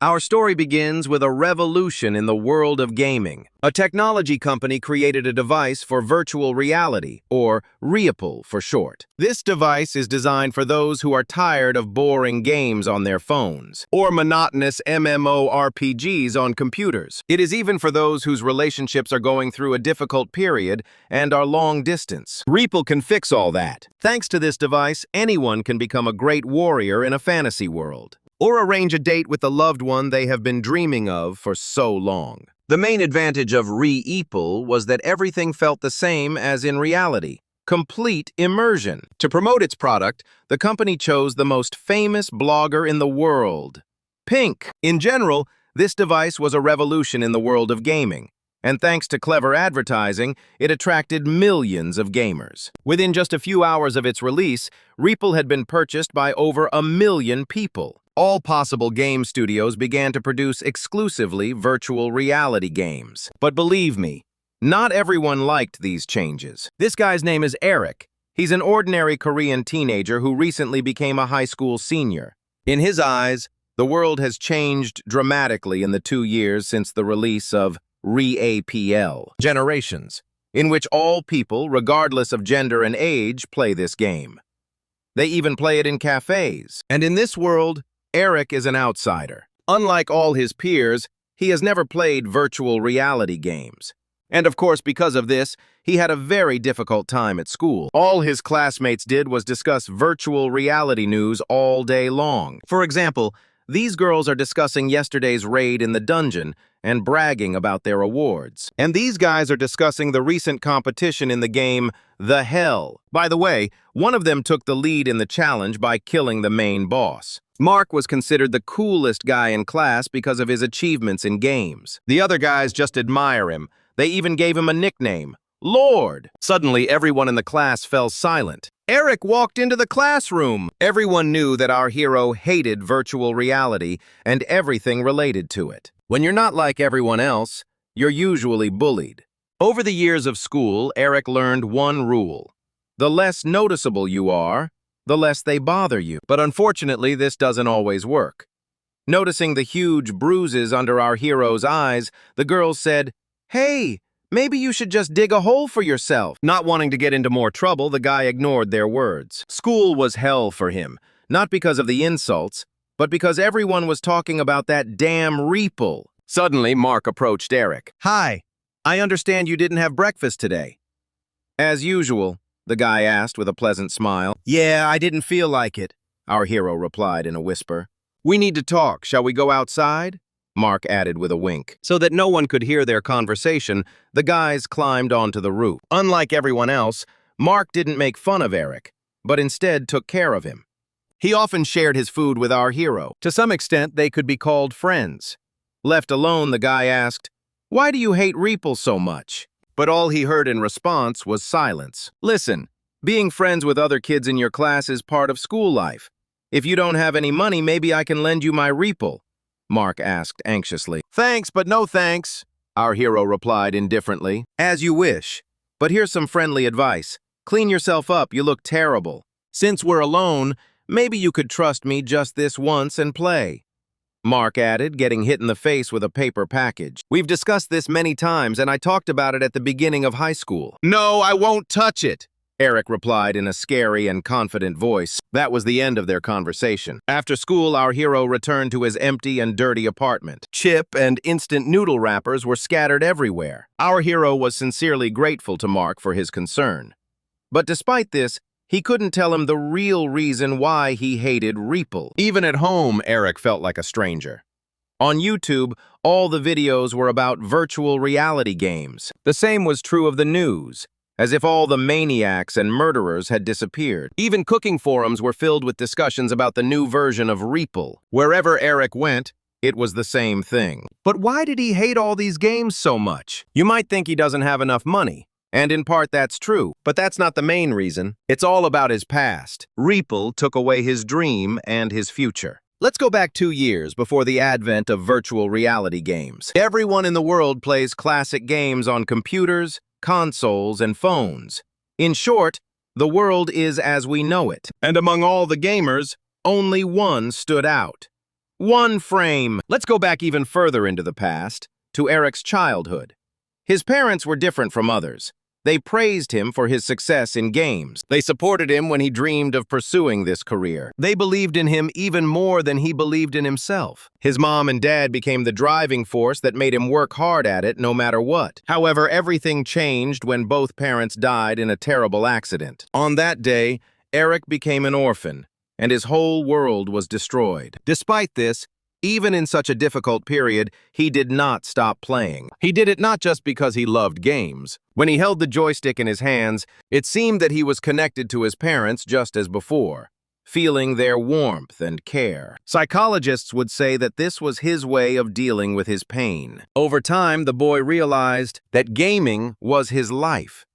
Our story begins with a revolution in the world of gaming. A technology company created a device for virtual reality, or Ripple for short. This device is designed for those who are tired of boring games on their phones, or monotonous MMORPGs on computers. It is even for those whose relationships are going through a difficult period and are long distance. Ripple can fix all that. Thanks to this device, anyone can become a great warrior in a fantasy world, or arrange a date with the loved one they have been dreaming of for so long. The main advantage of Ripple was that everything felt the same as in reality. Complete immersion. To promote its product, the company chose the most famous blogger in the world, Pink. In general, this device was a revolution in the world of gaming, and thanks to clever advertising, it attracted millions of gamers. Within just a few hours of its release, Ripple had been purchased by over 1 million people. All possible game studios began to produce exclusively virtual reality games. But believe me, not everyone liked these changes. This guy's name is Eric. He's an ordinary Korean teenager who recently became a high school senior. In his eyes, the world has changed dramatically in the 2 years since the release of Ripple Generations, in which all people, regardless of gender and age, play this game. They even play it in cafes. And in this world, Eric is an outsider. Unlike all his peers, he has never played virtual reality games. And of course, because of this, he had a very difficult time at school. All his classmates did was discuss virtual reality news all day long. For example, these girls are discussing yesterday's raid in the dungeon and bragging about their awards. And these guys are discussing the recent competition in the game, The Hell. By the way, one of them took the lead in the challenge by killing the main boss. Mark was considered the coolest guy in class because of his achievements in games. The other guys just admire him. They even gave him a nickname, Lord. Suddenly, everyone in the class fell silent. Eric walked into the classroom. Everyone knew that our hero hated virtual reality and everything related to it. When you're not like everyone else, you're usually bullied. Over the years of school, Eric learned one rule. The less noticeable you are, the less they bother you. But unfortunately, this doesn't always work. Noticing the huge bruises under our hero's eyes, the girls said, "Hey, maybe you should just dig a hole for yourself." Not wanting to get into more trouble, the guy ignored their words. School was hell for him, not because of the insults, but because everyone was talking about that damn Ripple. Suddenly, Mark approached Eric. "Hi, I understand you didn't have breakfast today." "As usual," the guy asked with a pleasant smile. "Yeah, I didn't feel like it," our hero replied in a whisper. "We need to talk. Shall we go outside?" Mark added with a wink. So that no one could hear their conversation, the guys climbed onto the roof. Unlike everyone else, Mark didn't make fun of Eric, but instead took care of him. He often shared his food with our hero. To some extent, they could be called friends. Left alone, the guy asked, "Why do you hate Ripple so much?" But all he heard in response was silence. "Listen, being friends with other kids in your class is part of school life. If you don't have any money, maybe I can lend you my Ripple," Mark asked anxiously. "Thanks, but no thanks," our hero replied indifferently. "As you wish. But here's some friendly advice. Clean yourself up, you look terrible. Since we're alone, maybe you could trust me just this once and play," Mark added, getting hit in the face with a paper package. "We've discussed this many times, and I talked about it at the beginning of high school." "No, I won't touch it," Eric replied in a scary and confident voice. That was the end of their conversation. After school, our hero returned to his empty and dirty apartment. Chip and instant noodle wrappers were scattered everywhere. Our hero was sincerely grateful to Mark for his concern. But despite this, he couldn't tell him the real reason why he hated Ripple. Even at home, Eric felt like a stranger. On YouTube, all the videos were about virtual reality games. The same was true of the news, as if all the maniacs and murderers had disappeared. Even cooking forums were filled with discussions about the new version of Ripple. Wherever Eric went, it was the same thing. But why did he hate all these games so much? You might think he doesn't have enough money. And in part that's true, but that's not the main reason. It's all about his past. Ripple took away his dream and his future. Let's go back 2 years before the advent of virtual reality games. Everyone in the world plays classic games on computers, consoles, and phones. In short, the world is as we know it. And among all the gamers, only one stood out. One frame. Let's go back even further into the past, to Eric's childhood. His parents were different from others. They praised him for his success in games. They supported him when he dreamed of pursuing this career. They believed in him even more than he believed in himself. His mom and dad became the driving force that made him work hard at it no matter what. However, everything changed when both parents died in a terrible accident. On that day, Eric became an orphan, and his whole world was destroyed. Despite this, even in such a difficult period, he did not stop playing. He did it not just because he loved games. When he held the joystick in his hands, it seemed that he was connected to his parents just as before, feeling their warmth and care. Psychologists would say that this was his way of dealing with his pain. Over time, the boy realized that gaming was his life.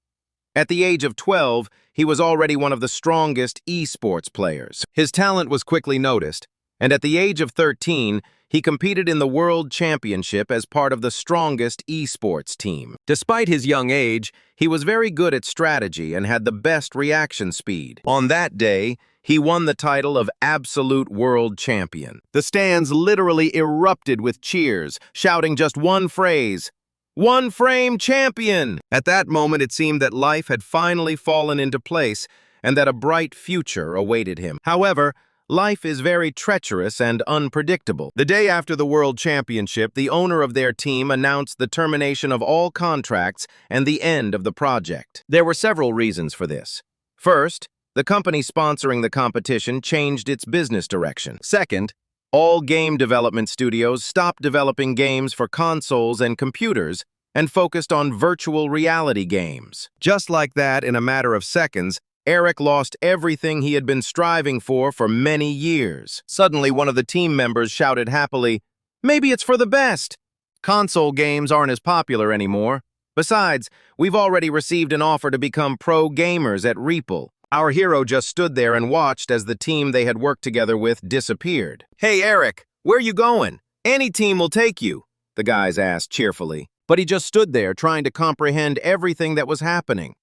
At the age of 12, he was already one of the strongest esports players. His talent was quickly noticed, and at the age of 13, he competed in the World Championship as part of the strongest esports team. Despite his young age, he was very good at strategy and had the best reaction speed. On that day, he won the title of Absolute World Champion. The stands literally erupted with cheers, shouting just one phrase, "One frame champion!" At that moment, it seemed that life had finally fallen into place and that a bright future awaited him. However, life is very treacherous and unpredictable. The day after the World Championship, the owner of their team announced the termination of all contracts and the end of the project. There were several reasons for this. First, the company sponsoring the competition changed its business direction. Second, all game development studios stopped developing games for consoles and computers and focused on virtual reality games. Just like that, in a matter of seconds, Eric lost everything he had been striving for many years. Suddenly, one of the team members shouted happily, "Maybe it's for the best. Console games aren't as popular anymore. Besides, we've already received an offer to become pro gamers at Reaple." Our hero just stood there and watched as the team they had worked together with disappeared. "Hey, Eric, where you going? Any team will take you," the guys asked cheerfully. But he just stood there trying to comprehend everything that was happening.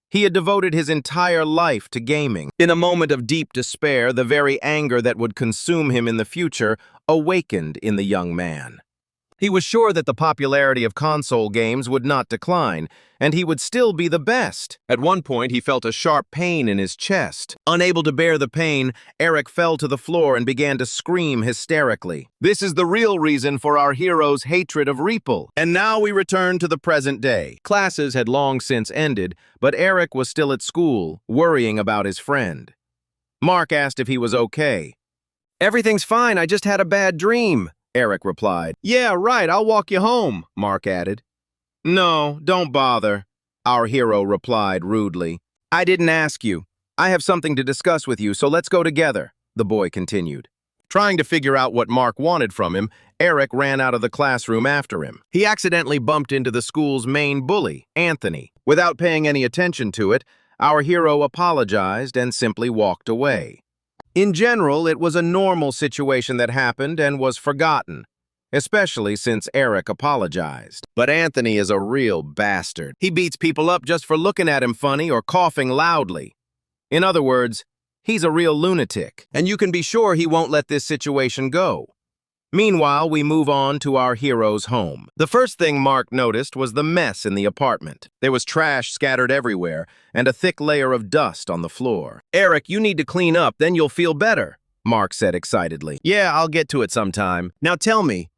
He had devoted his entire life to gaming. In a moment of deep despair, the very anger that would consume him in the future awakened in the young man. He was sure that the popularity of console games would not decline, and he would still be the best. At one point, he felt a sharp pain in his chest. Unable to bear the pain, Eric fell to the floor and began to scream hysterically. This is the real reason for our hero's hatred of Reaple. And now we return to the present day. Classes had long since ended, but Eric was still at school, worrying about his friend. Mark asked if he was okay. "Everything's fine, I just had a bad dream," Eric replied. "Yeah, right, I'll walk you home," Mark added. "No, don't bother," our hero replied rudely. "I didn't ask you. I have something to discuss with you, so let's go together," the boy continued. Trying to figure out what Mark wanted from him, Eric ran out of the classroom after him. He accidentally bumped into the school's main bully, Anthony. Without paying any attention to it, our hero apologized and simply walked away. In general, it was a normal situation that happened and was forgotten, especially since Eric apologized. But Anthony is a real bastard. He beats people up just for looking at him funny or coughing loudly. In other words, he's a real lunatic, and you can be sure he won't let this situation go. Meanwhile, we move on to our hero's home. The first thing Mark noticed was the mess in the apartment. There was trash scattered everywhere and a thick layer of dust on the floor. "Eric, you need to clean up, then you'll feel better," Mark said excitedly. "Yeah, I'll get to it sometime. Now tell me,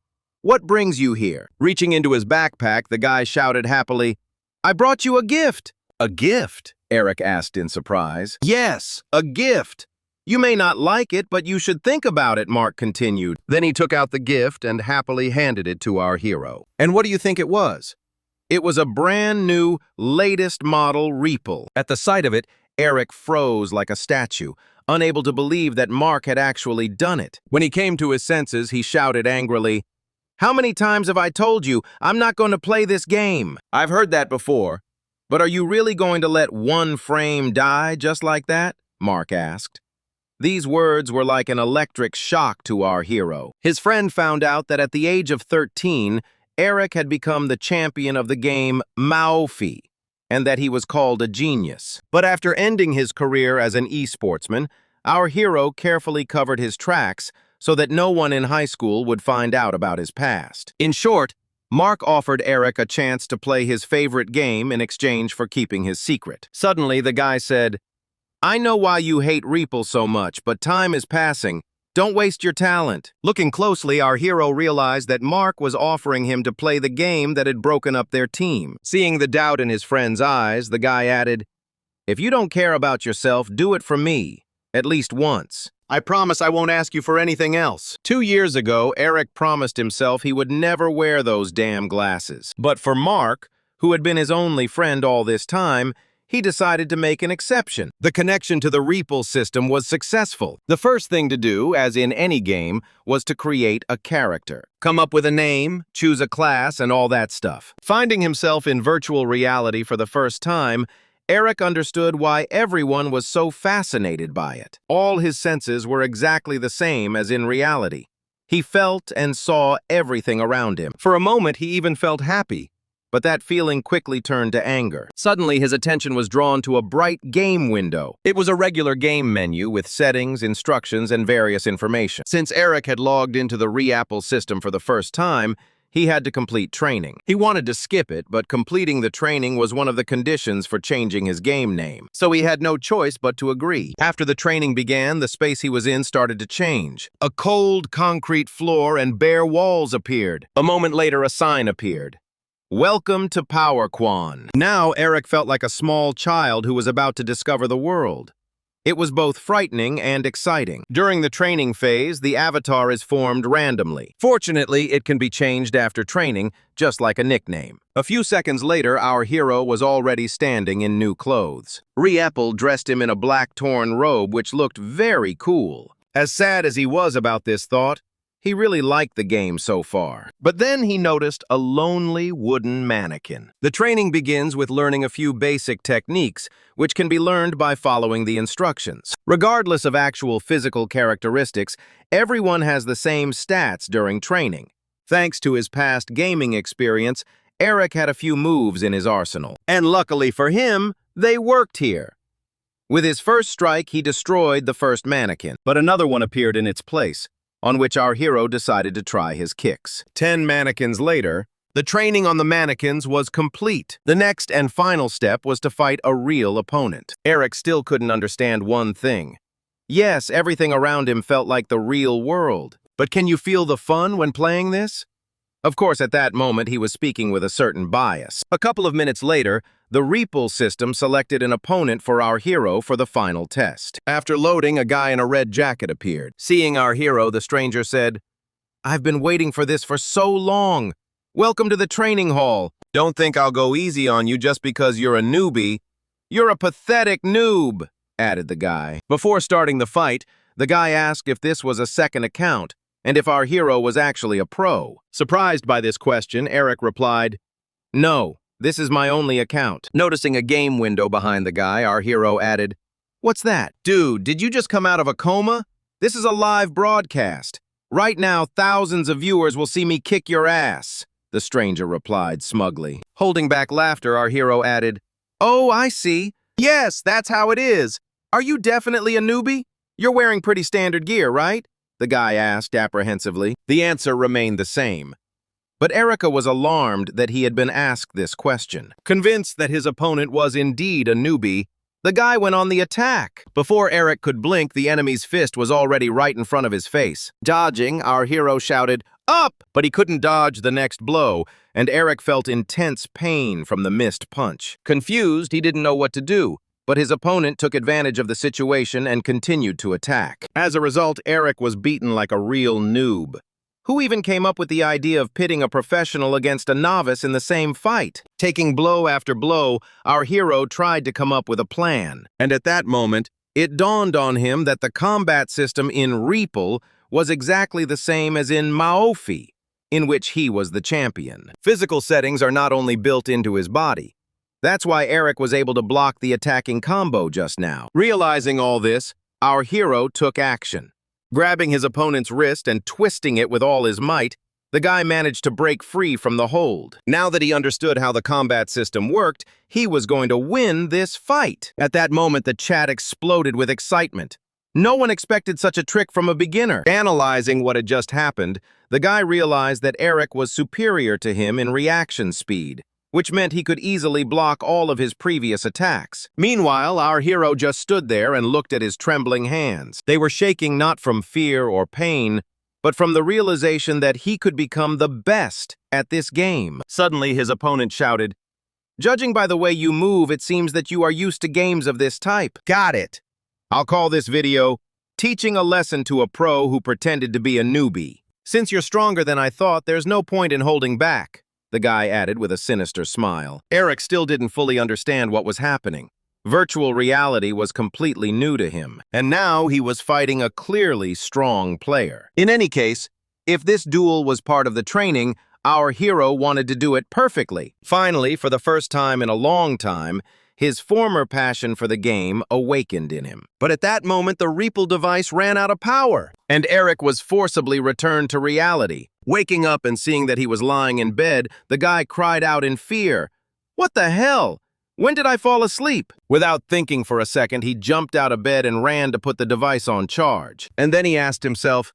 what brings you here?" Reaching into his backpack, the guy shouted happily, "I brought you a gift." "A gift?" Eric asked in surprise. "Yes, a gift. You may not like it, but you should think about it," Mark continued. Then he took out the gift and happily handed it to our hero. And what do you think it was? It was a brand new, latest model Reaple. At the sight of it, Eric froze like a statue, unable to believe that Mark had actually done it. When he came to his senses, he shouted angrily, "How many times have I told you I'm not going to play this game?" "I've heard that before, but are you really going to let one frame die just like that?" Mark asked. These words were like an electric shock to our hero. His friend found out that at the age of 13, Eric had become the champion of the game Manhwa, and that he was called a genius. But after ending his career as an esportsman, our hero carefully covered his tracks, so that no one in high school would find out about his past. In short, Mark offered Eric a chance to play his favorite game in exchange for keeping his secret. Suddenly, the guy said, "I know why you hate Reaple so much, but time is passing. Don't waste your talent." Looking closely, our hero realized that Mark was offering him to play the game that had broken up their team. Seeing the doubt in his friend's eyes, the guy added, "If you don't care about yourself, do it for me, at least once. I promise I won't ask you for anything else." 2 years ago, Eric promised himself he would never wear those damn glasses. But for Mark, who had been his only friend all this time, he decided to make an exception. The connection to the Reaple system was successful. The first thing to do, as in any game, was to create a character. Come up with a name, choose a class, and all that stuff. Finding himself in virtual reality for the first time, Eric understood why everyone was so fascinated by it. All his senses were exactly the same as in reality. He felt and saw everything around him. For a moment, he even felt happy. But that feeling quickly turned to anger. Suddenly, his attention was drawn to a bright game window. It was a regular game menu with settings, instructions, and various information. Since Eric had logged into the Reaple system for the first time, he had to complete training. He wanted to skip it, but completing the training was one of the conditions for changing his game name. So he had no choice but to agree. After the training began, the space he was in started to change. A cold concrete floor and bare walls appeared. A moment later, a sign appeared. "Welcome to PowerQuan." Now Eric felt like a small child who was about to discover the world. It was both frightening and exciting. During the training phase, the avatar is formed randomly. Fortunately, it can be changed after training, just like a nickname. A few seconds later, our hero was already standing in new clothes. Reaple dressed him in a black torn robe which looked very cool. As sad as he was about this thought, he really liked the game so far. But then he noticed a lonely wooden mannequin. The training begins with learning a few basic techniques, which can be learned by following the instructions. Regardless of actual physical characteristics, everyone has the same stats during training. Thanks to his past gaming experience, Eric had a few moves in his arsenal. And luckily for him, they worked here. With his first strike, he destroyed the first mannequin, but another one appeared in its place, on which our hero decided to try his kicks. 10 mannequins later, the training on the mannequins was complete. The next and final step was to fight a real opponent. Eric still couldn't understand one thing. Yes, everything around him felt like the real world. But can you feel the fun when playing this? Of course, at that moment, he was speaking with a certain bias. A couple of minutes later, the Reaple system selected an opponent for our hero for the final test. After loading, a guy in a red jacket appeared. Seeing our hero, the stranger said, "I've been waiting for this for so long. Welcome to the training hall. Don't think I'll go easy on you just because you're a newbie. You're a pathetic noob," added the guy. Before starting the fight, the guy asked if this was a second account, and if our hero was actually a pro. Surprised by this question, Eric replied, "No, this is my only account." Noticing a game window behind the guy, our hero added, "What's that? Dude, did you just come out of a coma? This is a live broadcast. Right now, thousands of viewers will see me kick your ass," the stranger replied smugly. Holding back laughter, our hero added, "Oh, I see. Yes, that's how it is. Are you definitely a newbie? You're wearing pretty standard gear, right?" the guy asked apprehensively. The answer remained the same. But Erica was alarmed that he had been asked this question. Convinced that his opponent was indeed a newbie, the guy went on the attack. Before Eric could blink, the enemy's fist was already right in front of his face. Dodging, our hero shouted, "Up!" But he couldn't dodge the next blow, and Eric felt intense pain from the missed punch. Confused, he didn't know what to do, but his opponent took advantage of the situation and continued to attack. As a result, Eric was beaten like a real noob. Who even came up with the idea of pitting a professional against a novice in the same fight? Taking blow after blow, our hero tried to come up with a plan. And at that moment, it dawned on him that the combat system in Reaple was exactly the same as in Maofi, in which he was the champion. Physical settings are not only built into his body. That's why Eric was able to block the attacking combo just now. Realizing all this, our hero took action. Grabbing his opponent's wrist and twisting it with all his might, the guy managed to break free from the hold. Now that he understood how the combat system worked, he was going to win this fight. At that moment, the chat exploded with excitement. No one expected such a trick from a beginner. Analyzing what had just happened, the guy realized that Eric was superior to him in reaction speed, which meant he could easily block all of his previous attacks. Meanwhile, our hero just stood there and looked at his trembling hands. They were shaking not from fear or pain, but from the realization that he could become the best at this game. Suddenly, his opponent shouted, "Judging by the way you move, it seems that you are used to games of this type." Got it. I'll call this video, Teaching a Lesson to a Pro Who Pretended to be a Newbie. Since you're stronger than I thought, there's no point in holding back, the guy added with a sinister smile. Eric still didn't fully understand what was happening. Virtual reality was completely new to him, and now he was fighting a clearly strong player. In any case, if this duel was part of the training, our hero wanted to do it perfectly. Finally, for the first time in a long time, his former passion for the game awakened in him. But at that moment, the Reapel device ran out of power, and Eric was forcibly returned to reality. Waking up and seeing that he was lying in bed, the guy cried out in fear, "What the hell? When did I fall asleep?" Without thinking for a second, he jumped out of bed and ran to put the device on charge. And then he asked himself,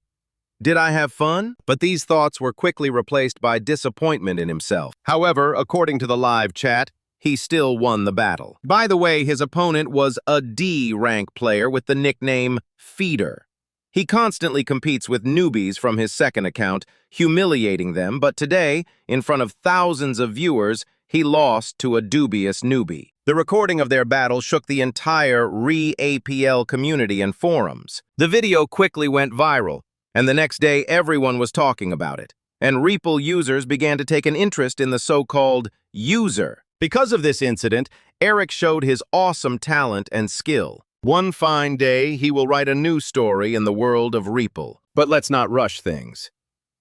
"Did I have fun?" But these thoughts were quickly replaced by disappointment in himself. However, according to the live chat, he still won the battle. By the way, his opponent was a D-rank player with the nickname Feeder. He constantly competes with newbies from his second account, humiliating them, but today, in front of thousands of viewers, he lost to a dubious newbie. The recording of their battle shook the entire Re-APL community and forums. The video quickly went viral, and the next day everyone was talking about it, and Reapel users began to take an interest in the so-called user. Because of this incident, Eric showed his awesome talent and skill. One fine day, he will write a new story in the world of Reapel. But let's not rush things.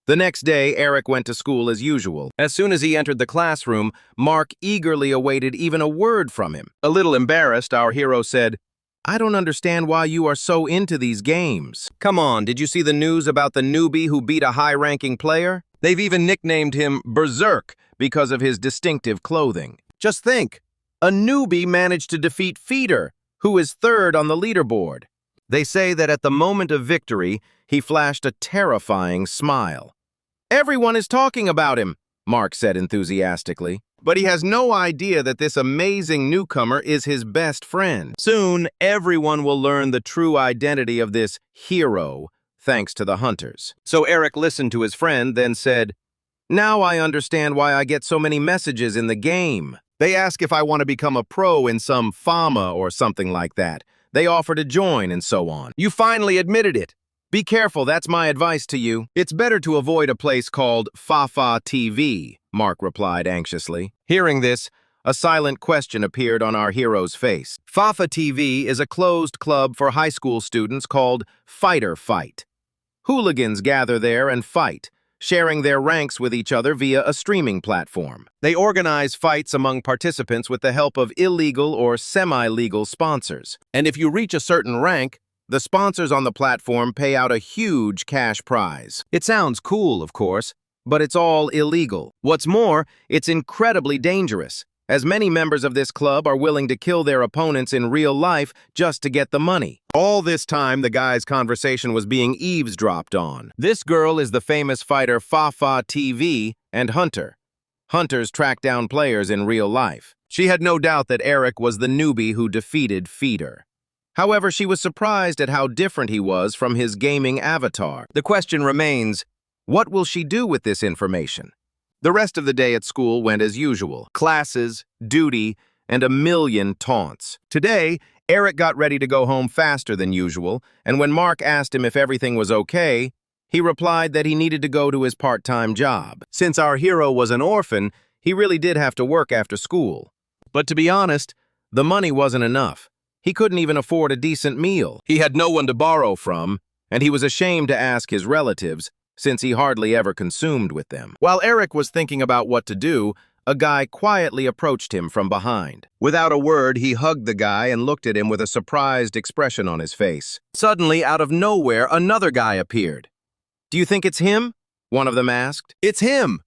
The next day, Eric went to school as usual. As soon as he entered the classroom, Mark eagerly awaited even a word from him. A little embarrassed, our hero said, "I don't understand why you are so into these games. Come on, did you see the news about the newbie who beat a high-ranking player? They've even nicknamed him Berserk because of his distinctive clothing. Just think, a newbie managed to defeat Feeder, who is third on the leaderboard. They say that at the moment of victory, he flashed a terrifying smile. Everyone is talking about him," Mark said enthusiastically. But he has no idea that this amazing newcomer is his best friend. Soon, everyone will learn the true identity of this hero, thanks to the hunters. So Eric listened to his friend, then said, "Now I understand why I get so many messages in the game. They ask if I want to become a pro in some Fama or something like that. They offer to join and so on. You finally admitted it. Be careful, that's my advice to you. It's better to avoid a place called Fafa TV," Mark replied anxiously. Hearing this, a silent question appeared on our hero's face. Fafa TV is a closed club for high school students called Fighter Fight. Hooligans gather there and fight, sharing their ranks with each other via a streaming platform. They organize fights among participants with the help of illegal or semi-legal sponsors. And if you reach a certain rank, the sponsors on the platform pay out a huge cash prize. It sounds cool, of course, but it's all illegal. What's more, it's incredibly dangerous, as many members of this club are willing to kill their opponents in real life just to get the money. All this time, the guy's conversation was being eavesdropped on. This girl is the famous fighter Fafa TV and Hunter. Hunters track down players in real life. She had no doubt that Eric was the newbie who defeated Feeder. However, she was surprised at how different he was from his gaming avatar. The question remains, what will she do with this information? The rest of the day at school went as usual. Classes, duty, and a million taunts. Today, Eric got ready to go home faster than usual, and when Mark asked him if everything was okay, he replied that he needed to go to his part-time job. Since our hero was an orphan, he really did have to work after school. But to be honest, the money wasn't enough. He couldn't even afford a decent meal. He had no one to borrow from, and he was ashamed to ask his relatives, since he hardly ever consumed with them. While Eric was thinking about what to do, a guy quietly approached him from behind. Without a word, he hugged the guy and looked at him with a surprised expression on his face. Suddenly, out of nowhere, another guy appeared. "Do you think it's him?" one of them asked. "It's him."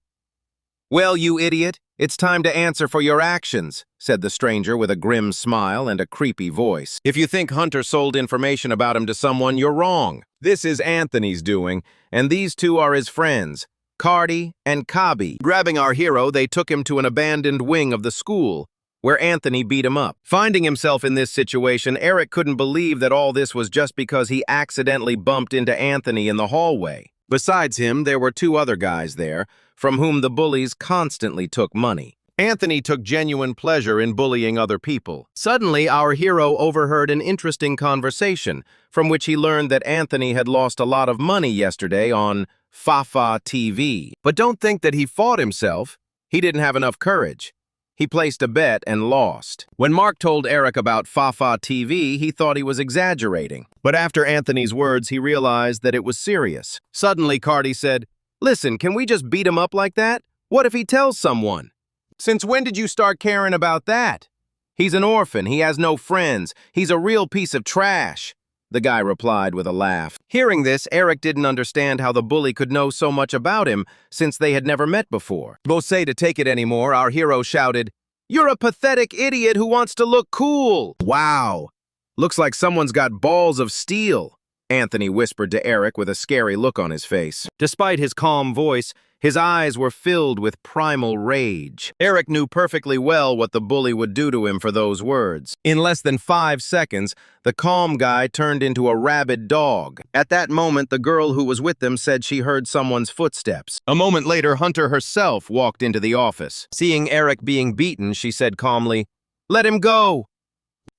"Well, you idiot, "It's time to answer for your actions," said the stranger with a grim smile and a creepy voice. "If you think Hunter sold information about him to someone, you're wrong. This is Anthony's doing, and these two are his friends, Cardi and Kabi. Grabbing our hero, they took him to an abandoned wing of the school, where Anthony beat him up. Finding himself in this situation, Eric couldn't believe that all this was just because he accidentally bumped into Anthony in the hallway. Besides him, there were two other guys there, from whom the bullies constantly took money. Anthony took genuine pleasure in bullying other people. Suddenly, our hero overheard an interesting conversation, from which he learned that Anthony had lost a lot of money yesterday on Fafa TV. But don't think that he fought himself. He didn't have enough courage. He placed a bet and lost. When Mark told Eric about Fafa TV, he thought he was exaggerating. But after Anthony's words, he realized that it was serious. Suddenly, Cardi said, "Listen, can we just beat him up like that? What if he tells someone?" "Since when did you start caring about that?" "He's an orphan. He has no friends. He's a real piece of trash," the guy replied with a laugh. Hearing this, Eric didn't understand how the bully could know so much about him since they had never met before. "Say to take it anymore," our hero shouted, "You're a pathetic idiot who wants to look cool." "Wow, looks like someone's got balls of steel," Anthony whispered to Eric with a scary look on his face. Despite his calm voice, his eyes were filled with primal rage. Eric knew perfectly well what the bully would do to him for those words. In less than 5 seconds, the calm guy turned into a rabid dog. At that moment, the girl who was with them said she heard someone's footsteps. A moment later, Hunter herself walked into the office. Seeing Eric being beaten, she said calmly, "Let him go."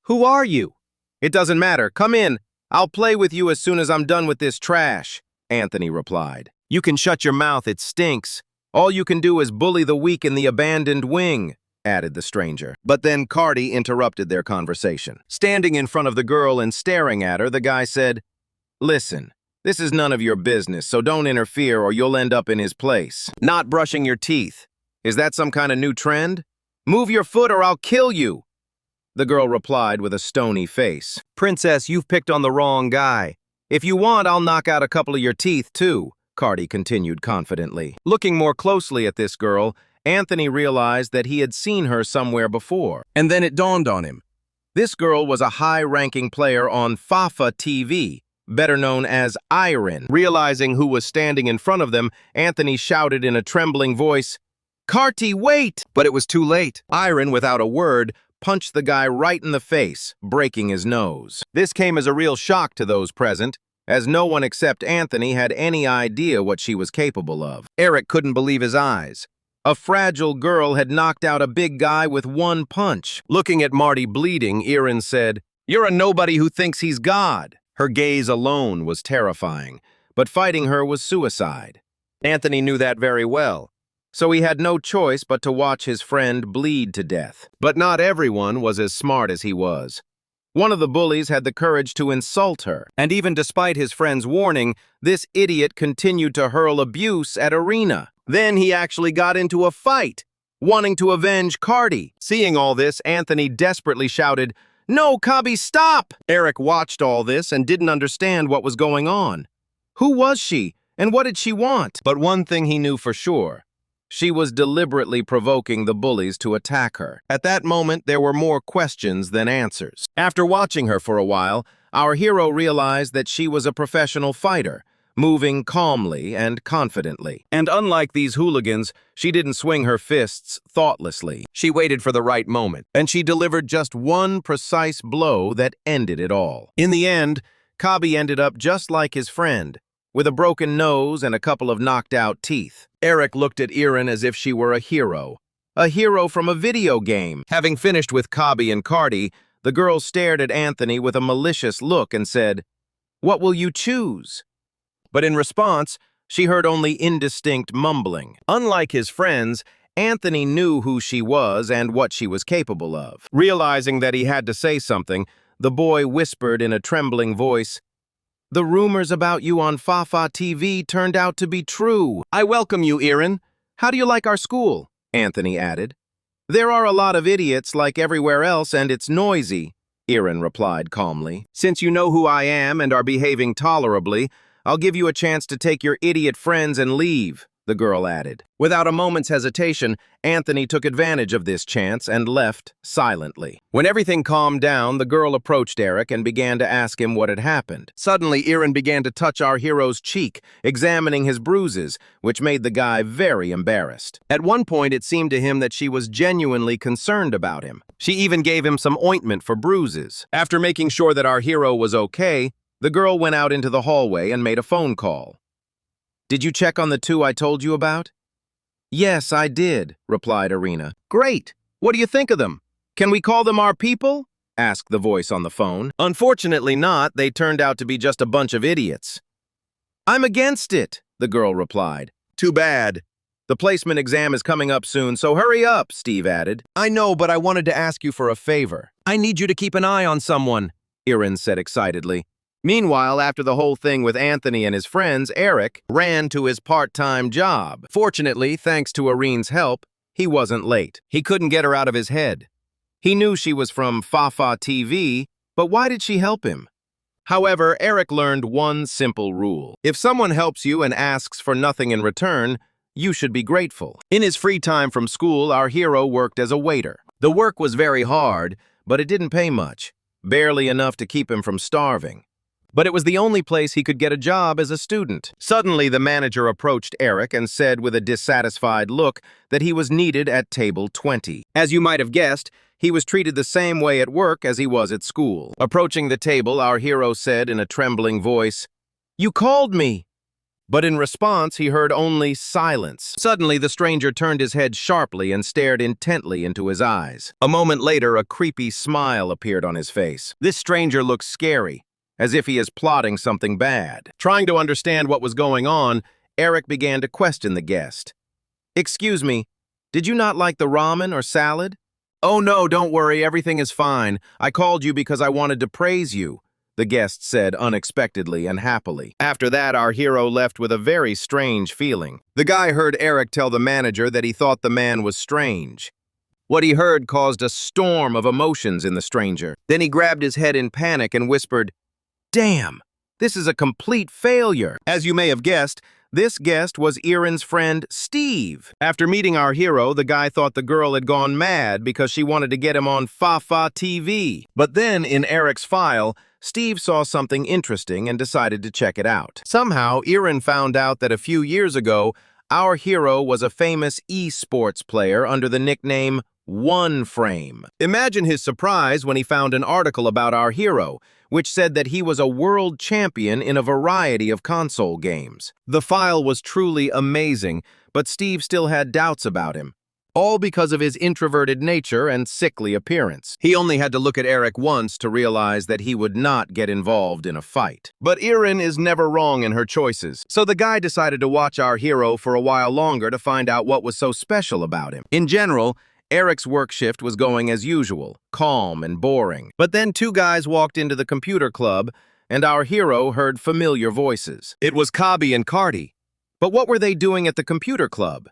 "Who are you?" "It doesn't matter. Come in. I'll play with you as soon as I'm done with this trash," Anthony replied. "You can shut your mouth, it stinks. All you can do is bully the weak in the abandoned wing," added the stranger. But then Cardi interrupted their conversation. Standing in front of the girl and staring at her, the guy said, "Listen, this is none of your business, so don't interfere or you'll end up in his place. Not brushing your teeth. Is that some kind of new trend? Move your foot or I'll kill you," the girl replied with a stony face. "Princess, you've picked on the wrong guy. If you want, I'll knock out a couple of your teeth, too," Cardi continued confidently. Looking more closely at this girl, Anthony realized that he had seen her somewhere before. And then it dawned on him. This girl was a high-ranking player on Fafa TV, better known as Iron. Realizing who was standing in front of them, Anthony shouted in a trembling voice, "Carti, wait!" But it was too late. Iron, without a word, punched the guy right in the face, breaking his nose. This came as a real shock to those present, as no one except Anthony had any idea what she was capable of. Eric couldn't believe his eyes. A fragile girl had knocked out a big guy with one punch. Looking at Marty bleeding, Erin said, "You're a nobody who thinks he's God." Her gaze alone was terrifying, but fighting her was suicide. Anthony knew that very well, so he had no choice but to watch his friend bleed to death. But not everyone was as smart as he was. One of the bullies had the courage to insult her, and even despite his friend's warning, this idiot continued to hurl abuse at Arena. Then he actually got into a fight, wanting to avenge Cardi. Seeing all this, Anthony desperately shouted, "No, Kabi, stop!" Eric watched all this and didn't understand what was going on. Who was she, and what did she want? But one thing he knew for sure. She was deliberately provoking the bullies to attack her. At that moment, there were more questions than answers. After watching her for a while, our hero realized that she was a professional fighter, moving calmly and confidently. And unlike these hooligans, she didn't swing her fists thoughtlessly. She waited for the right moment, and she delivered just one precise blow that ended it all. In the end, Kabi ended up just like his friend, with a broken nose and a couple of knocked-out teeth. Eric looked at Erin as if she were a hero from a video game. Having finished with Kabi and Cardi, the girl stared at Anthony with a malicious look and said, "What will you choose?" But in response, she heard only indistinct mumbling. Unlike his friends, Anthony knew who she was and what she was capable of. Realizing that he had to say something, the boy whispered in a trembling voice, "The rumors about you on Fafa TV turned out to be true. I welcome you, Erin. How do you like our school?" Anthony added. "There are a lot of idiots like everywhere else, and it's noisy," Erin replied calmly. "Since you know who I am and are behaving tolerably, I'll give you a chance to take your idiot friends and leave," the girl added. Without a moment's hesitation, Anthony took advantage of this chance and left silently. When everything calmed down, the girl approached Eric and began to ask him what had happened. Suddenly, Eren began to touch our hero's cheek, examining his bruises, which made the guy very embarrassed. At one point, it seemed to him that she was genuinely concerned about him. She even gave him some ointment for bruises. After making sure that our hero was okay, the girl went out into the hallway and made a phone call. "Did you check on the two I told you about?" "Yes, I did," replied Irina. "Great! What do you think of them? Can we call them our people?" asked the voice on the phone. "Unfortunately not. They turned out to be just a bunch of idiots." "I'm against it," the girl replied. "Too bad. The placement exam is coming up soon, so hurry up," Steve added. "I know, but I wanted to ask you for a favor. I need you to keep an eye on someone," Eren said excitedly. Meanwhile, after the whole thing with Anthony and his friends, Eric ran to his part-time job. Fortunately, thanks to Irene's help, he wasn't late. He couldn't get her out of his head. He knew she was from Fafa TV, but why did she help him? However, Eric learned one simple rule. If someone helps you and asks for nothing in return, you should be grateful. In his free time from school, our hero worked as a waiter. The work was very hard, but it didn't pay much, barely enough to keep him from starving. But it was the only place he could get a job as a student. Suddenly, the manager approached Eric and said with a dissatisfied look that he was needed at table 20. As you might have guessed, he was treated the same way at work as he was at school. Approaching the table, our hero said in a trembling voice, "You called me." But in response, he heard only silence. Suddenly, the stranger turned his head sharply and stared intently into his eyes. A moment later, a creepy smile appeared on his face. This stranger looked scary, as if he is plotting something bad. Trying to understand what was going on, Eric began to question the guest. "Excuse me, did you not like the ramen or salad?" "Oh no, don't worry, everything is fine. I called you because I wanted to praise you," the guest said unexpectedly and happily. After that, our hero left with a very strange feeling. The guy heard Eric tell the manager that he thought the man was strange. What he heard caused a storm of emotions in the stranger. Then he grabbed his head in panic and whispered, "Damn, this is a complete failure." As you may have guessed, this guest was Eren's friend, Steve. After meeting our hero, the guy thought the girl had gone mad because she wanted to get him on Fafa TV. But then, in Eric's file, Steve saw something interesting and decided to check it out. Somehow, Eren found out that a few years ago, our hero was a famous esports player under the nickname One Frame. Imagine his surprise when he found an article about our hero, which said that he was a world champion in a variety of console games. The file was truly amazing, but Steve still had doubts about him, all because of his introverted nature and sickly appearance. He only had to look at Eric once to realize that he would not get involved in a fight. But Eren is never wrong in her choices, so the guy decided to watch our hero for a while longer to find out what was so special about him. In general, Eric's work shift was going as usual, calm and boring. But then two guys walked into the computer club, and our hero heard familiar voices. It was Kabi and Cardi. But what were they doing at the computer club?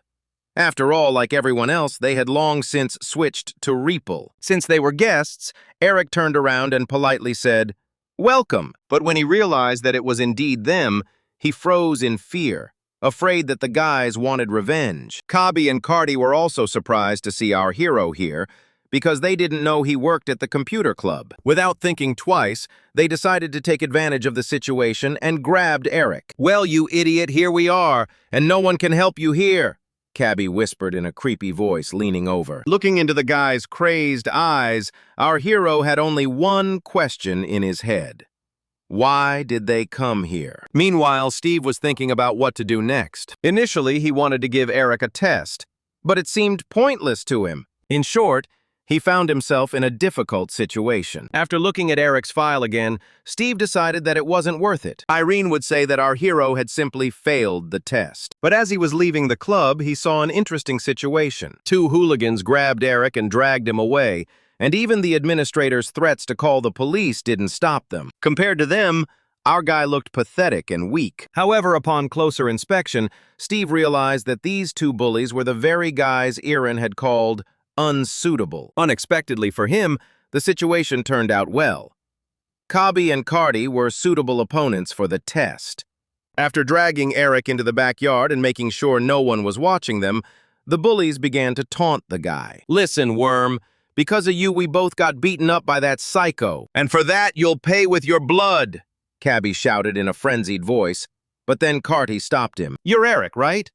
After all, like everyone else, they had long since switched to Reapel. Since they were guests, Eric turned around and politely said, "Welcome." But when he realized that it was indeed them, he froze in fear, afraid that the guys wanted revenge. Kabi and Cardi were also surprised to see our hero here, because they didn't know he worked at the computer club. Without thinking twice, they decided to take advantage of the situation and grabbed Eric. "Well, you idiot, here we are, and no one can help you here," Cabby whispered in a creepy voice, leaning over. Looking into the guy's crazed eyes, our hero had only one question in his head. Why did they come here? Meanwhile, Steve was thinking about what to do next. Initially, he wanted to give Eric a test, but it seemed pointless to him. In short, he found himself in a difficult situation. After looking at Eric's file again, Steve decided that it wasn't worth it. Irene would say that our hero had simply failed the test. But as he was leaving the club, he saw an interesting situation. Two hooligans grabbed Eric and dragged him away, and even the administrator's threats to call the police didn't stop them. Compared to them, our guy looked pathetic and weak. However, upon closer inspection, Steve realized that these two bullies were the very guys Eren had called unsuitable. Unexpectedly for him, the situation turned out well. Kabi and Cardi were suitable opponents for the test. After dragging Eric into the backyard and making sure no one was watching them, the bullies began to taunt the guy. "Listen, worm, because of you we both got beaten up by that psycho. And for that you'll pay with your blood," Cabby shouted in a frenzied voice, but then Carty stopped him. "You're Eric, right?"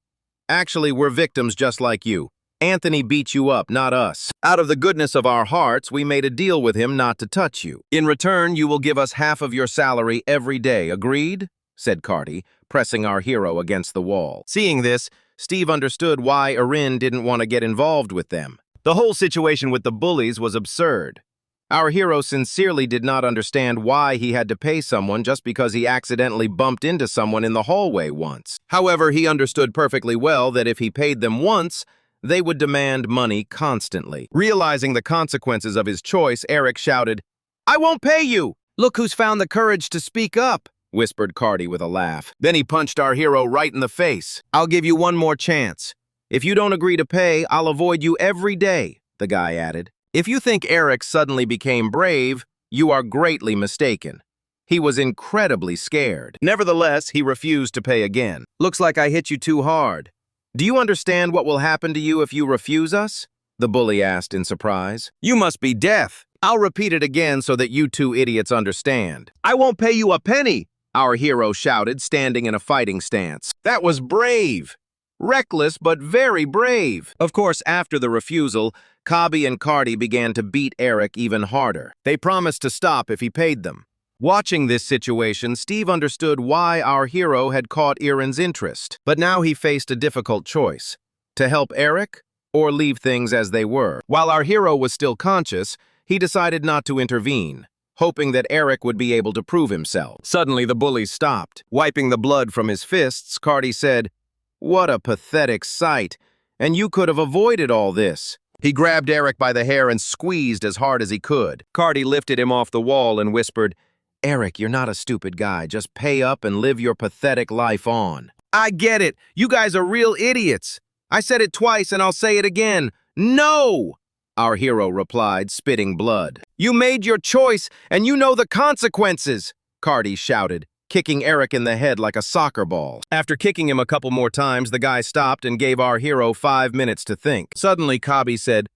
"Actually, we're victims just like you. Anthony beat you up, not us. Out of the goodness of our hearts, we made a deal with him not to touch you. In return, you will give us half of your salary every day, agreed?" said Carty, pressing our hero against the wall. Seeing this, Steve understood why Erin didn't want to get involved with them. The whole situation with the bullies was absurd. Our hero sincerely did not understand why he had to pay someone just because he accidentally bumped into someone in the hallway once. However, he understood perfectly well that if he paid them once, they would demand money constantly. Realizing the consequences of his choice, Eric shouted, "I won't pay you!" "Look who's found the courage to speak up," whispered Carty with a laugh. Then he punched our hero right in the face. "I'll give you one more chance. If you don't agree to pay, I'll avoid you every day," the guy added. If you think Eric suddenly became brave, you are greatly mistaken. He was incredibly scared. Nevertheless, he refused to pay again. "Looks like I hit you too hard. Do you understand what will happen to you if you refuse us?" the bully asked in surprise. "You must be deaf. I'll repeat it again so that you two idiots understand." "I won't pay you a penny," our hero shouted, standing in a fighting stance. That was brave. Reckless, but very brave. Of course, after the refusal, Cabby and Carty began to beat Eric even harder. They promised to stop if he paid them. Watching this situation, Steve understood why our hero had caught Erin's interest. But now he faced a difficult choice: to help Eric or leave things as they were. While our hero was still conscious, he decided not to intervene, hoping that Eric would be able to prove himself. Suddenly, the bullies stopped. Wiping the blood from his fists, Carty said, "What a pathetic sight, and you could have avoided all this." He grabbed Eric by the hair and squeezed as hard as he could. Carty lifted him off the wall and whispered, "Eric, you're not a stupid guy. Just pay up and live your pathetic life on." "I get it. You guys are real idiots. I said it twice and I'll say it again. No!" our hero replied, spitting blood. "You made your choice and you know the consequences," Carty shouted, kicking Eric in the head like a soccer ball. After kicking him a couple more times, the guy stopped and gave our hero 5 minutes to think. Suddenly, Cabby said,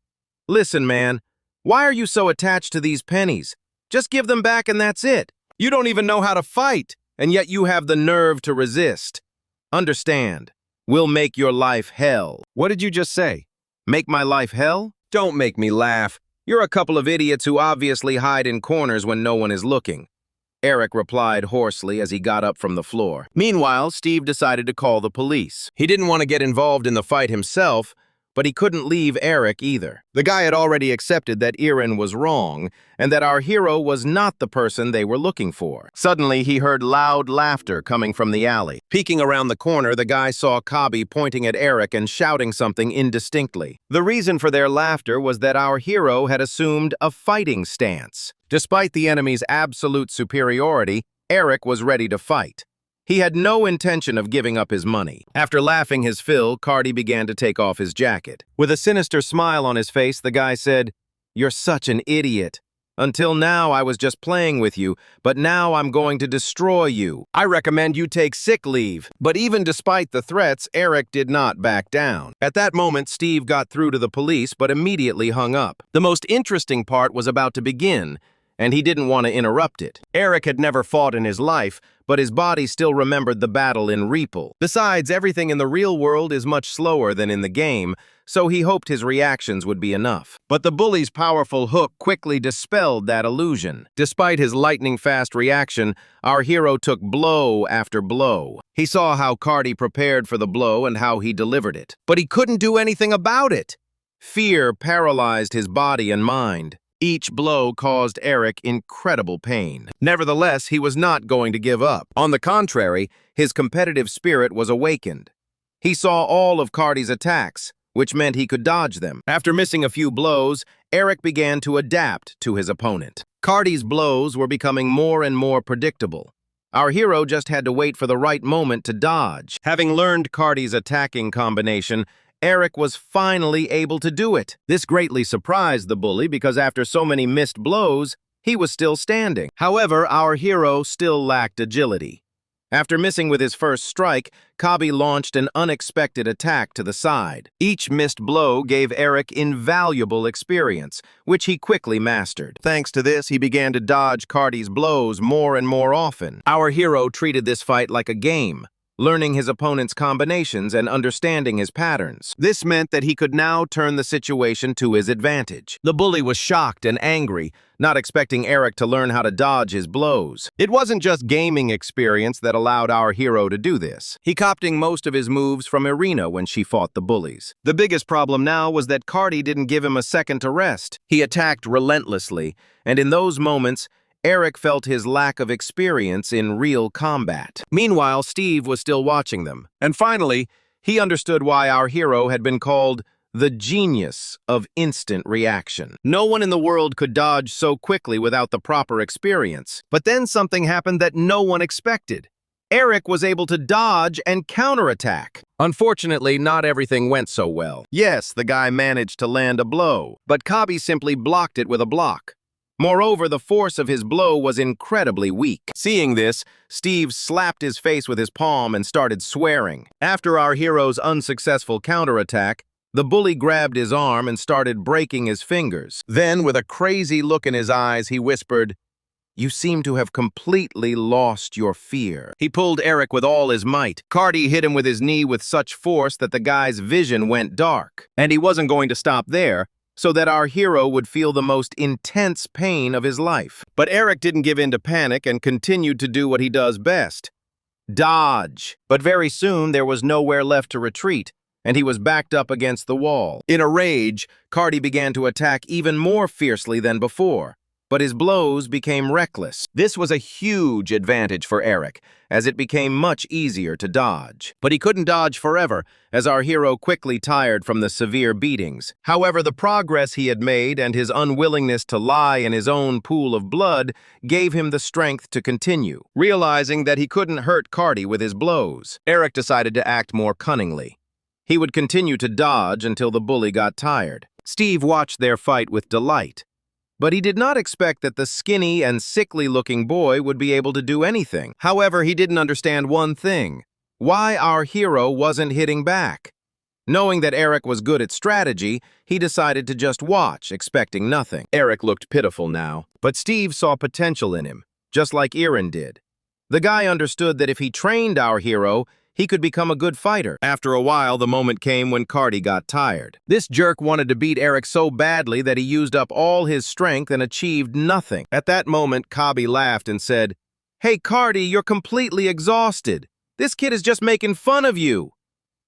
"Listen, man, why are you so attached to these pennies? Just give them back and that's it. You don't even know how to fight, and yet you have the nerve to resist. Understand, we'll make your life hell." "What did you just say? Make my life hell? Don't make me laugh. You're a couple of idiots who obviously hide in corners when no one is looking," Eric replied hoarsely as he got up from the floor. Meanwhile, Steve decided to call the police. He didn't want to get involved in the fight himself, but he couldn't leave Eric either. The guy had already accepted that Erin was wrong, and that our hero was not the person they were looking for. Suddenly, he heard loud laughter coming from the alley. Peeking around the corner, the guy saw Cabby pointing at Eric and shouting something indistinctly. The reason for their laughter was that our hero had assumed a fighting stance. Despite the enemy's absolute superiority, Eric was ready to fight. He had no intention of giving up his money. After laughing his fill, Carty began to take off his jacket. With a sinister smile on his face, the guy said, "You're such an idiot. Until now, I was just playing with you, but now I'm going to destroy you. I recommend you take sick leave." But even despite the threats, Eric did not back down. At that moment, Steve got through to the police, but immediately hung up. The most interesting part was about to begin, and he didn't want to interrupt it. Eric had never fought in his life, but his body still remembered the battle in Reapel. Besides, everything in the real world is much slower than in the game, so he hoped his reactions would be enough. But the bully's powerful hook quickly dispelled that illusion. Despite his lightning-fast reaction, our hero took blow after blow. He saw how Carty prepared for the blow and how he delivered it. But he couldn't do anything about it. Fear paralyzed his body and mind. Each blow caused Eric incredible pain. Nevertheless, he was not going to give up. On the contrary, his competitive spirit was awakened. He saw all of Carty's attacks, which meant he could dodge them. After missing a few blows, Eric began to adapt to his opponent. Carty's blows were becoming more and more predictable. Our hero just had to wait for the right moment to dodge. Having learned Carty's attacking combination, Eric was finally able to do it. This greatly surprised the bully because after so many missed blows, he was still standing. However, our hero still lacked agility. After missing with his first strike, Kabi launched an unexpected attack to the side. Each missed blow gave Eric invaluable experience, which he quickly mastered. Thanks to this, he began to dodge Cardi's blows more and more often. Our hero treated this fight like a game, learning his opponent's combinations and understanding his patterns. This meant that he could now turn the situation to his advantage. The bully was shocked and angry, not expecting Eric to learn how to dodge his blows. It wasn't just gaming experience that allowed our hero to do this. He copied most of his moves from Irina when she fought the bullies. The biggest problem now was that Cardi didn't give him a second to rest. He attacked relentlessly, and in those moments, Eric felt his lack of experience in real combat. Meanwhile, Steve was still watching them. And finally, he understood why our hero had been called the genius of instant reaction. No one in the world could dodge so quickly without the proper experience. But then something happened that no one expected. Eric was able to dodge and counterattack. Unfortunately, not everything went so well. Yes, the guy managed to land a blow, but Kabi simply blocked it with a block. Moreover, the force of his blow was incredibly weak. Seeing this, Steve slapped his face with his palm and started swearing. After our hero's unsuccessful counterattack, the bully grabbed his arm and started breaking his fingers. Then, with a crazy look in his eyes, he whispered, "You seem to have completely lost your fear." He pulled Eric with all his might. Cardi hit him with his knee with such force that the guy's vision went dark. And he wasn't going to stop there, so that our hero would feel the most intense pain of his life. But Eric didn't give in to panic and continued to do what he does best: dodge. But very soon there was nowhere left to retreat, and he was backed up against the wall. In a rage, Cardi began to attack even more fiercely than before, but his blows became reckless. This was a huge advantage for Eric, as it became much easier to dodge. But he couldn't dodge forever, as our hero quickly tired from the severe beatings. However, the progress he had made and his unwillingness to lie in his own pool of blood gave him the strength to continue. Realizing that he couldn't hurt Cardi with his blows, Eric decided to act more cunningly. He would continue to dodge until the bully got tired. Steve watched their fight with delight. But he did not expect that the skinny and sickly-looking boy would be able to do anything. However, he didn't understand one thing: why our hero wasn't hitting back. Knowing that Eric was good at strategy, he decided to just watch, expecting nothing. Eric looked pitiful now, but Steve saw potential in him, just like Irin did. The guy understood that if he trained our hero, he could become a good fighter. After a while, the moment came when Cardi got tired. This jerk wanted to beat Eric so badly that he used up all his strength and achieved nothing. At that moment, Kabi laughed and said, "Hey, Cardi, you're completely exhausted. This kid is just making fun of you."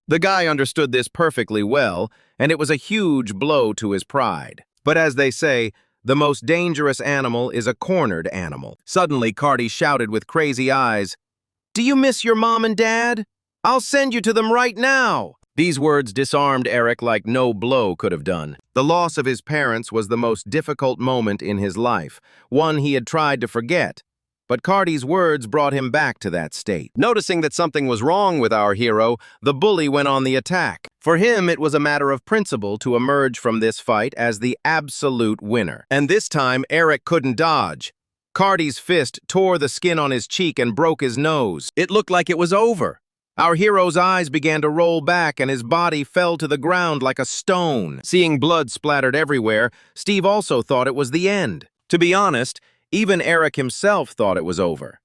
The guy understood this perfectly well, and it was a huge blow to his pride. But as they say, the most dangerous animal is a cornered animal. Suddenly, Cardi shouted with crazy eyes, "Do you miss your mom and dad? I'll send you to them right now." These words disarmed Eric like no blow could have done. The loss of his parents was the most difficult moment in his life, one he had tried to forget. But Cardi's words brought him back to that state. Noticing that something was wrong with our hero, the bully went on the attack. For him, it was a matter of principle to emerge from this fight as the absolute winner. And this time, Eric couldn't dodge. Cardi's fist tore the skin on his cheek and broke his nose. It looked like it was over. Our hero's eyes began to roll back and his body fell to the ground like a stone. Seeing blood splattered everywhere, Steve also thought it was the end. To be honest, even Eric himself thought it was over.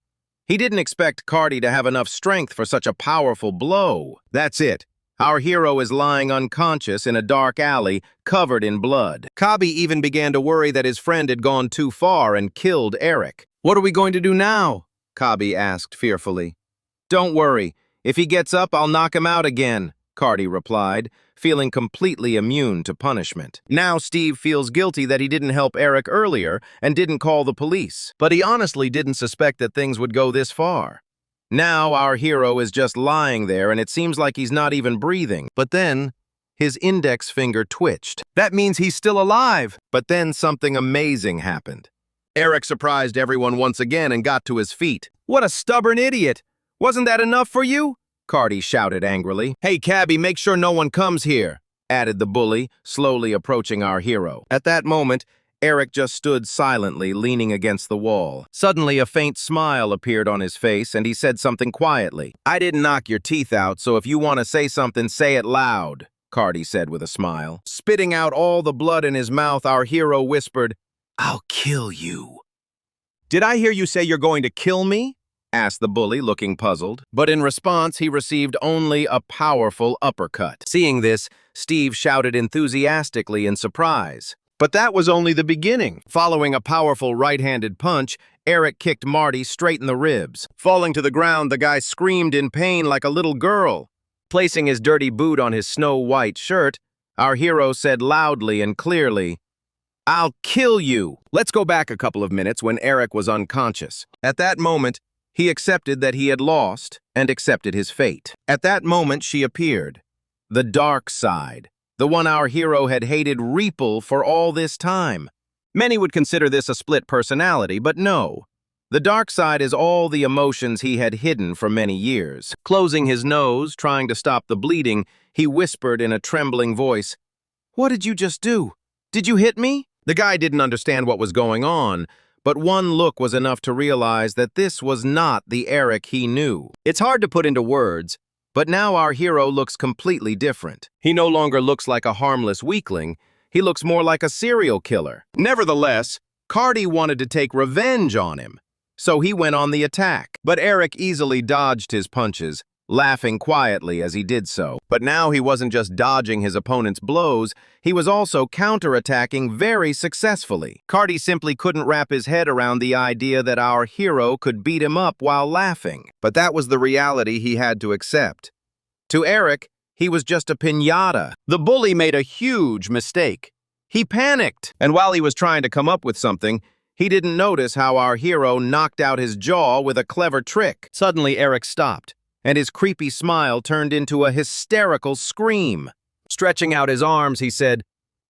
He didn't expect Cardi to have enough strength for such a powerful blow. That's it. Our hero is lying unconscious in a dark alley, covered in blood. Kabi even began to worry that his friend had gone too far and killed Eric. "What are we going to do now?" Kabi asked fearfully. "Don't worry. If he gets up, I'll knock him out again," Cardi replied, feeling completely immune to punishment. Now Steve feels guilty that he didn't help Eric earlier and didn't call the police. But he honestly didn't suspect that things would go this far. Now our hero is just lying there and it seems like he's not even breathing. But then, his index finger twitched. That means he's still alive. But then something amazing happened. Eric surprised everyone once again and got to his feet. "What a stubborn idiot! Wasn't that enough for you?" Cardi shouted angrily. "Hey, Cabby, make sure no one comes here," added the bully, slowly approaching our hero. At that moment, Eric just stood silently, leaning against the wall. Suddenly, a faint smile appeared on his face, and he said something quietly. "I didn't knock your teeth out, so if you want to say something, say it loud," Cardi said with a smile. Spitting out all the blood in his mouth, our hero whispered, "I'll kill you." "Did I hear you say you're going to kill me?" asked the bully, looking puzzled. But in response, he received only a powerful uppercut. Seeing this, Steve shouted enthusiastically in surprise. But that was only the beginning. Following a powerful right-handed punch, Eric kicked Marty straight in the ribs. Falling to the ground, the guy screamed in pain like a little girl. Placing his dirty boot on his snow-white shirt, our hero said loudly and clearly, "I'll kill you." Let's go back a couple of minutes when Eric was unconscious. At that moment, he accepted that he had lost and accepted his fate. At that moment, she appeared. The dark side. The one our hero had hated Reaple for all this time. Many would consider this a split personality, but no. The dark side is all the emotions he had hidden for many years. Closing his nose, trying to stop the bleeding, he whispered in a trembling voice, "What did you just do? Did you hit me?" The guy didn't understand what was going on, but one look was enough to realize that this was not the Eric he knew. It's hard to put into words, but now our hero looks completely different. He no longer looks like a harmless weakling, he looks more like a serial killer. Nevertheless, Cardi wanted to take revenge on him, so he went on the attack. But Eric easily dodged his punches, laughing quietly as he did so. But now he wasn't just dodging his opponent's blows, he was also counterattacking very successfully. Cardi simply couldn't wrap his head around the idea that our hero could beat him up while laughing. But that was the reality he had to accept. To Eric, he was just a piñata. The bully made a huge mistake. He panicked, and while he was trying to come up with something, he didn't notice how our hero knocked out his jaw with a clever trick. Suddenly, Eric stopped, and his creepy smile turned into a hysterical scream. Stretching out his arms, he said,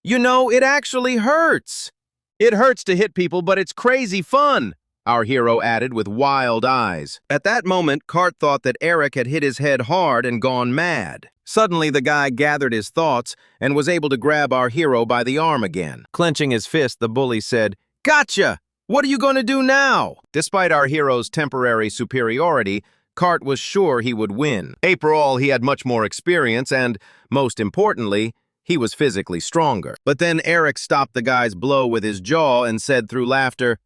"You know, it actually hurts." "It hurts to hit people, but it's crazy fun," our hero added with wild eyes. At that moment, Cart thought that Eric had hit his head hard and gone mad. Suddenly, the guy gathered his thoughts and was able to grab our hero by the arm again. Clenching his fist, the bully said, "Gotcha! What are you going to do now?" Despite our hero's temporary superiority, Cart was sure he would win. After all, he had much more experience and, most importantly, he was physically stronger. But then Eric stopped the guy's blow with his jaw and said through laughter,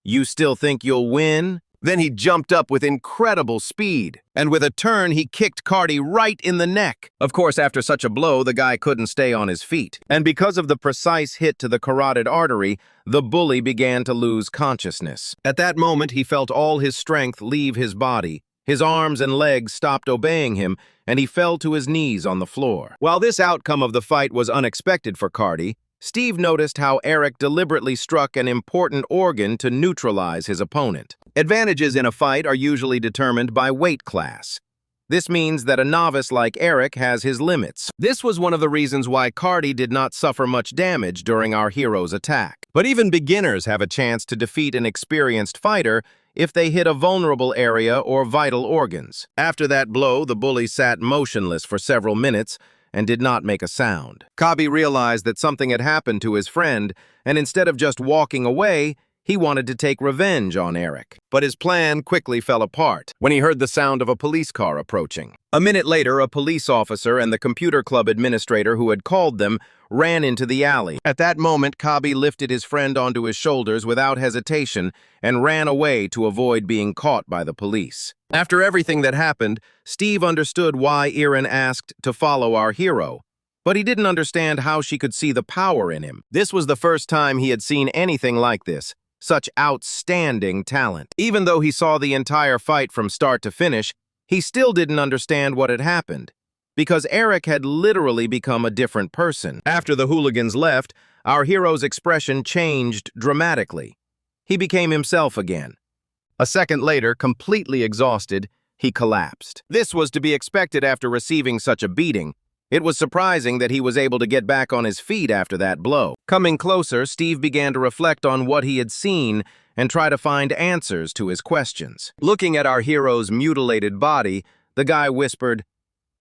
"You still think you'll win?" Then he jumped up with incredible speed, and with a turn he kicked Cardi right in the neck. Of course, after such a blow, the guy couldn't stay on his feet. And because of the precise hit to the carotid artery, the bully began to lose consciousness. At that moment, he felt all his strength leave his body. His arms and legs stopped obeying him, and he fell to his knees on the floor. While this outcome of the fight was unexpected for Cardi, Steve noticed how Eric deliberately struck an important organ to neutralize his opponent. Advantages in a fight are usually determined by weight class. This means that a novice like Eric has his limits. This was one of the reasons why Cardi did not suffer much damage during our hero's attack. But even beginners have a chance to defeat an experienced fighter if they hit a vulnerable area or vital organs. After that blow, the bully sat motionless for several minutes and did not make a sound. Kabi realized that something had happened to his friend, and instead of just walking away, he wanted to take revenge on Eric. But his plan quickly fell apart when he heard the sound of a police car approaching. A minute later, a police officer and the computer club administrator who had called them ran into the alley. At that moment, Kabi lifted his friend onto his shoulders without hesitation and ran away to avoid being caught by the police. After everything that happened, Steve understood why Erin asked to follow our hero, but he didn't understand how she could see the power in him. This was the first time he had seen anything like this. Such outstanding talent. Even though he saw the entire fight from start to finish, he still didn't understand what had happened, because Eric had literally become a different person. After the hooligans left, our hero's expression changed dramatically. He became himself again. A second later, completely exhausted, he collapsed. This was to be expected after receiving such a beating. It was surprising that he was able to get back on his feet after that blow. Coming closer, Steve began to reflect on what he had seen and try to find answers to his questions. Looking at our hero's mutilated body, the guy whispered,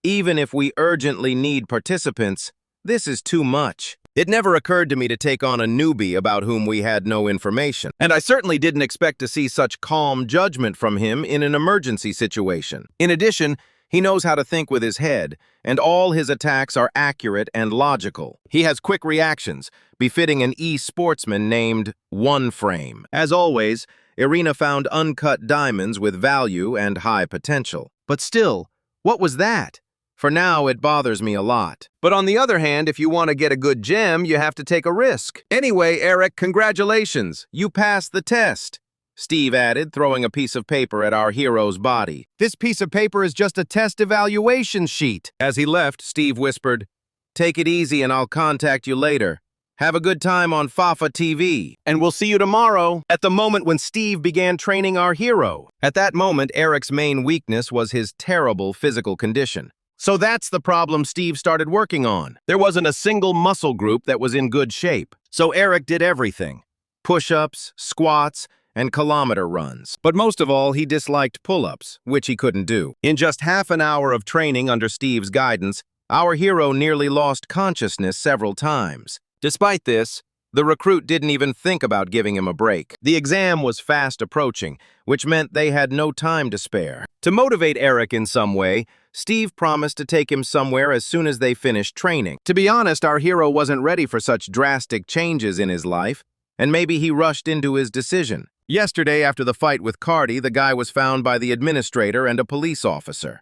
"Even if we urgently need participants, this is too much." It never occurred to me to take on a newbie about whom we had no information, and I certainly didn't expect to see such calm judgment from him in an emergency situation. In addition, he knows how to think with his head, and all his attacks are accurate and logical. He has quick reactions, befitting an e-sportsman named One Frame. As always, Irina found uncut diamonds with value and high potential. But still, what was that? For now, it bothers me a lot. But on the other hand, if you want to get a good gem, you have to take a risk. Anyway, Eric, congratulations. You passed the test, Steve added, throwing a piece of paper at our hero's body. This piece of paper is just a test evaluation sheet. As he left, Steve whispered, "Take it easy and I'll contact you later. Have a good time on Fafa TV, and we'll see you tomorrow." At the moment when Steve began training our hero. At that moment, Eric's main weakness was his terrible physical condition. So that's the problem Steve started working on. There wasn't a single muscle group that was in good shape. So Eric did everything: push-ups, squats, and kilometer runs. But most of all, he disliked pull-ups, which he couldn't do. In just half an hour of training under Steve's guidance, our hero nearly lost consciousness several times. Despite this, the recruit didn't even think about giving him a break. The exam was fast approaching, which meant they had no time to spare. To motivate Eric in some way, Steve promised to take him somewhere as soon as they finished training. To be honest, our hero wasn't ready for such drastic changes in his life, and maybe he rushed into his decision. Yesterday, after the fight with Cardi, the guy was found by the administrator and a police officer.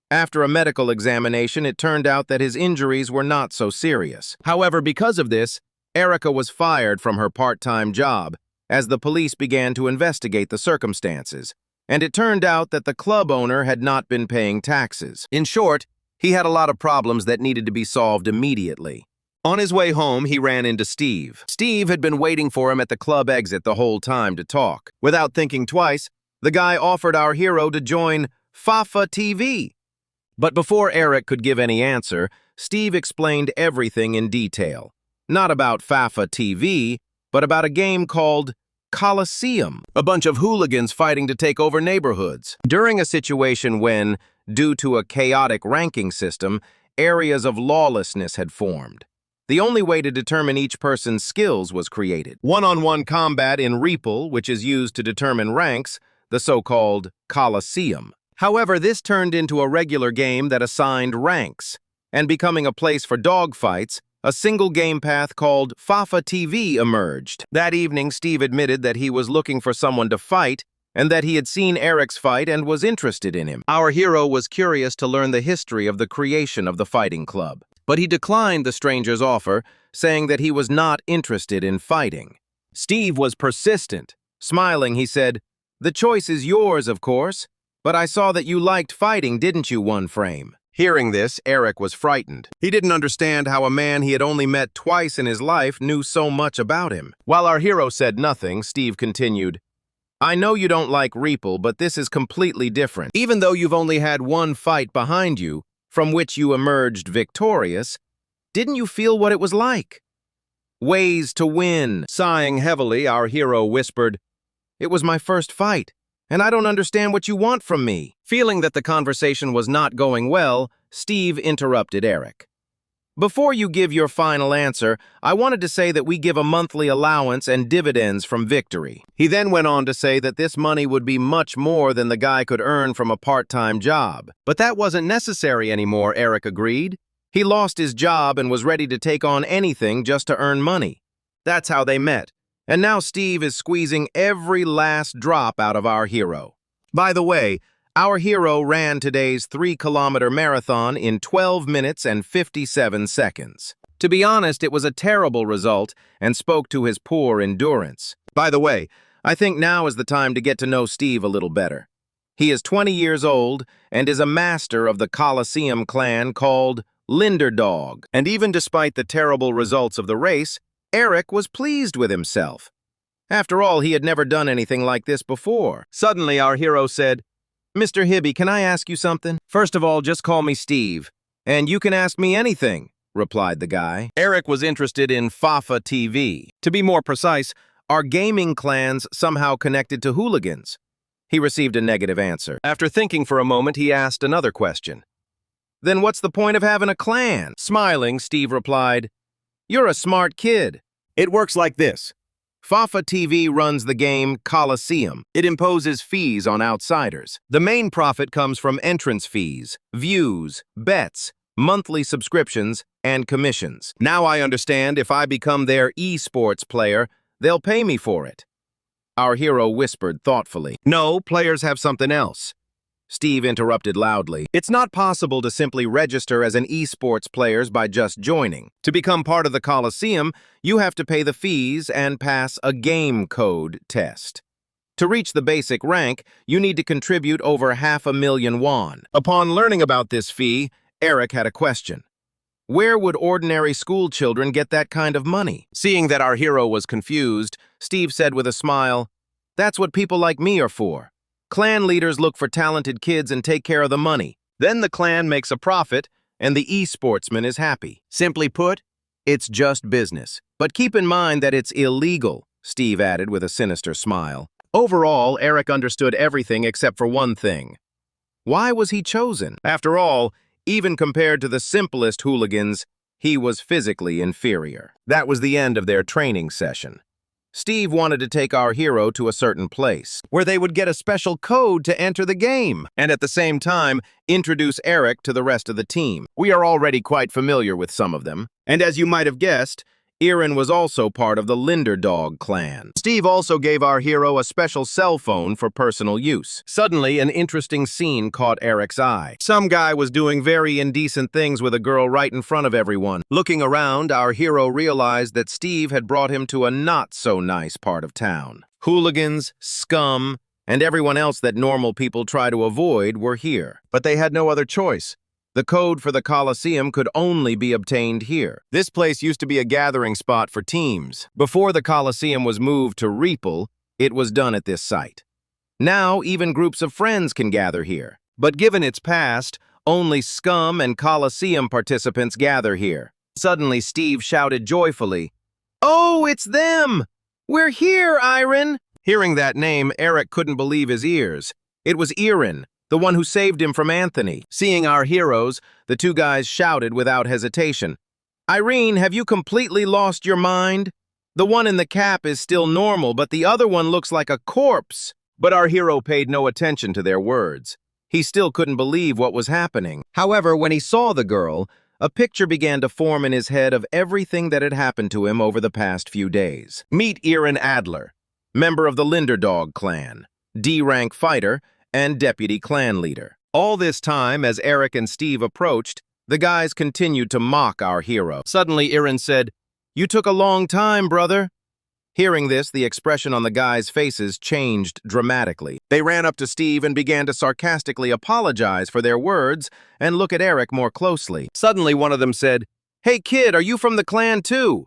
After a medical examination, it turned out that his injuries were not so serious. However, because of this, Erica was fired from her part-time job as the police began to investigate the circumstances, and it turned out that the club owner had not been paying taxes. In short, he had a lot of problems that needed to be solved immediately. On his way home, he ran into Steve. Steve had been waiting for him at the club exit the whole time to talk. Without thinking twice, the guy offered our hero to join Fafa TV. But before Eric could give any answer, Steve explained everything in detail. Not about Fafa TV, but about a game called Coliseum, a bunch of hooligans fighting to take over neighborhoods. During a situation when, due to a chaotic ranking system, areas of lawlessness had formed. The only way to determine each person's skills was created. One-on-one combat in Reapel, which is used to determine ranks, the so-called Coliseum. However, this turned into a regular game that assigned ranks, and becoming a place for dogfights, a single game path called Fafa TV emerged. That evening, Steve admitted that he was looking for someone to fight, and that he had seen Eric's fight and was interested in him. Our hero was curious to learn the history of the creation of the fighting club. But he declined the stranger's offer, saying that he was not interested in fighting. Steve was persistent. Smiling, he said, "The choice is yours, of course, but I saw that you liked fighting, didn't you, One Frame?" Hearing this, Eric was frightened. He didn't understand how a man he had only met twice in his life knew so much about him. While our hero said nothing, Steve continued, "I know you don't like Reapel, but this is completely different. Even though you've only had one fight behind you, from which you emerged victorious, didn't you feel what it was like? Ways to win." Sighing heavily, our hero whispered, "It was my first fight, and I don't understand what you want from me." Feeling that the conversation was not going well, Steve interrupted Eric. "Before you give your final answer, I wanted to say that we give a monthly allowance and dividends from victory." He then went on to say that this money would be much more than the guy could earn from a part-time job. But that wasn't necessary anymore, Eric agreed. He lost his job and was ready to take on anything just to earn money. That's how they met. And now Steve is squeezing every last drop out of our hero. By the way, our hero ran today's 3-kilometer marathon in 12 minutes and 57 seconds. To be honest, it was a terrible result and spoke to his poor endurance. By the way, I think now is the time to get to know Steve a little better. He is 20 years old and is a master of the Coliseum clan called Linderdog. And even despite the terrible results of the race, Eric was pleased with himself. After all, he had never done anything like this before. Suddenly, our hero said, "Mr. Hibby, can I ask you something?" "First of all, just call me Steve. And you can ask me anything," replied the guy. Eric was interested in Fafa TV. To be more precise, are gaming clans somehow connected to hooligans? He received a negative answer. After thinking for a moment, he asked another question. "Then what's the point of having a clan?" Smiling, Steve replied, You're a smart kid. It works like this. Fafa TV runs the game Coliseum. It imposes fees on outsiders. The main profit comes from entrance fees, views, bets, monthly subscriptions, and commissions. Now I understand if I become their esports player, they'll pay me for it. Our hero whispered thoughtfully. No, players have something else. Steve interrupted loudly. It's not possible to simply register as an esports player by just joining. To become part of the Coliseum, you have to pay the fees and pass a game code test. To reach the basic rank, you need to contribute over 500,000 won. Upon learning about this fee, Eric had a question. Where would ordinary school children get that kind of money? Seeing that our hero was confused, Steve said with a smile, "That's what people like me are for. Clan leaders look for talented kids and take care of the money. Then the clan makes a profit, and the esportsman is happy. Simply put, it's just business. But keep in mind that it's illegal," Steve added with a sinister smile. Overall, Eric understood everything except for one thing. Why was he chosen? After all, even compared to the simplest hooligans, he was physically inferior. That was the end of their training session. Steve wanted to take our hero to a certain place, where they would get a special code to enter the game, and at the same time, introduce Eric to the rest of the team. We are already quite familiar with some of them, and as you might have guessed, Irin was also part of the Linderdog clan. Steve also gave our hero a special cell phone for personal use. Suddenly, an interesting scene caught Eric's eye. Some guy was doing very indecent things with a girl right in front of everyone. Looking around, our hero realized that Steve had brought him to a not-so-nice part of town. Hooligans, scum, and everyone else that normal people try to avoid were here. But they had no other choice. The code for the Coliseum could only be obtained here. This place used to be a gathering spot for teams. Before the Coliseum was moved to Reapel, it was done at this site. Now, even groups of friends can gather here. But given its past, only scum and Coliseum participants gather here. Suddenly, Steve shouted joyfully, "Oh, it's them! We're here, Irin!" Hearing that name, Eric couldn't believe his ears. It was Irin, the one who saved him from Anthony. Seeing our heroes, the two guys shouted without hesitation, "Irene, have you completely lost your mind? The one in the cap is still normal, but the other one looks like a corpse." But our hero paid no attention to their words. He still couldn't believe what was happening. However, when he saw the girl, a picture began to form in his head of everything that had happened to him over the past few days. Meet Irin Adler, member of the Linderdog clan, D-rank fighter, and deputy clan leader. All this time, as Eric and Steve approached, the guys continued to mock our hero. Suddenly, Irin said, "You took a long time, brother." Hearing this, the expression on the guys' faces changed dramatically. They ran up to Steve and began to sarcastically apologize for their words and look at Eric more closely. Suddenly, one of them said, "Hey kid, are you from the clan too?"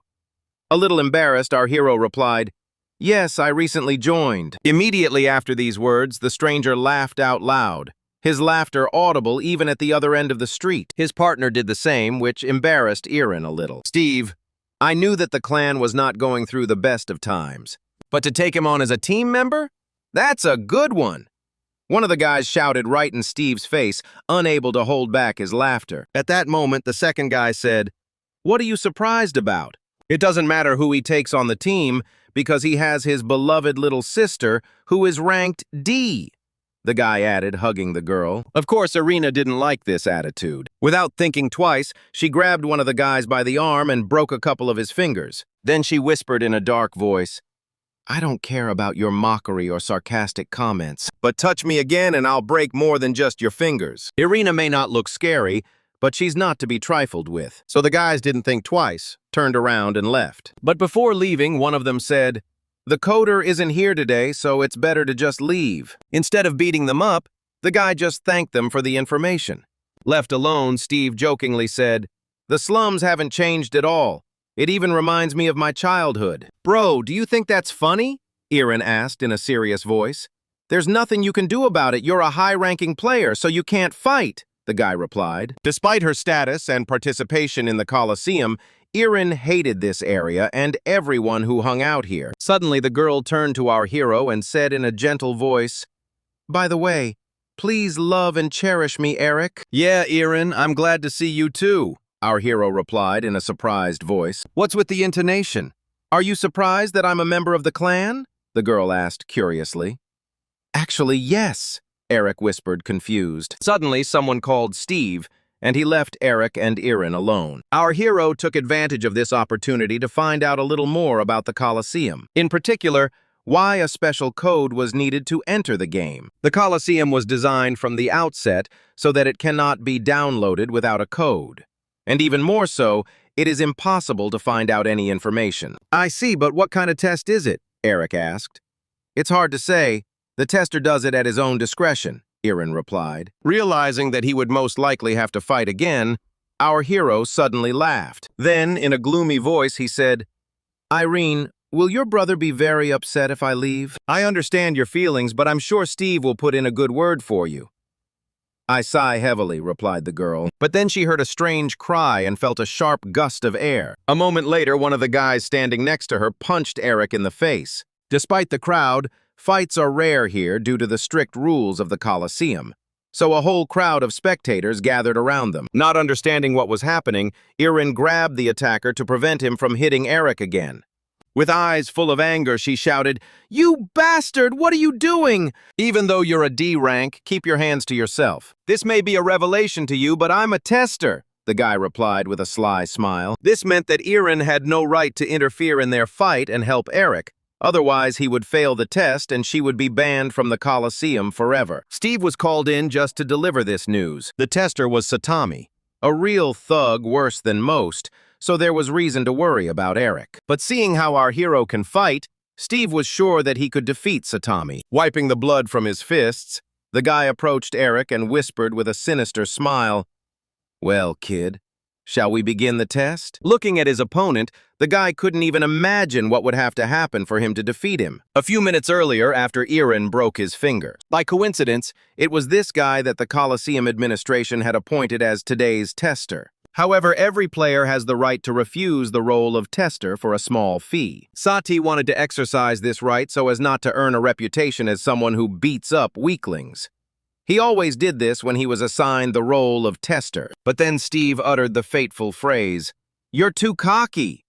A little embarrassed, our hero replied, "Yes, I recently joined." Immediately after these words, the stranger laughed out loud, his laughter audible even at the other end of the street. His partner did the same, which embarrassed Irin a little. "Steve, I knew that the clan was not going through the best of times, but to take him on as a team member? That's a good one." One of the guys shouted right in Steve's face, unable to hold back his laughter. At that moment, the second guy said, "What are you surprised about? It doesn't matter who he takes on the team, because he has his beloved little sister, who is ranked D," the guy added, hugging the girl. Of course, Irina didn't like this attitude. Without thinking twice, she grabbed one of the guys by the arm and broke a couple of his fingers. Then she whispered in a dark voice, "I don't care about your mockery or sarcastic comments, but touch me again and I'll break more than just your fingers." Irina may not look scary, but she's not to be trifled with. So the guys didn't think twice, turned around and left. But before leaving, one of them said, "The coder isn't here today, so it's better to just leave." Instead of beating them up, the guy just thanked them for the information. Left alone, Steve jokingly said, "The slums haven't changed at all. It even reminds me of my childhood." "Bro, do you think that's funny?" Irin asked in a serious voice. "There's nothing you can do about it. You're a high-ranking player, so you can't fight," the guy replied. Despite her status and participation in the Coliseum, Irin hated this area and everyone who hung out here. Suddenly, the girl turned to our hero and said in a gentle voice, "By the way, please love and cherish me, Eric." "Yeah, Irin, I'm glad to see you too." our hero replied in a surprised voice. What's with the intonation? Are you surprised that I'm a member of the clan? The girl asked curiously. Actually, yes, Eric whispered, confused. Suddenly, someone called Steve, and he left Eric and Irin alone. Our hero took advantage of this opportunity to find out a little more about the Coliseum. In particular, why a special code was needed to enter the game. The Coliseum was designed from the outset so that it cannot be downloaded without a code. And even more so, it is impossible to find out any information. I see, but what kind of test is it? Eric asked. It's hard to say. The tester does it at his own discretion, Irin replied. Realizing that he would most likely have to fight again, our hero suddenly laughed. Then, in a gloomy voice, he said, Irene, will your brother be very upset if I leave? I understand your feelings, but I'm sure Steve will put in a good word for you. I sigh heavily, replied the girl. But then she heard a strange cry and felt a sharp gust of air. A moment later, one of the guys standing next to her punched Eric in the face. Despite the crowd, fights are rare here due to the strict rules of the Coliseum. So a whole crowd of spectators gathered around them. Not understanding what was happening, Irin grabbed the attacker to prevent him from hitting Eric again. With eyes full of anger, she shouted, You bastard! What are you doing? Even though you're a D rank, keep your hands to yourself. This may be a revelation to you, but I'm a tester, the guy replied with a sly smile. This meant that Irin had no right to interfere in their fight and help Eric. Otherwise, he would fail the test and she would be banned from the Coliseum forever. Steve was called in just to deliver this news. The tester was Satami, a real thug worse than most, so there was reason to worry about Eric. But seeing how our hero can fight, Steve was sure that he could defeat Satami. Wiping the blood from his fists, the guy approached Eric and whispered with a sinister smile, Well, kid, shall we begin the test? Looking at his opponent, the guy couldn't even imagine what would have to happen for him to defeat him. A few minutes earlier, after Irin broke his finger. By coincidence, it was this guy that the Coliseum administration had appointed as today's tester. However, every player has the right to refuse the role of tester for a small fee. Sati wanted to exercise this right so as not to earn a reputation as someone who beats up weaklings. He always did this when he was assigned the role of tester. But then Steve uttered the fateful phrase, You're too cocky.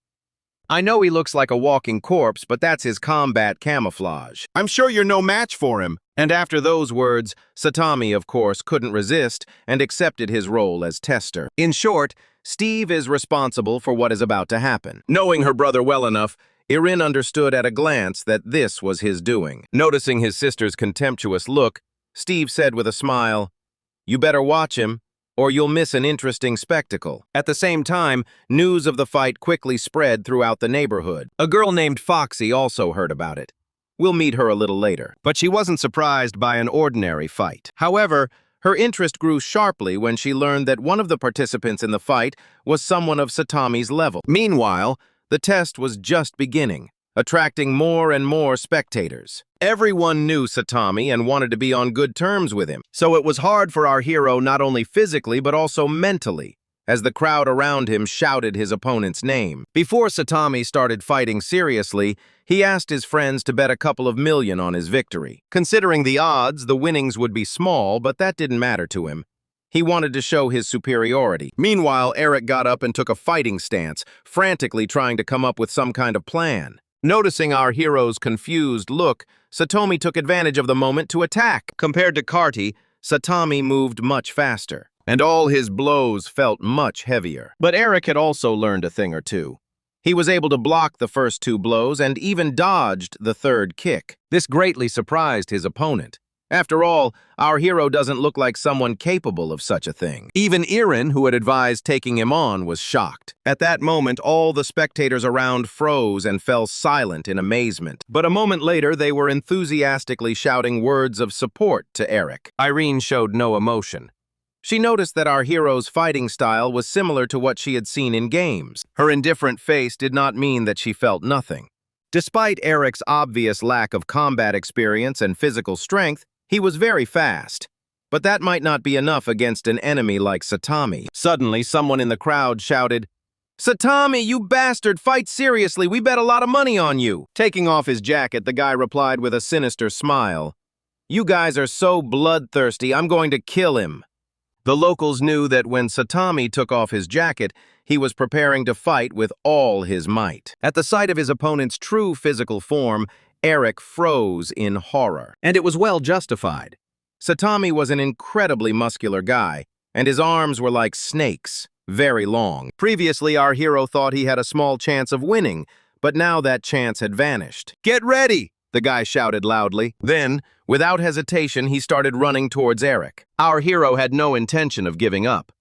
I know he looks like a walking corpse, but that's his combat camouflage. I'm sure you're no match for him. And after those words, Satami, of course, couldn't resist and accepted his role as tester. In short, Steve is responsible for what is about to happen. Knowing her brother well enough, Irin understood at a glance that this was his doing. Noticing his sister's contemptuous look, Steve said with a smile, You better watch him, or you'll miss an interesting spectacle. At the same time, news of the fight quickly spread throughout the neighborhood. A girl named Foxy also heard about it. We'll meet her a little later. But she wasn't surprised by an ordinary fight. However, her interest grew sharply when she learned that one of the participants in the fight was someone of Satami's level. Meanwhile, the test was just beginning, attracting more and more spectators. Everyone knew Satami and wanted to be on good terms with him, so it was hard for our hero not only physically but also mentally, as the crowd around him shouted his opponent's name. Before Satami started fighting seriously, he asked his friends to bet a couple of million on his victory. Considering the odds, the winnings would be small, but that didn't matter to him. He wanted to show his superiority. Meanwhile, Eric got up and took a fighting stance, frantically trying to come up with some kind of plan. Noticing our hero's confused look, Satomi took advantage of the moment to attack. Compared to Karti, Satami moved much faster, and all his blows felt much heavier. But Eric had also learned a thing or two. He was able to block the first two blows and even dodged the third kick. This greatly surprised his opponent. After all, our hero doesn't look like someone capable of such a thing. Even Irin, who had advised taking him on, was shocked. At that moment, all the spectators around froze and fell silent in amazement. But a moment later, they were enthusiastically shouting words of support to Eric. Irene showed no emotion. She noticed that our hero's fighting style was similar to what she had seen in games. Her indifferent face did not mean that she felt nothing. Despite Eric's obvious lack of combat experience and physical strength, he was very fast. But that might not be enough against an enemy like Satami. Suddenly, someone in the crowd shouted, "Satami, you bastard, fight seriously, we bet a lot of money on you." Taking off his jacket, the guy replied with a sinister smile, "You guys are so bloodthirsty, I'm going to kill him." The locals knew that when Satami took off his jacket, he was preparing to fight with all his might. At the sight of his opponent's true physical form, Eric froze in horror. And it was well justified. Satami was an incredibly muscular guy, and his arms were like snakes, very long. Previously, our hero thought he had a small chance of winning, but now that chance had vanished. "Get ready!" the guy shouted loudly. Then, without hesitation, he started running towards Eric. Our hero had no intention of giving up.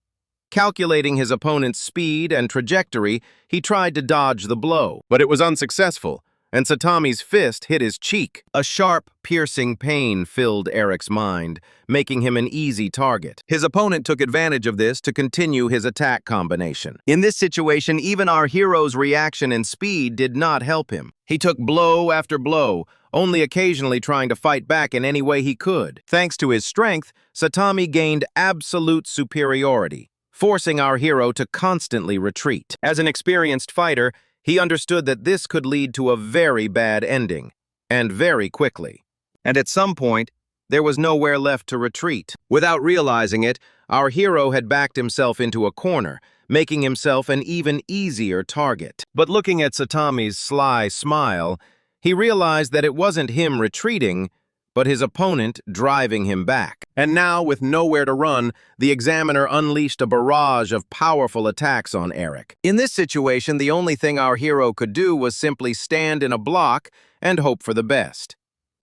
Calculating his opponent's speed and trajectory, he tried to dodge the blow, but it was unsuccessful, and Satami's fist hit his cheek. A sharp, piercing pain filled Eric's mind, making him an easy target. His opponent took advantage of this to continue his attack combination. In this situation, even our hero's reaction and speed did not help him. He took blow after blow, only occasionally trying to fight back in any way he could. Thanks to his strength, Satami gained absolute superiority, forcing our hero to constantly retreat. As an experienced fighter, he understood that this could lead to a very bad ending, and very quickly. And at some point, there was nowhere left to retreat. Without realizing it, our hero had backed himself into a corner, making himself an even easier target. But looking at Satami's sly smile, he realized that it wasn't him retreating, but his opponent driving him back. And now, with nowhere to run, the examiner unleashed a barrage of powerful attacks on Eric. In this situation, the only thing our hero could do was simply stand in a block and hope for the best.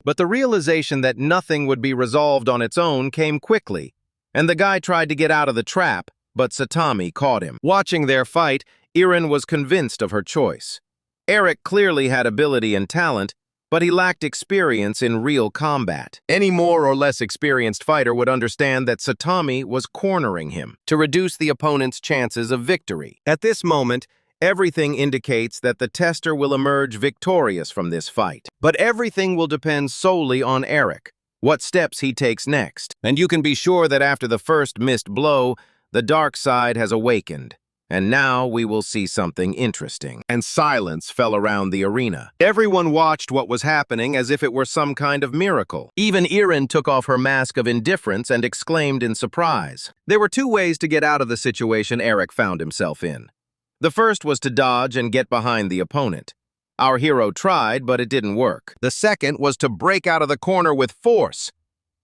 But the realization that nothing would be resolved on its own came quickly, and the guy tried to get out of the trap, but Satami caught him. Watching their fight, Irin was convinced of her choice. Eric clearly had ability and talent, but he lacked experience in real combat. Any more or less experienced fighter would understand that Satami was cornering him to reduce the opponent's chances of victory. At this moment, everything indicates that the tester will emerge victorious from this fight. But everything will depend solely on Eric, what steps he takes next. And you can be sure that after the first missed blow, the dark side has awakened. And now we will see something interesting. And silence fell around the arena. Everyone watched what was happening as if it were some kind of miracle. Even Irin took off her mask of indifference and exclaimed in surprise. There were two ways to get out of the situation Eric found himself in. The first was to dodge and get behind the opponent. Our hero tried, but it didn't work. The second was to break out of the corner with force.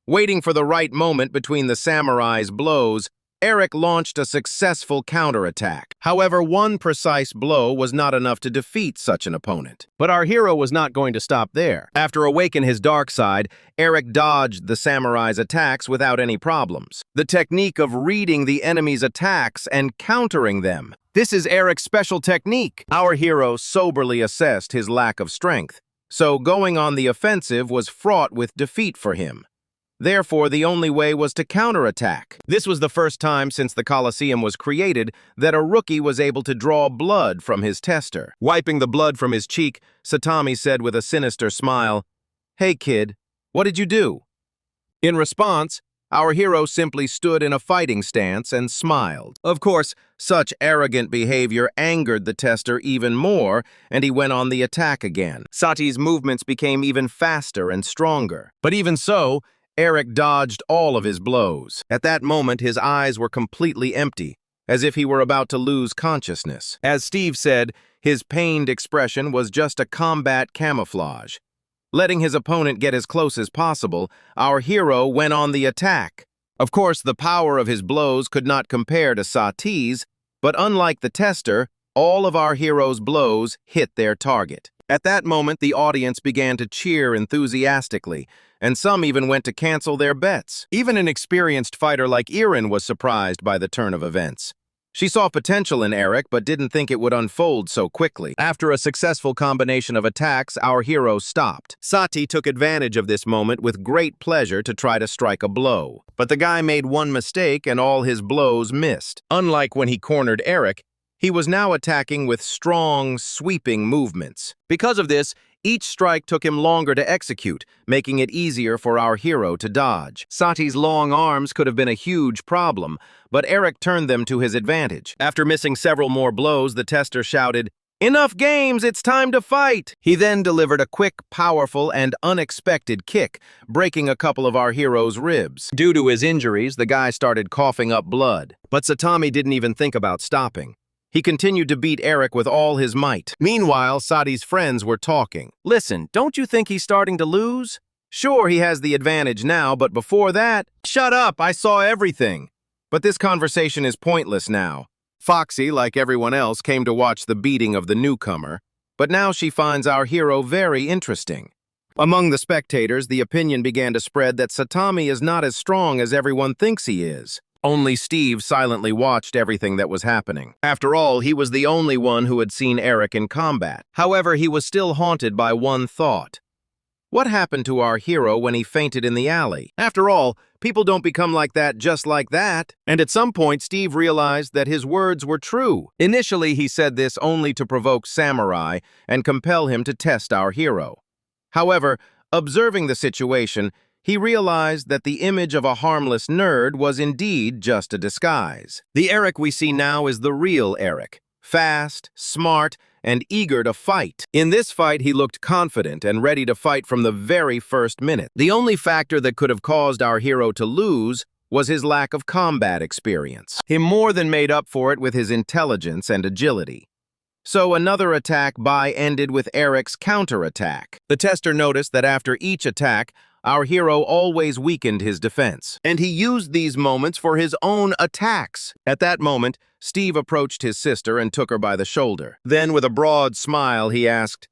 Waiting for the right moment between the samurai's blows, Eric launched a successful counterattack. However, one precise blow was not enough to defeat such an opponent. But our hero was not going to stop there. After awakening his dark side, Eric dodged the samurai's attacks without any problems. The technique of reading the enemy's attacks and countering them. This is Eric's special technique. Our hero soberly assessed his lack of strength, so going on the offensive was fraught with defeat for him. Therefore, the only way was to counterattack. This was the first time since the Coliseum was created that a rookie was able to draw blood from his tester. Wiping the blood from his cheek, Satami said with a sinister smile, "Hey kid, what did you do?" In response, our hero simply stood in a fighting stance and smiled. Of course, such arrogant behavior angered the tester even more, and he went on the attack again. Sati's movements became even faster and stronger. But even so, Eric dodged all of his blows. At that moment, his eyes were completely empty, as if he were about to lose consciousness. As Steve said, his pained expression was just a combat camouflage. Letting his opponent get as close as possible, our hero went on the attack. Of course, the power of his blows could not compare to Sati's, but unlike the tester, all of our hero's blows hit their target. At that moment, the audience began to cheer enthusiastically, and some even went to cancel their bets. Even an experienced fighter like Irin was surprised by the turn of events. She saw potential in Eric, but didn't think it would unfold so quickly. After a successful combination of attacks, our hero stopped. Sati took advantage of this moment with great pleasure to try to strike a blow. But the guy made one mistake and all his blows missed. Unlike when he cornered Eric, he was now attacking with strong, sweeping movements. Because of this, each strike took him longer to execute, making it easier for our hero to dodge. Sati's long arms could have been a huge problem, but Eric turned them to his advantage. After missing several more blows, the tester shouted, "Enough games, it's time to fight!" He then delivered a quick, powerful, and unexpected kick, breaking a couple of our hero's ribs. Due to his injuries, the guy started coughing up blood. But Satami didn't even think about stopping. He continued to beat Eric with all his might. Meanwhile, Sadi's friends were talking. "Listen, don't you think he's starting to lose? Sure, he has the advantage now, but before that..." "Shut up, I saw everything." But this conversation is pointless now. Foxy, like everyone else, came to watch the beating of the newcomer, but now she finds our hero very interesting. Among the spectators, the opinion began to spread that Satami is not as strong as everyone thinks he is. Only Steve silently watched everything that was happening. After all, he was the only one who had seen Eric in combat. However, he was still haunted by one thought. What happened to our hero when he fainted in the alley? After all, people don't become like that just like that. And at some point, Steve realized that his words were true. Initially, he said this only to provoke Samurai and compel him to test our hero. However, observing the situation, he realized that the image of a harmless nerd was indeed just a disguise. The Eric we see now is the real Eric. Fast, smart, and eager to fight. In this fight, he looked confident and ready to fight from the very first minute. The only factor that could have caused our hero to lose was his lack of combat experience. He more than made up for it with his intelligence and agility. So another attack ended with Eric's counterattack. The tester noticed that after each attack, our hero always weakened his defense, and he used these moments for his own attacks. At that moment, Steve approached his sister and took her by the shoulder. Then, with a broad smile, he asked,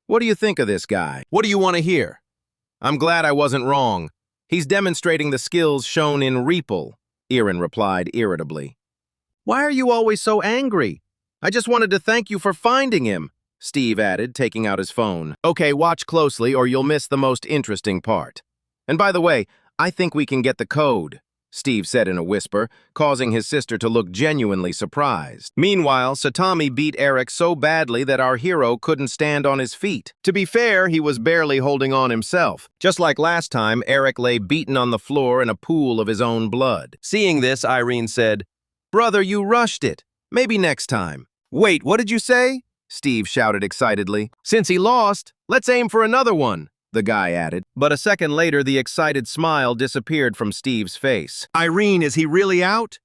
"What do you think of this guy? What do you want to hear?" "I'm glad I wasn't wrong. He's demonstrating the skills shown in Reapel," Irin replied irritably. "Why are you always so angry? I just wanted to thank you for finding him," Steve added, taking out his phone. "Okay, watch closely or you'll miss the most interesting part. And by the way, I think we can get the code," Steve said in a whisper, causing his sister to look genuinely surprised. Meanwhile, Satami beat Eric so badly that our hero couldn't stand on his feet. To be fair, he was barely holding on himself. Just like last time, Eric lay beaten on the floor in a pool of his own blood. Seeing this, Irene said, "Brother, you rushed it. Maybe next time." "Wait, what did you say?" Steve shouted excitedly. "Since he lost, let's aim for another one," the guy added. But a second later, the excited smile disappeared from Steve's face. "Irene, is he really out?"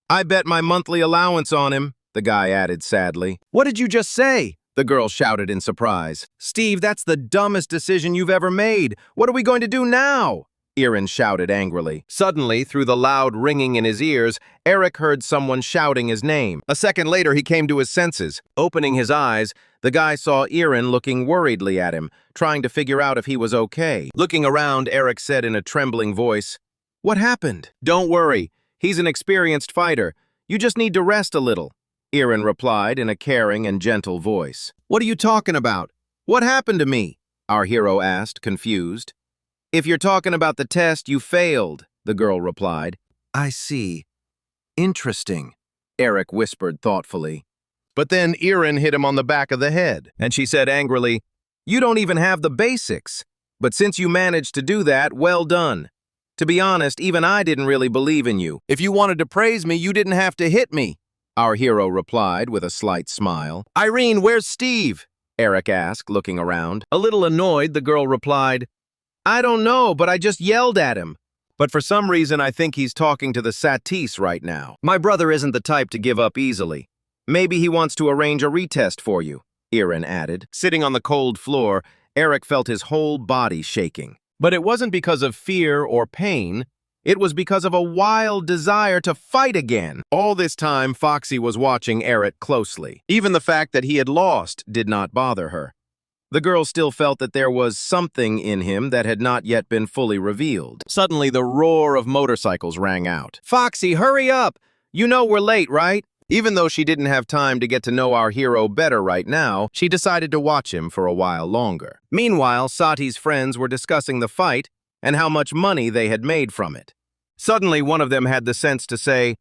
"I bet my monthly allowance on him," the guy added sadly. "What did you just say?" the girl shouted in surprise. "Steve, that's the dumbest decision you've ever made. What are we going to do now?" Irin shouted angrily. Suddenly, through the loud ringing in his ears, Eric heard someone shouting his name. A second later, he came to his senses. Opening his eyes, the guy saw Irin looking worriedly at him, trying to figure out if he was okay. Looking around, Eric said in a trembling voice, "What happened?" "Don't worry. He's an experienced fighter. You just need to rest a little," Irin replied in a caring and gentle voice. "What are you talking about? What happened to me?" our hero asked, confused. "If you're talking about the test, you failed," the girl replied. "I see. Interesting," Eric whispered thoughtfully. But then Irin hit him on the back of the head, and she said angrily, "You don't even have the basics. But since you managed to do that, well done. To be honest, even I didn't really believe in you. If you wanted to praise me, you didn't have to hit me," our hero replied with a slight smile. "Irene, where's Steve?" Eric asked, looking around. A little annoyed, the girl replied, "I don't know, but I just yelled at him. But for some reason, I think he's talking to the Satis right now. My brother isn't the type to give up easily. Maybe he wants to arrange a retest for you," Irin added. Sitting on the cold floor, Eric felt his whole body shaking. But it wasn't because of fear or pain. It was because of a wild desire to fight again. All this time, Foxy was watching Eric closely. Even the fact that he had lost did not bother her. The girl still felt that there was something in him that had not yet been fully revealed. Suddenly, the roar of motorcycles rang out. "Foxy, hurry up! You know we're late, right?" Even though she didn't have time to get to know our hero better right now, she decided to watch him for a while longer. Meanwhile, Sati's friends were discussing the fight and how much money they had made from it. Suddenly, one of them had the sense to say,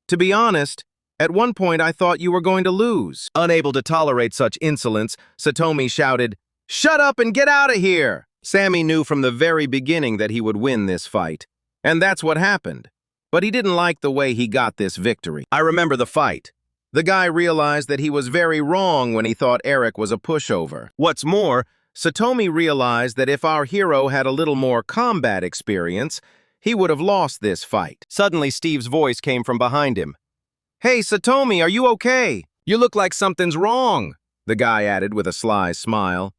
"To be honest, at one point I thought you were going to lose." Unable to tolerate such insolence, Satomi shouted, "Shut up and get out of here!" Sammy knew from the very beginning that he would win this fight, and that's what happened. But he didn't like the way he got this victory. "I remember the fight. The guy realized that he was very wrong when he thought Eric was a pushover. What's more, Satomi realized that if our hero had a little more combat experience, he would have lost this fight. Suddenly, Steve's voice came from behind him. "Hey, Satomi, are you okay? You look like something's wrong," the guy added with a sly smile.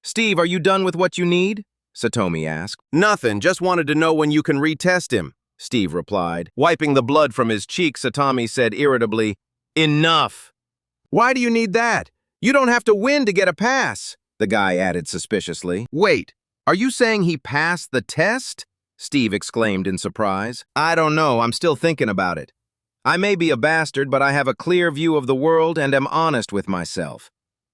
"Steve, are you done with what you need?" Satomi asked. "Nothing, just wanted to know when you can retest him," Steve replied. Wiping the blood from his cheek, Satomi said irritably, "Enough." "Why do you need that? You don't have to win to get a pass," the guy added suspiciously. "Wait, are you saying he passed the test?" Steve exclaimed in surprise. "I don't know, I'm still thinking about it. I may be a bastard, but I have a clear view of the world and am honest with myself.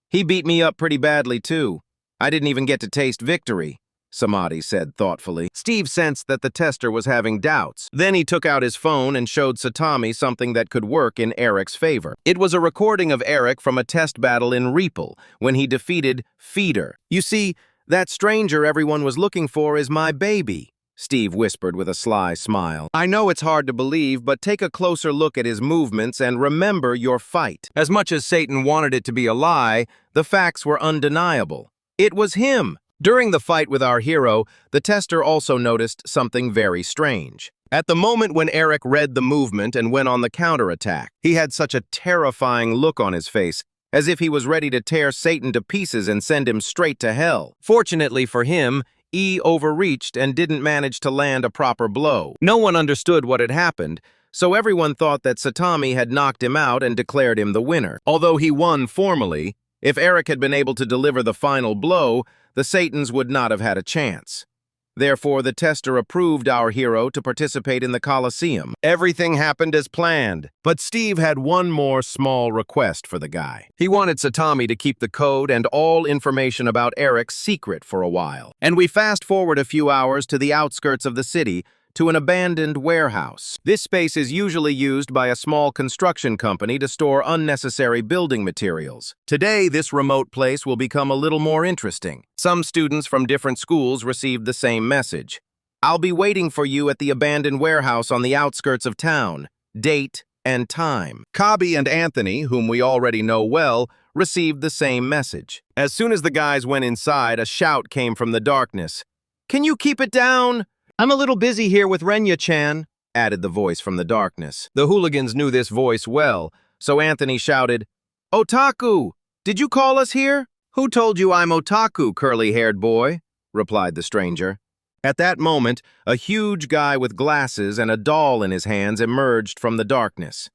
He beat me up pretty badly too. I didn't even get to taste victory," Samadhi said thoughtfully. Steve sensed that the tester was having doubts. Then he took out his phone and showed Satomi something that could work in Eric's favor. It was a recording of Eric from a test battle in Reapel when he defeated Feeder. "You see, that stranger everyone was looking for is my baby," Steve whispered with a sly smile. "I know it's hard to believe, but take a closer look at his movements and remember your fight." As much as Satan wanted it to be a lie, the facts were undeniable. It was him. During the fight with our hero, the tester also noticed something very strange. At the moment when Eric read the movement and went on the counterattack, he had such a terrifying look on his face, as if he was ready to tear Satan to pieces and send him straight to hell. Fortunately for him, E overreached and didn't manage to land a proper blow. No one understood what had happened, so everyone thought that Satomi had knocked him out and declared him the winner. Although he won formally, if Eric had been able to deliver the final blow, the Satans would not have had a chance. Therefore, the tester approved our hero to participate in the Coliseum. Everything happened as planned, but Steve had one more small request for the guy. He wanted Satomi to keep the code and all information about Eric secret for a while. And we fast forward a few hours to the outskirts of the city, to an abandoned warehouse. This space is usually used by a small construction company to store unnecessary building materials. Today, this remote place will become a little more interesting. Some students from different schools received the same message. "I'll be waiting for you at the abandoned warehouse on the outskirts of town. Date and time." Kabi and Anthony, whom we already know well, received the same message. As soon as the guys went inside, a shout came from the darkness. "Can you keep it down? I'm a little busy here with Renya-chan," added the voice from the darkness. The hooligans knew this voice well, so Anthony shouted, "Otaku! Did you call us here?" "Who told you I'm Otaku, curly-haired boy?" replied the stranger. At that moment, a huge guy with glasses and a doll in his hands emerged from the darkness.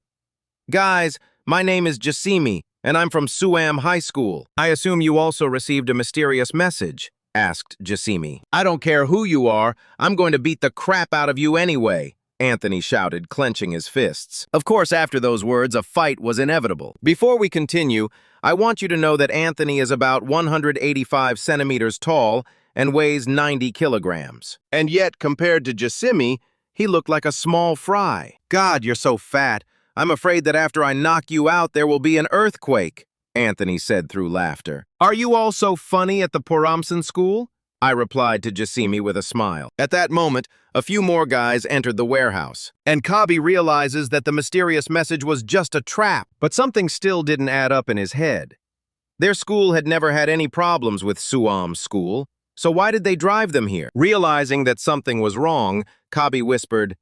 "Guys, my name is Jasimi, and I'm from Suam High School. I assume you also received a mysterious message," asked Jasimi. "I don't care who you are, I'm going to beat the crap out of you anyway," Anthony shouted, clenching his fists. Of course, after those words, a fight was inevitable. Before we continue, I want you to know that Anthony is about 185 centimeters tall and weighs 90 kilograms. And yet, compared to Jasimi, he looked like a small fry. "God, you're so fat. I'm afraid that after I knock you out, there will be an earthquake," Anthony said through laughter. "Are you all so funny at the Poramsan school?" I replied to Jasimi with a smile. At that moment, a few more guys entered the warehouse, and Kabi realizes that the mysterious message was just a trap, but something still didn't add up in his head. Their school had never had any problems with Suam's school, so why did they drive them here? Realizing that something was wrong, Kabi whispered,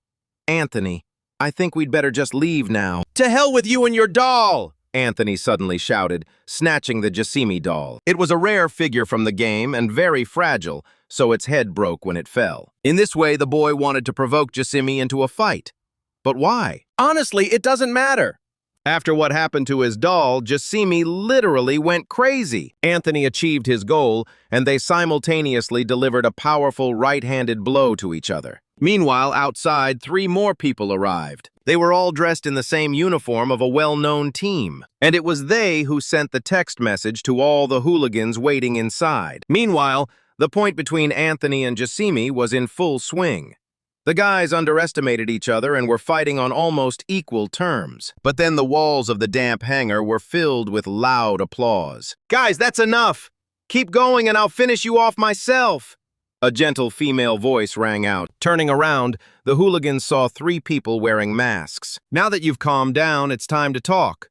"Anthony, I think we'd better just leave now." "To hell with you and your doll!" Anthony suddenly shouted, snatching the Jasimi doll. It was a rare figure from the game and very fragile, so its head broke when it fell. In this way, the boy wanted to provoke Jasimi into a fight. But why? Honestly, it doesn't matter. After what happened to his doll, Jasimi literally went crazy. Anthony achieved his goal, and they simultaneously delivered a powerful right-handed blow to each other. Meanwhile, outside, 3 more people arrived. They were all dressed in the same uniform of a well-known team, and it was they who sent the text message to all the hooligans waiting inside. Meanwhile, the point between Anthony and Jasimi was in full swing. The guys underestimated each other and were fighting on almost equal terms. But then the walls of the damp hangar were filled with loud applause. "Guys, that's enough! Keep going and I'll finish you off myself!" A gentle female voice rang out. Turning around, the hooligans saw 3 people wearing masks. "Now that you've calmed down, it's time to talk.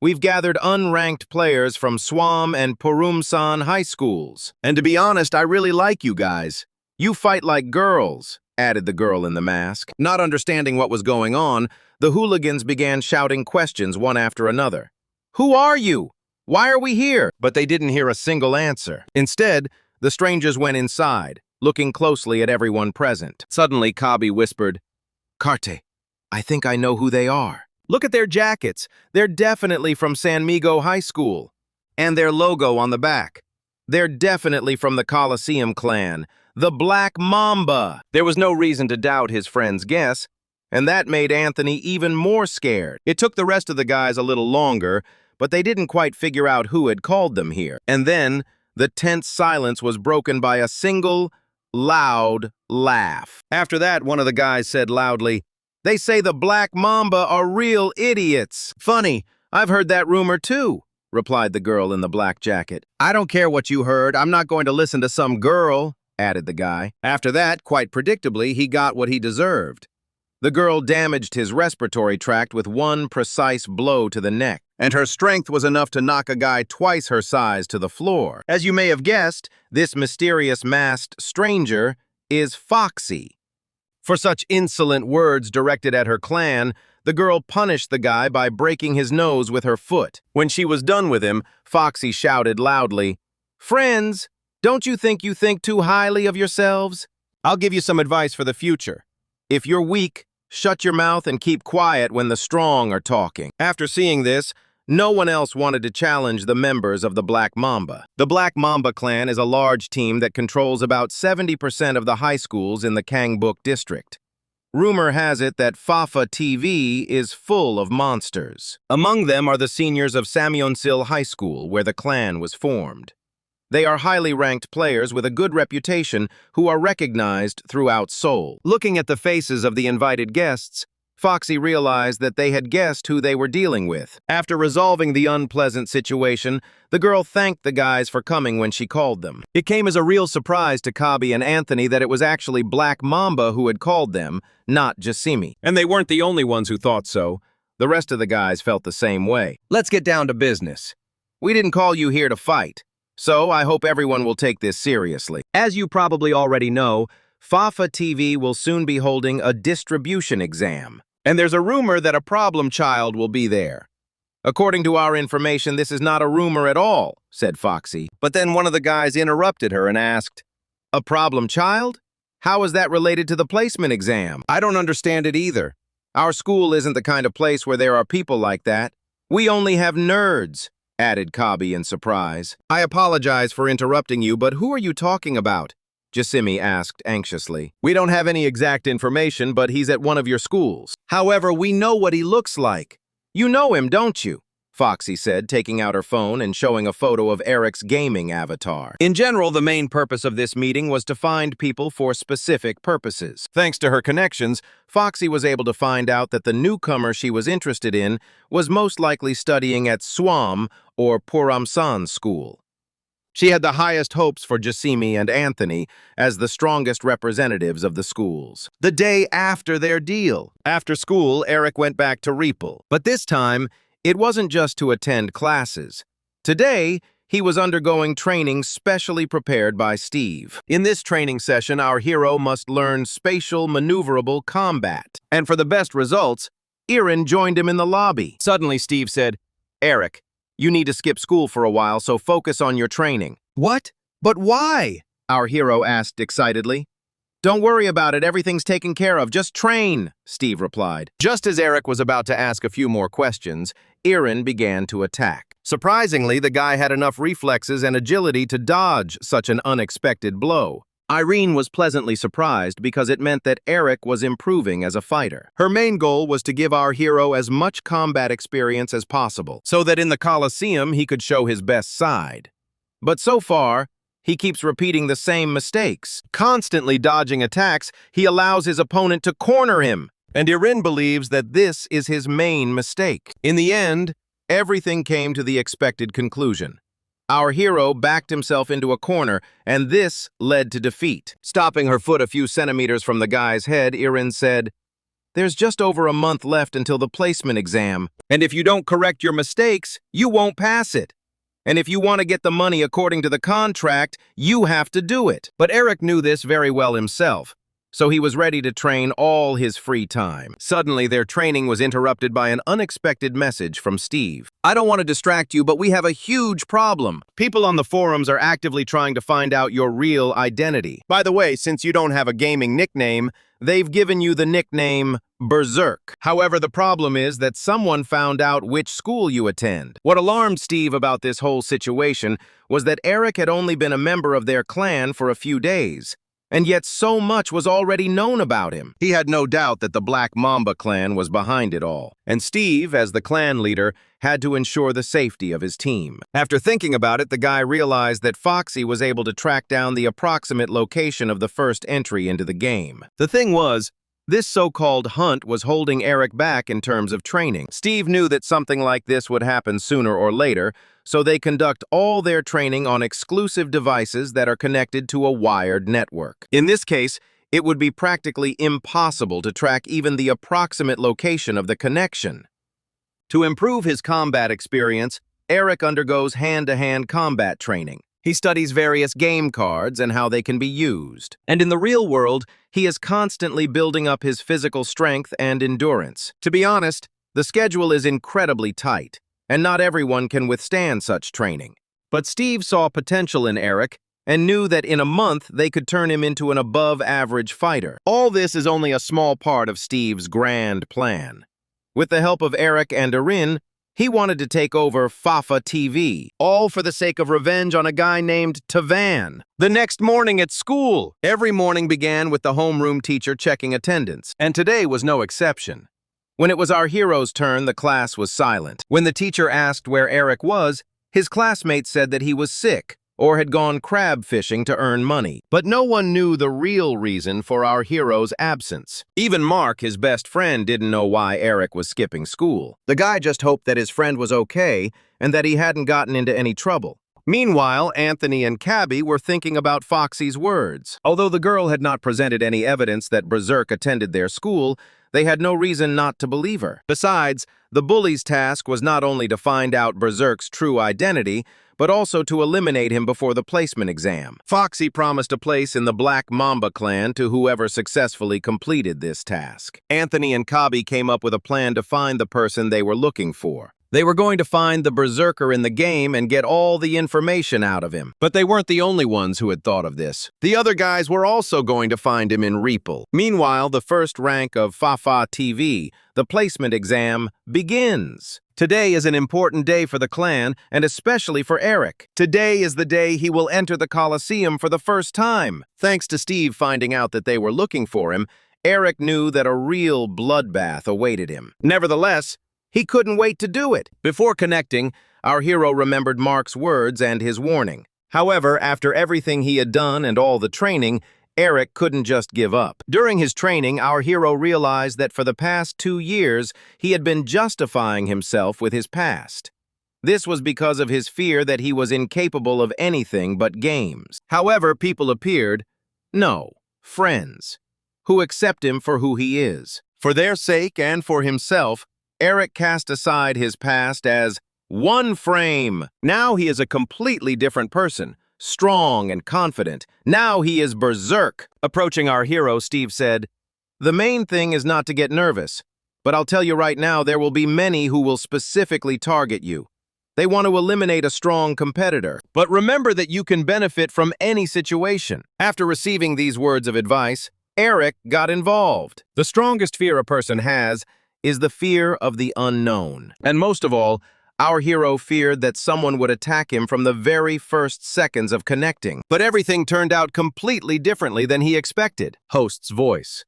We've gathered unranked players from Swam and Purumsan high schools. And to be honest, I really like you guys. You fight like girls, added the girl in the mask. Not understanding what was going on, the hooligans began shouting questions one after another. Who are you? Why are we here? But they didn't hear a single answer. Instead, the strangers went inside, looking closely at everyone present. Suddenly, Kabi whispered, Carte, I think I know who they are. Look at their jackets. They're definitely from San Migo High School. And their logo on the back. They're definitely from the Coliseum clan, the Black Mamba. There was no reason to doubt his friend's guess, and that made Anthony even more scared. It took the rest of the guys a little longer, but they didn't quite figure out who had called them here. And then, the tense silence was broken by a single, loud laugh. After that, one of the guys said loudly, They say the Black Mamba are real idiots. Funny, I've heard that rumor too, replied the girl in the black jacket. I don't care what you heard, I'm not going to listen to some girl, added the guy. After that, quite predictably, he got what he deserved. The girl damaged his respiratory tract with one precise blow to the neck, and her strength was enough to knock a guy twice her size to the floor. As you may have guessed, this mysterious masked stranger is Foxy. For such insolent words directed at her clan, the girl punished the guy by breaking his nose with her foot. When she was done with him, Foxy shouted loudly, Friends, don't you think too highly of yourselves? I'll give you some advice for the future. If you're weak, shut your mouth and keep quiet when the strong are talking. After seeing this, no one else wanted to challenge the members of the Black Mamba. The Black Mamba clan is a large team that controls about 70% of the high schools in the Kangbuk district. Rumor has it that Fafa TV is full of monsters. Among them are the seniors of Samyeonsil High School, where the clan was formed. They are highly ranked players with a good reputation who are recognized throughout Seoul. Looking at the faces of the invited guests, Foxy realized that they had guessed who they were dealing with. After resolving the unpleasant situation, the girl thanked the guys for coming when she called them. It came as a real surprise to Kabi and Anthony that it was actually Black Mamba who had called them, not Jasimi. And they weren't the only ones who thought so. The rest of the guys felt the same way. Let's get down to business. We didn't call you here to fight. So I hope everyone will take this seriously. As you probably already know, Fafa TV will soon be holding a distribution exam. And there's a rumor that a problem child will be there. According to our information, this is not a rumor at all, said Foxy. But then one of the guys interrupted her and asked, A problem child? How is that related to the placement exam? I don't understand it either. Our school isn't the kind of place where there are people like that. We only have nerds, added Kabi in surprise. I apologize for interrupting you, but who are you talking about? Jasimi asked anxiously. We don't have any exact information, but he's at one of your schools. However, we know what he looks like. You know him, don't you? Foxy said, taking out her phone and showing a photo of Eric's gaming avatar. In general, the main purpose of this meeting was to find people for specific purposes. Thanks to her connections, Foxy was able to find out that the newcomer she was interested in was most likely studying at Swam or Puramsan School. She had the highest hopes for Jasimi and Anthony as the strongest representatives of the schools. The day after their deal. After school, Eric went back to Riepel. But this time, it wasn't just to attend classes. Today, he was undergoing training specially prepared by Steve. In this training session, our hero must learn spatial maneuverable combat. And for the best results, Irin joined him in the lobby. Suddenly, Steve said, Eric, you need to skip school for a while, so focus on your training. What? But why? Our hero asked excitedly. Don't worry about it, everything's taken care of, just train, Steve replied. Just as Eric was about to ask a few more questions, Irin began to attack. Surprisingly, the guy had enough reflexes and agility to dodge such an unexpected blow. Irene was pleasantly surprised because it meant that Eric was improving as a fighter. Her main goal was to give our hero as much combat experience as possible, so that in the Coliseum he could show his best side. But so far, he keeps repeating the same mistakes. Constantly dodging attacks, he allows his opponent to corner him, and Irene believes that this is his main mistake. In the end, everything came to the expected conclusion. Our hero backed himself into a corner, and this led to defeat. Stopping her foot a few centimeters from the guy's head, Irene said, there's just over a month left until the placement exam, and if you don't correct your mistakes, you won't pass it. And if you want to get the money according to the contract, you have to do it. But Eric knew this very well himself, so he was ready to train all his free time. Suddenly, their training was interrupted by an unexpected message from Steve. I don't want to distract you, but we have a huge problem. People on the forums are actively trying to find out your real identity. By the way, since you don't have a gaming nickname, they've given you the nickname Berserk. However, the problem is that someone found out which school you attend. What alarmed Steve about this whole situation was that Eric had only been a member of their clan for a few days, and yet so much was already known about him. He had no doubt that the Black Mamba clan was behind it all, and Steve, as the clan leader, had to ensure the safety of his team. After thinking about it, the guy realized that Foxy was able to track down the approximate location of the first entry into the game. The thing was, this so-called hunt was holding Eric back in terms of training. Steve knew that something like this would happen sooner or later, so they conduct all their training on exclusive devices that are connected to a wired network. In this case, it would be practically impossible to track even the approximate location of the connection. To improve his combat experience, Eric undergoes hand-to-hand combat training. He studies various game cards and how they can be used. And in the real world, he is constantly building up his physical strength and endurance. To be honest, the schedule is incredibly tight, and not everyone can withstand such training. But Steve saw potential in Eric and knew that in a month they could turn him into an above-average fighter. All this is only a small part of Steve's grand plan. With the help of Eric and Erin, he wanted to take over Fafa TV, all for the sake of revenge on a guy named Tavan. The next morning at school, every morning began with the homeroom teacher checking attendance, and today was no exception. When it was our hero's turn, the class was silent. When the teacher asked where Eric was, his classmates said that he was sick or had gone crab fishing to earn money. But no one knew the real reason for our hero's absence. Even Mark, his best friend, didn't know why Eric was skipping school. The guy just hoped that his friend was okay and that he hadn't gotten into any trouble. Meanwhile, Anthony and Cabby were thinking about Foxy's words. Although the girl had not presented any evidence that Berserk attended their school, they had no reason not to believe her. Besides, the bullies' task was not only to find out Berserk's true identity, but also to eliminate him before the placement exam. Foxy promised a place in the Black Mamba clan to whoever successfully completed this task. Anthony and Cabby came up with a plan to find the person they were looking for. They were going to find the Berserker in the game and get all the information out of him. But they weren't the only ones who had thought of this. The other guys were also going to find him in Reapel. Meanwhile, the first rank of Fafa TV, the placement exam, begins. Today is an important day for the clan, and especially for Eric. Today is the day he will enter the Coliseum for the first time. Thanks to Steve finding out that they were looking for him, Eric knew that a real bloodbath awaited him. Nevertheless, he couldn't wait to do it. Before connecting, our hero remembered Mark's words and his warning. However, after everything he had done and all the training, Eric couldn't just give up. During his training, our hero realized that for the past 2 years, he had been justifying himself with his past. This was because of his fear that he was incapable of anything but games. However, people appeared, friends, who accept him for who he is. For their sake and for himself, Eric cast aside his past as one frame. Now he is a completely different person, strong and confident. Now he is Berserk. Approaching our hero, Steve said, "The main thing is not to get nervous, but I'll tell you right now, there will be many who will specifically target you. They want to eliminate a strong competitor. But remember that you can benefit from any situation." After receiving these words of advice, Eric got involved. The strongest fear a person has is the fear of the unknown. And most of all, our hero feared that someone would attack him from the very first seconds of connecting. But everything turned out completely differently than he expected. Host's voice.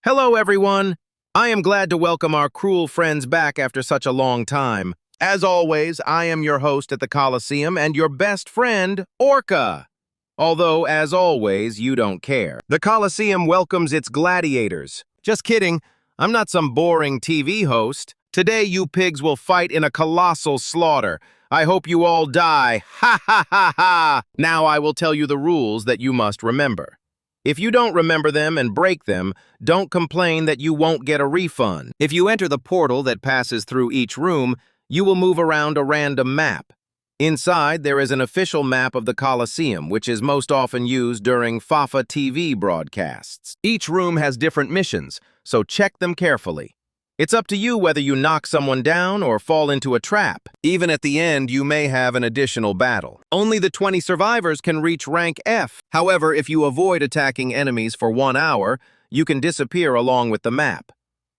"Hello, everyone. I am glad to welcome our cruel friends back after such a long time. As always, I am your host at the Coliseum and your best friend, Orca. Although, as always, you don't care. The Coliseum welcomes its gladiators. Just kidding. I'm not some boring TV host. Today, you pigs will fight in a colossal slaughter. I hope you all die. Ha ha ha ha! Now I will tell you the rules that you must remember. If you don't remember them and break them, don't complain that you won't get a refund. If you enter the portal that passes through each room, you will move around a random map. Inside, there is an official map of the Coliseum, which is most often used during Fafa TV broadcasts. Each room has different missions, so check them carefully. It's up to you whether you knock someone down or fall into a trap. Even at the end, you may have an additional battle. Only the 20 survivors can reach rank F. However, if you avoid attacking enemies for 1 hour, you can disappear along with the map.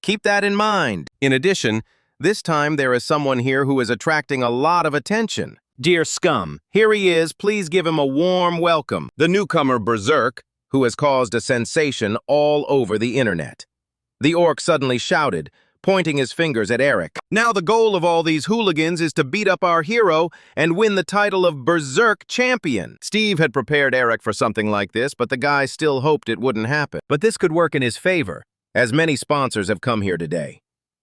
Keep that in mind. In addition, this time there is someone here who is attracting a lot of attention. Dear Scum, here he is, please give him a warm welcome. The newcomer BERSERK, who has caused a sensation all over the internet. The orc suddenly shouted, pointing his fingers at Eric. Now the goal of all these hooligans is to beat up our hero and win the title of BERSERK champion. Steve had prepared Eric for something like this, but the guy still hoped it wouldn't happen. But this could work in his favor, as many sponsors have come here today.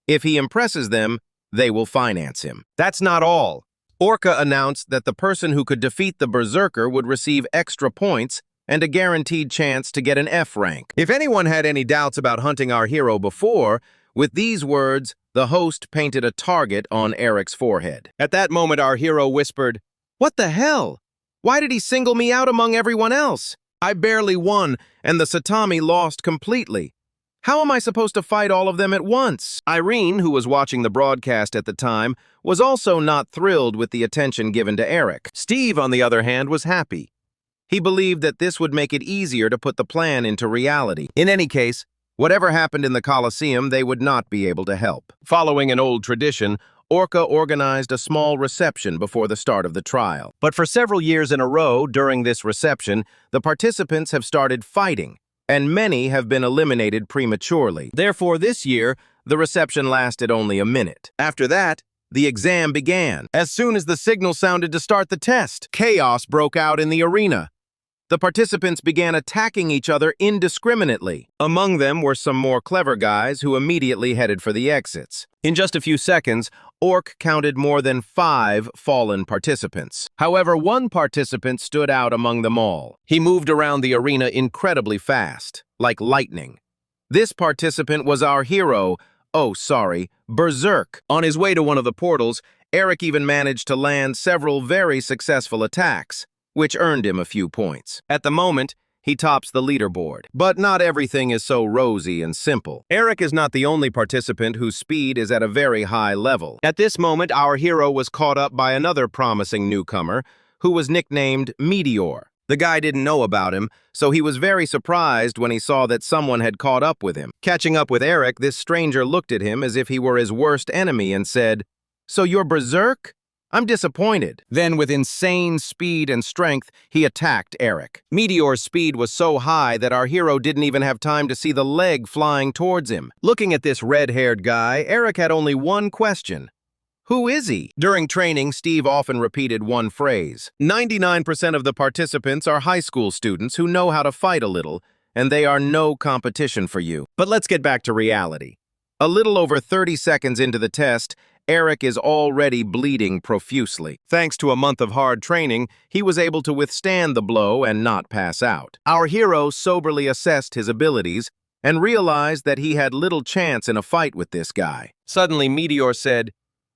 If he impresses them, they will finance him. That's not all. Orca announced that the person who could defeat the Berserker would receive extra points and a guaranteed chance to get an F rank. If anyone had any doubts about hunting our hero before, with these words, the host painted a target on Eric's forehead. At that moment, our hero whispered, "What the hell? Why did he single me out among everyone else? I barely won, and the Satami lost completely. How am I supposed to fight all of them at once?" Irene, who was watching the broadcast at the time, was also not thrilled with the attention given to Eric. Steve, on the other hand, was happy. He believed that this would make it easier to put the plan into reality. In any case, whatever happened in the Coliseum, they would not be able to help. Following an old tradition, Orca organized a small reception before the start of the trial. But for several years in a row, during this reception, the participants have started fighting, and many have been eliminated prematurely. Therefore, this year, the reception lasted only a minute. After that, the exam began. As soon as the signal sounded to start the test, chaos broke out in the arena. The participants began attacking each other indiscriminately. Among them were some more clever guys who immediately headed for the exits. In just a few seconds, Orc counted more than 5 fallen participants. However, one participant stood out among them all. He moved around the arena incredibly fast, like lightning. This participant was our hero, BERSERK. On his way to one of the portals, Eric even managed to land several very successful attacks, which earned him a few points. At the moment, he tops the leaderboard. But not everything is so rosy and simple. Eric is not the only participant whose speed is at a very high level. At this moment, our hero was caught up by another promising newcomer, who was nicknamed Meteor. The guy didn't know about him, so he was very surprised when he saw that someone had caught up with him. Catching up with Eric, this stranger looked at him as if he were his worst enemy and said, "So you're BERSERK? I'm disappointed." Then, with insane speed and strength, he attacked Eric. Meteor's speed was so high that our hero didn't even have time to see the leg flying towards him. Looking at this red-haired guy, Eric had only one question. Who is he? During training, Steve often repeated one phrase. 99% of the participants are high school students who know how to fight a little, and they are no competition for you. But let's get back to reality. A little over 30 seconds into the test, Eric is already bleeding profusely. Thanks to a month of hard training, he was able to withstand the blow and not pass out. Our hero soberly assessed his abilities and realized that he had little chance in a fight with this guy. Suddenly, Meteor said,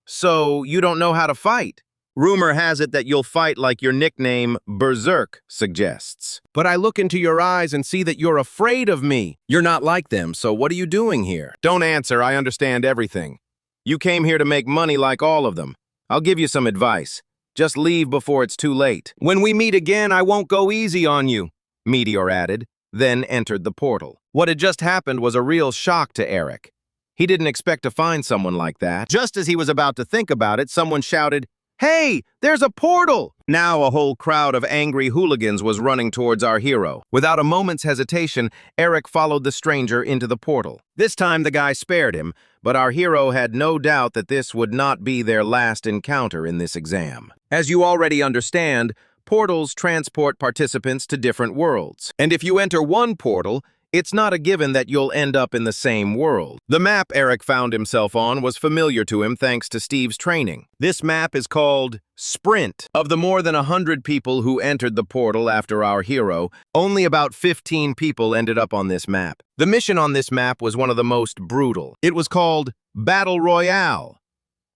"So, you don't know how to fight? Rumor has it that you'll fight like your nickname, BERSERK, suggests. But I look into your eyes and see that you're afraid of me. You're not like them, so what are you doing here?" "Don't answer, I understand everything. You came here to make money like all of them. I'll give you some advice. Just leave before it's too late. When we meet again, I won't go easy on you," Meteor added, then entered the portal. What had just happened was a real shock to Eric. He didn't expect to find someone like that. Just as he was about to think about it, someone shouted, "Hey, there's a portal!" Now a whole crowd of angry hooligans was running towards our hero. Without a moment's hesitation, Eric followed the stranger into the portal. This time the guy spared him, but our hero had no doubt that this would not be their last encounter in this exam. As you already understand, portals transport participants to different worlds. And if you enter one portal, it's not a given that you'll end up in the same world. The map Eric found himself on was familiar to him thanks to Steve's training. This map is called Sprint. Of the more than 100 people who entered the portal after our hero, only about 15 people ended up on this map. The mission on this map was one of the most brutal. It was called Battle Royale.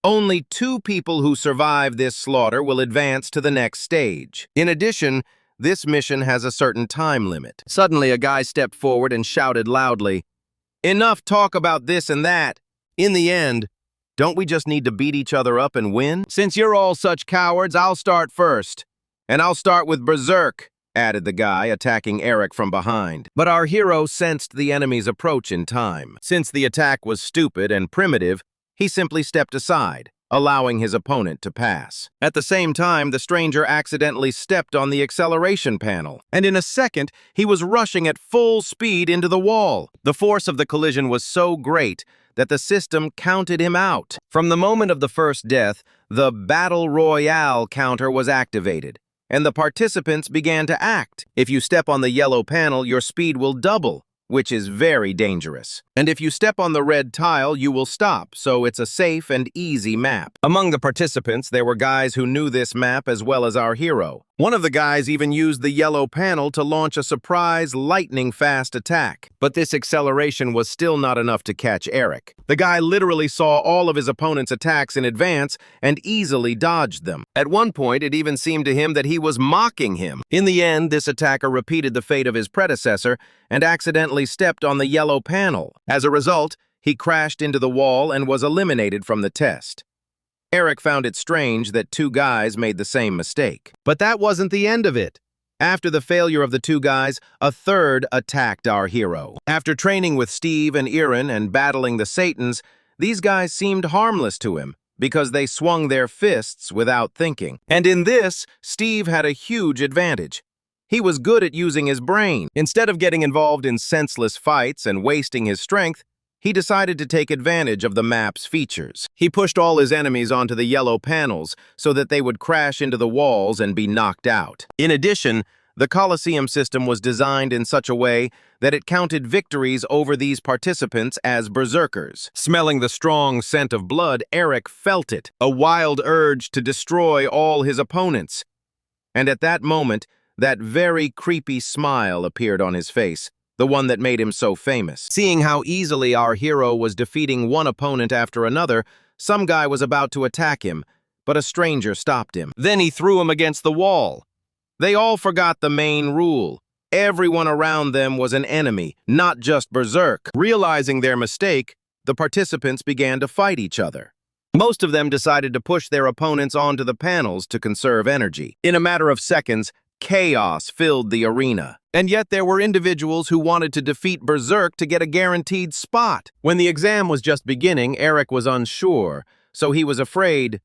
Only 2 people who survive this slaughter will advance to the next stage. In addition, this mission has a certain time limit. Suddenly, a guy stepped forward and shouted loudly, "Enough talk about this and that. In the end, don't we just need to beat each other up and win? Since you're all such cowards, I'll start first. And I'll start with Berserk," added the guy, attacking Eric from behind. But our hero sensed the enemy's approach in time. Since the attack was stupid and primitive, he simply stepped aside, allowing his opponent to pass. At the same time, the stranger accidentally stepped on the acceleration panel, and in a second, he was rushing at full speed into the wall. The force of the collision was so great that the system counted him out. From the moment of the first death, the Battle Royale counter was activated, and the participants began to act. If you step on the yellow panel, your speed will double, which is very dangerous. And if you step on the red tile, you will stop, so it's a safe and easy map. Among the participants, there were guys who knew this map as well as our hero. One of the guys even used the yellow panel to launch a surprise, lightning-fast attack. But this acceleration was still not enough to catch Eric. The guy literally saw all of his opponent's attacks in advance and easily dodged them. At one point, it even seemed to him that he was mocking him. In the end, this attacker repeated the fate of his predecessor and accidentally stepped on the yellow panel. As a result, he crashed into the wall and was eliminated from the test. Eric found it strange that 2 guys made the same mistake. But that wasn't the end of it. After the failure of the 2 guys, a third attacked our hero. After training with Steve and Irin and battling the Satans, these guys seemed harmless to him because they swung their fists without thinking. And in this, Steve had a huge advantage. He was good at using his brain. Instead of getting involved in senseless fights and wasting his strength, he decided to take advantage of the map's features. He pushed all his enemies onto the yellow panels so that they would crash into the walls and be knocked out. In addition, the Coliseum system was designed in such a way that it counted victories over these participants as berserkers. Smelling the strong scent of blood, Eric felt it, a wild urge to destroy all his opponents. And at that moment, that very creepy smile appeared on his face, the one that made him so famous. Seeing how easily our hero was defeating one opponent after another, some guy was about to attack him, but a stranger stopped him. Then he threw him against the wall. They all forgot the main rule. Everyone around them was an enemy, not just Berserk. Realizing their mistake, the participants began to fight each other. Most of them decided to push their opponents onto the panels to conserve energy. In a matter of seconds, chaos filled the arena. And yet there were individuals who wanted to defeat Berserk to get a guaranteed spot. When the exam was just beginning, Eric was unsure, so he was afraid.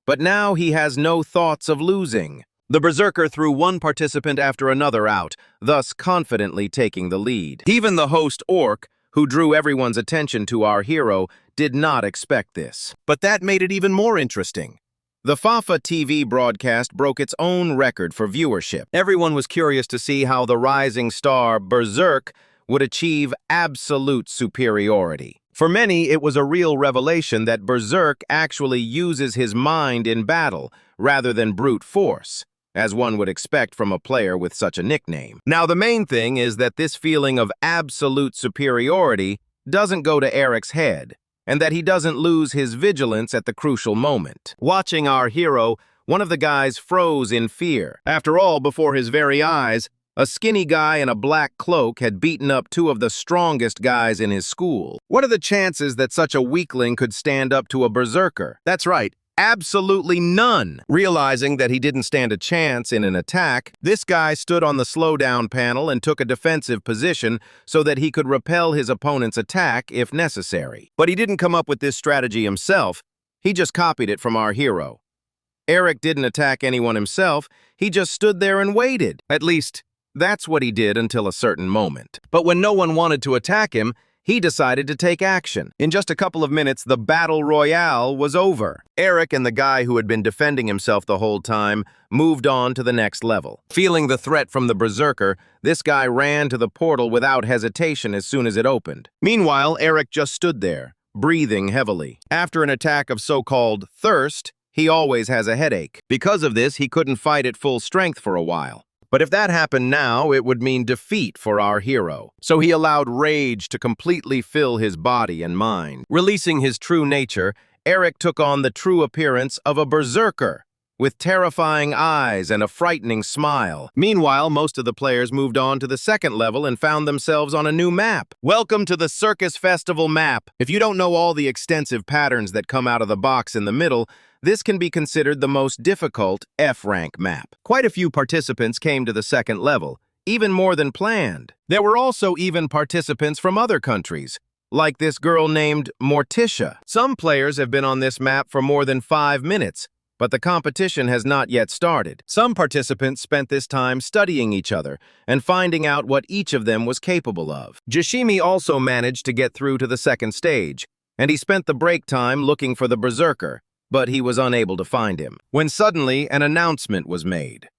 But now he has no thoughts of losing. The Berserker threw one participant after another out, thus confidently taking the lead. Even the host Orc, who drew everyone's attention to our hero, did not expect this. But that made it even more interesting. The Fafa TV broadcast broke its own record for viewership. Everyone was curious to see how the rising star Berserk would achieve absolute superiority. For many, it was a real revelation that Berserk actually uses his mind in battle rather than brute force, as one would expect from a player with such a nickname. Now, the main thing is that this feeling of absolute superiority doesn't go to Eric's head, and that he doesn't lose his vigilance at the crucial moment. Watching our hero, one of the guys froze in fear. After all, before his very eyes, a skinny guy in a black cloak had beaten up 2 of the strongest guys in his school. What are the chances that such a weakling could stand up to a berserker? That's right, absolutely none. Realizing that he didn't stand a chance in an attack, this guy stood on the slowdown panel and took a defensive position so that he could repel his opponent's attack if necessary. But he didn't come up with this strategy himself, he just copied it from our hero. Eric didn't attack anyone himself, he just stood there and waited. At least, that's what he did until a certain moment. But when no one wanted to attack him, he decided to take action. In just a couple of minutes, the battle royale was over. Eric and the guy who had been defending himself the whole time moved on to the next level. Feeling the threat from the Berserker, this guy ran to the portal without hesitation as soon as it opened. Meanwhile, Eric just stood there, breathing heavily. After an attack of so-called thirst, he always has a headache. Because of this, he couldn't fight at full strength for a while. But if that happened now, it would mean defeat for our hero. So he allowed rage to completely fill his body and mind. Releasing his true nature, Eric took on the true appearance of a berserker, with terrifying eyes and a frightening smile. Meanwhile, most of the players moved on to the second level and found themselves on a new map. Welcome to the Circus Festival map. If you don't know all the extensive patterns that come out of the box in the middle, this can be considered the most difficult F-rank map. Quite a few participants came to the second level, even more than planned. There were also even participants from other countries, like this girl named Morticia. Some players have been on this map for more than 5 minutes, but the competition has not yet started. Some participants spent this time studying each other and finding out what each of them was capable of. Jashimi also managed to get through to the second stage, and he spent the break time looking for the Berserker, but he was unable to find him. When suddenly an announcement was made.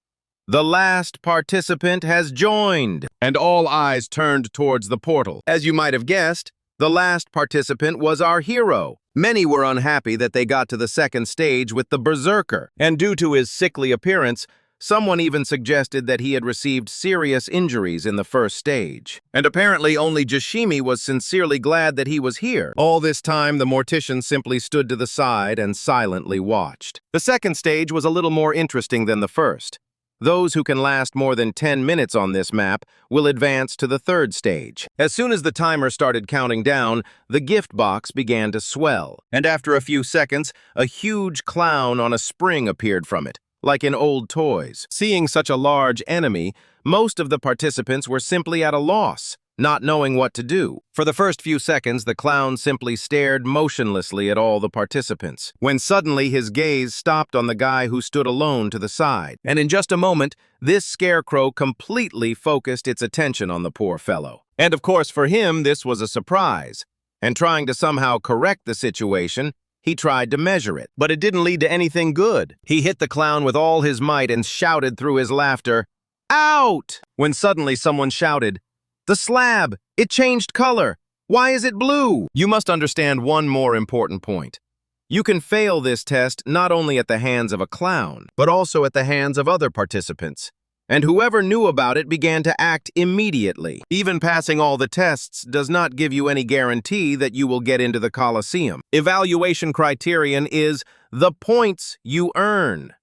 The last participant has joined, and all eyes turned towards the portal. As you might have guessed, the last participant was our hero. Many were unhappy that they got to the second stage with the Berserker, and due to his sickly appearance, someone even suggested that he had received serious injuries in the first stage. And apparently only Jashimi was sincerely glad that he was here. All this time, the mortician simply stood to the side and silently watched. The second stage was a little more interesting than the first. Those who can last more than 10 minutes on this map will advance to the third stage. As soon as the timer started counting down, the gift box began to swell. And after a few seconds, a huge clown on a spring appeared from it, like in old toys. Seeing such a large enemy, most of the participants were simply at a loss, not knowing what to do. For the first few seconds, the clown simply stared motionlessly at all the participants, when suddenly his gaze stopped on the guy who stood alone to the side. And in just a moment, this scarecrow completely focused its attention on the poor fellow. And of course, for him, this was a surprise. And trying to somehow correct the situation, he tried to measure it, but it didn't lead to anything good. He hit the clown with all his might and shouted through his laughter, "Out!" When suddenly someone shouted, "The slab! It changed color! Why is it blue?" You must understand one more important point. You can fail this test not only at the hands of a clown, but also at the hands of other participants. And whoever knew about it began to act immediately. Even passing all the tests does not give you any guarantee that you will get into the Coliseum. Evaluation criterion is the points you earn.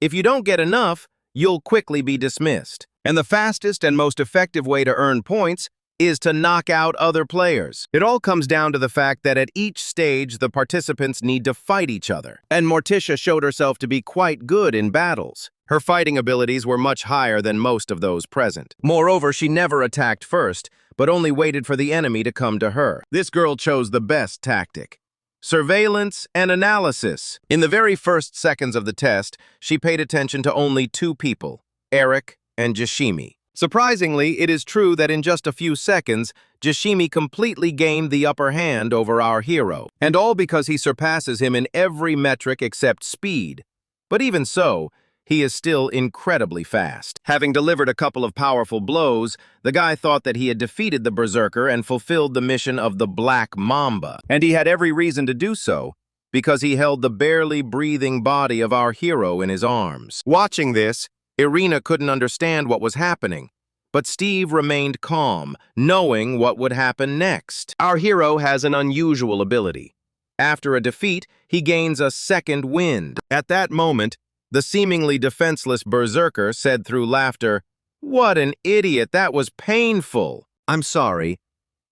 If you don't get enough, you'll quickly be dismissed. And the fastest and most effective way to earn points is to knock out other players. It all comes down to the fact that at each stage, the participants need to fight each other. And Morticia showed herself to be quite good in battles. Her fighting abilities were much higher than most of those present. Moreover, she never attacked first, but only waited for the enemy to come to her. This girl chose the best tactic: surveillance and analysis. In the very first seconds of the test, she paid attention to only 2 people, Eric and Jashimi. Surprisingly, it is true that in just a few seconds, Jashimi completely gained the upper hand over our hero, and all because he surpasses him in every metric except speed. But even so, he is still incredibly fast. Having delivered a couple of powerful blows, the guy thought that he had defeated the Berserker and fulfilled the mission of the Black Mamba. And he had every reason to do so, because he held the barely breathing body of our hero in his arms. Watching this, Irina couldn't understand what was happening, but Steve remained calm, knowing what would happen next. Our hero has an unusual ability. After a defeat, he gains a second wind. At that moment, the seemingly defenseless Berserker said through laughter, "What an idiot, that was painful. I'm sorry,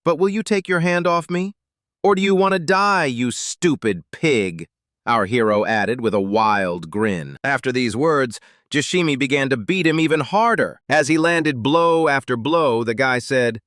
but will you take your hand off me? Or do you want to die, you stupid pig?" Our hero added with a wild grin. After these words, Jashimi began to beat him even harder. As he landed blow after blow, the guy said,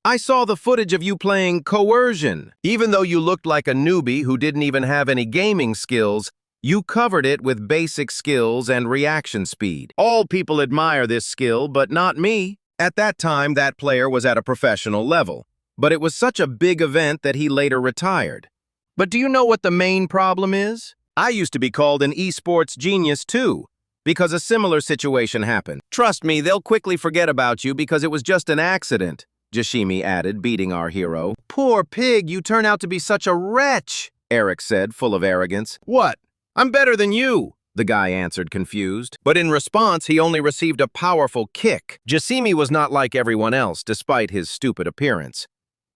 "I saw the footage of you playing coercion. Even though you looked like a newbie who didn't even have any gaming skills, you covered it with basic skills and reaction speed. All people admire this skill, but not me." At that time, that player was at a professional level. but it was such a big event that he later retired. But do you know what the main problem is? I used to be called an esports genius too, because a similar situation happened. Trust me, they'll quickly forget about you because it was just an accident, Jashimi added, beating our hero. Poor pig, you turn out to be such a wretch, Eric said, full of arrogance. What? I'm better than you, the guy answered, confused. But in response, he only received a powerful kick. Jashimi was not like everyone else, despite his stupid appearance.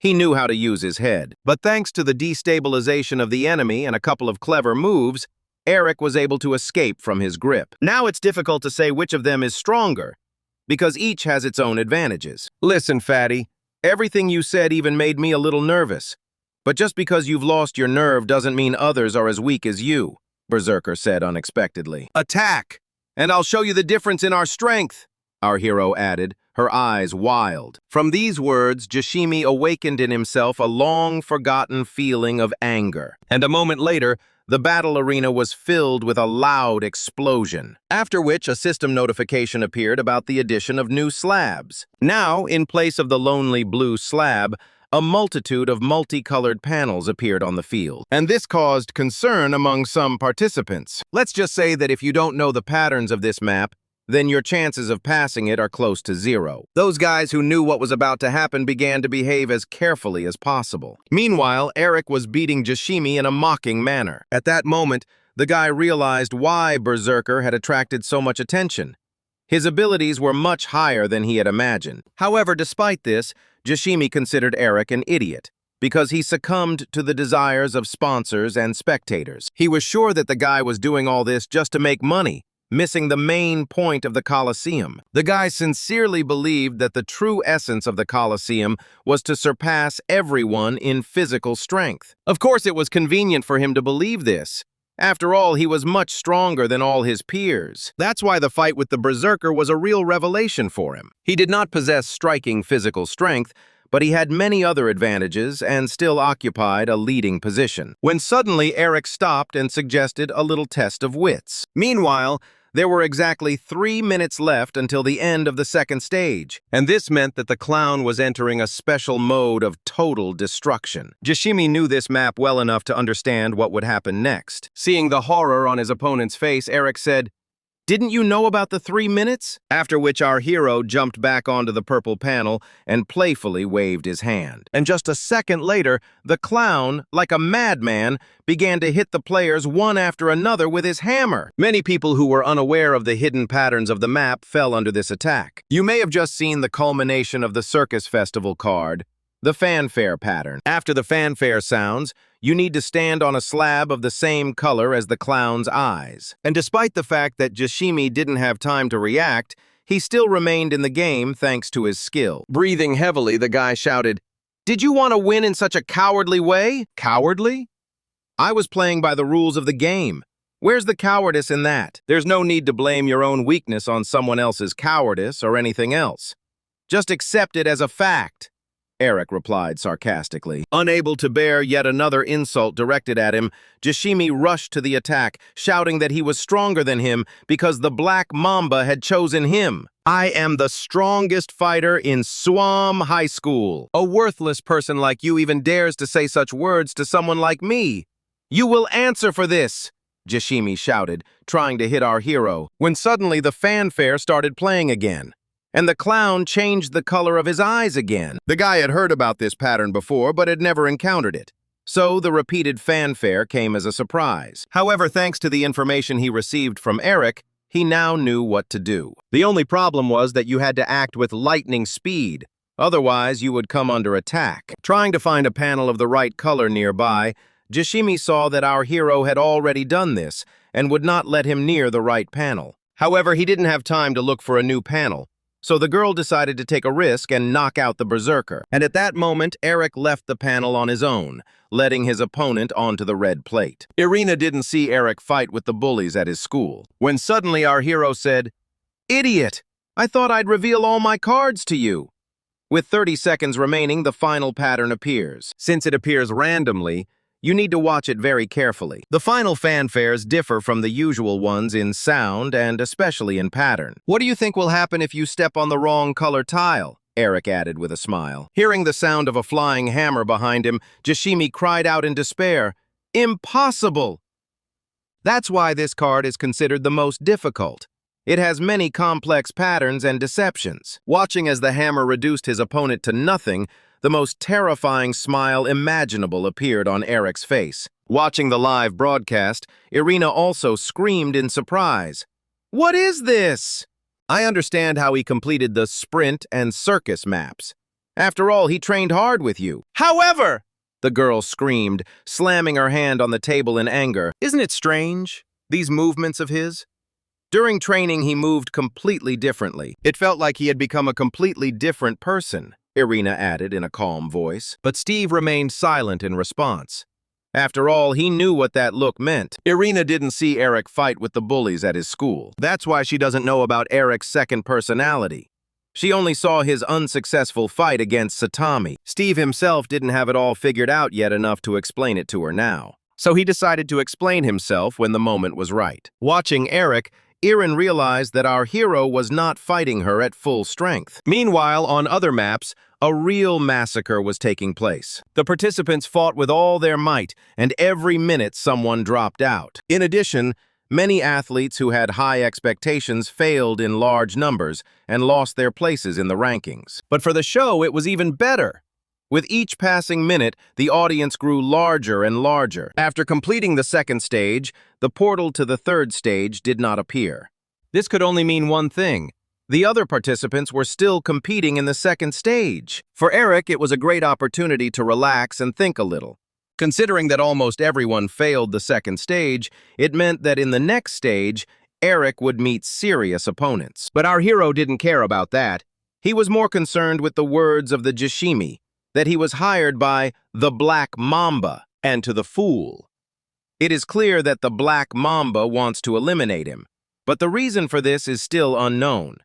He knew how to use his head. But thanks to the destabilization of the enemy and a couple of clever moves, Eric was able to escape from his grip. Now it's difficult to say which of them is stronger, because each has its own advantages. Listen, fatty, everything you said even made me a little nervous. But just because you've lost your nerve doesn't mean others are as weak as you, Berserker said unexpectedly. Attack! And I'll show you the difference in our strength, our hero added, her eyes wild. From these words, Jashimi awakened in himself a long-forgotten feeling of anger. And a moment later, the battle arena was filled with a loud explosion, after which a system notification appeared about the addition of new slabs. Now, in place of the lonely blue slab, a multitude of multicolored panels appeared on the field, and this caused concern among some participants. Let's just say that if you don't know the patterns of this map, then your chances of passing it are close to zero. Those guys who knew what was about to happen began to behave as carefully as possible. Meanwhile, Eric was beating Jashimi in a mocking manner. At that moment, the guy realized why Berserker had attracted so much attention. His abilities were much higher than he had imagined. However, despite this, Jashimi considered Eric an idiot, because he succumbed to the desires of sponsors and spectators. He was sure that the guy was doing all this just to make money, missing the main point of the Coliseum. The guy sincerely believed that the true essence of the Coliseum was to surpass everyone in physical strength. Of course, it was convenient for him to believe this. After all, he was much stronger than all his peers. That's why the fight with the Berserker was a real revelation for him. He did not possess striking physical strength, but he had many other advantages and still occupied a leading position. When suddenly Eric stopped and suggested a little test of wits. Meanwhile, there were exactly 3 minutes left until the end of the second stage, and this meant that the clown was entering a special mode of total destruction. Jashimi knew this map well enough to understand what would happen next. Seeing the horror on his opponent's face, Eric said, "Didn't you know about the 3 minutes?" After which our hero jumped back onto the purple panel and playfully waved his hand. And just a second later, the clown, like a madman, began to hit the players one after another with his hammer. Many people who were unaware of the hidden patterns of the map fell under this attack. You may have just seen the culmination of the circus festival card, the fanfare pattern. After the fanfare sounds, you need to stand on a slab of the same color as the clown's eyes. And despite the fact that Jashimi didn't have time to react, he still remained in the game thanks to his skill. Breathing heavily, the guy shouted, "Did you want to win in such a cowardly way?" Cowardly? I was playing by the rules of the game. Where's the cowardice in that? There's no need to blame your own weakness on someone else's cowardice or anything else. Just accept it as a fact, Eric replied sarcastically. Unable to bear yet another insult directed at him, Jashimi rushed to the attack, shouting that he was stronger than him because the Black Mamba had chosen him. "I am the strongest fighter in Swam High School. A worthless person like you even dares to say such words to someone like me. You will answer for this," Jashimi shouted, trying to hit our hero, when suddenly the fanfare started playing again. And the clown changed the color of his eyes again. The guy had heard about this pattern before, but had never encountered it. So the repeated fanfare came as a surprise. However, thanks to the information he received from Eric, he now knew what to do. The only problem was that you had to act with lightning speed. Otherwise, you would come under attack. Trying to find a panel of the right color nearby, Jashimi saw that our hero had already done this and would not let him near the right panel. However, he didn't have time to look for a new panel. So the girl decided to take a risk and knock out the Berserker. And at that moment, Eric left the panel on his own, letting his opponent onto the red plate. Irina didn't see Eric fight with the bullies at his school, when suddenly our hero said, "Idiot! I thought I'd reveal all my cards to you." With 30 seconds remaining, the final pattern appears. Since it appears randomly, you need to watch it very carefully. The final fanfares differ from the usual ones in sound and especially in pattern. What do you think will happen if you step on the wrong color tile? Eric added with a smile. Hearing the sound of a flying hammer behind him, Jashimi cried out in despair, "Impossible!" That's why this card is considered the most difficult. It has many complex patterns and deceptions. Watching as the hammer reduced his opponent to nothing, the most terrifying smile imaginable appeared on Eric's face. Watching the live broadcast, Irina also screamed in surprise. "What is this?" I understand how he completed the sprint and circus maps. After all, he trained hard with you. However, the girl screamed, slamming her hand on the table in anger. Isn't it strange, these movements of his? During training, he moved completely differently. It felt like he had become a completely different person, Irina added in a calm voice. But Steve remained silent in response. After all, he knew what that look meant. Irina didn't see Eric fight with the bullies at his school. That's why she doesn't know about Eric's second personality. She only saw his unsuccessful fight against Satami. Steve himself didn't have it all figured out yet enough to explain it to her now. So he decided to explain himself when the moment was right. Watching Eric, Irin realized that our hero was not fighting her at full strength. Meanwhile, on other maps, a real massacre was taking place. The participants fought with all their might, and every minute someone dropped out. In addition, many athletes who had high expectations failed in large numbers and lost their places in the rankings. But for the show, it was even better. With each passing minute, the audience grew larger and larger. After completing the second stage, the portal to the third stage did not appear. This could only mean one thing. The other participants were still competing in the second stage. For Eric, it was a great opportunity to relax and think a little. Considering that almost everyone failed the second stage, it meant that in the next stage, Eric would meet serious opponents. But our hero didn't care about that. He was more concerned with the words of the Jashimi, that he was hired by the Black Mamba, and to the fool. It is clear that the Black Mamba wants to eliminate him, but the reason for this is still unknown.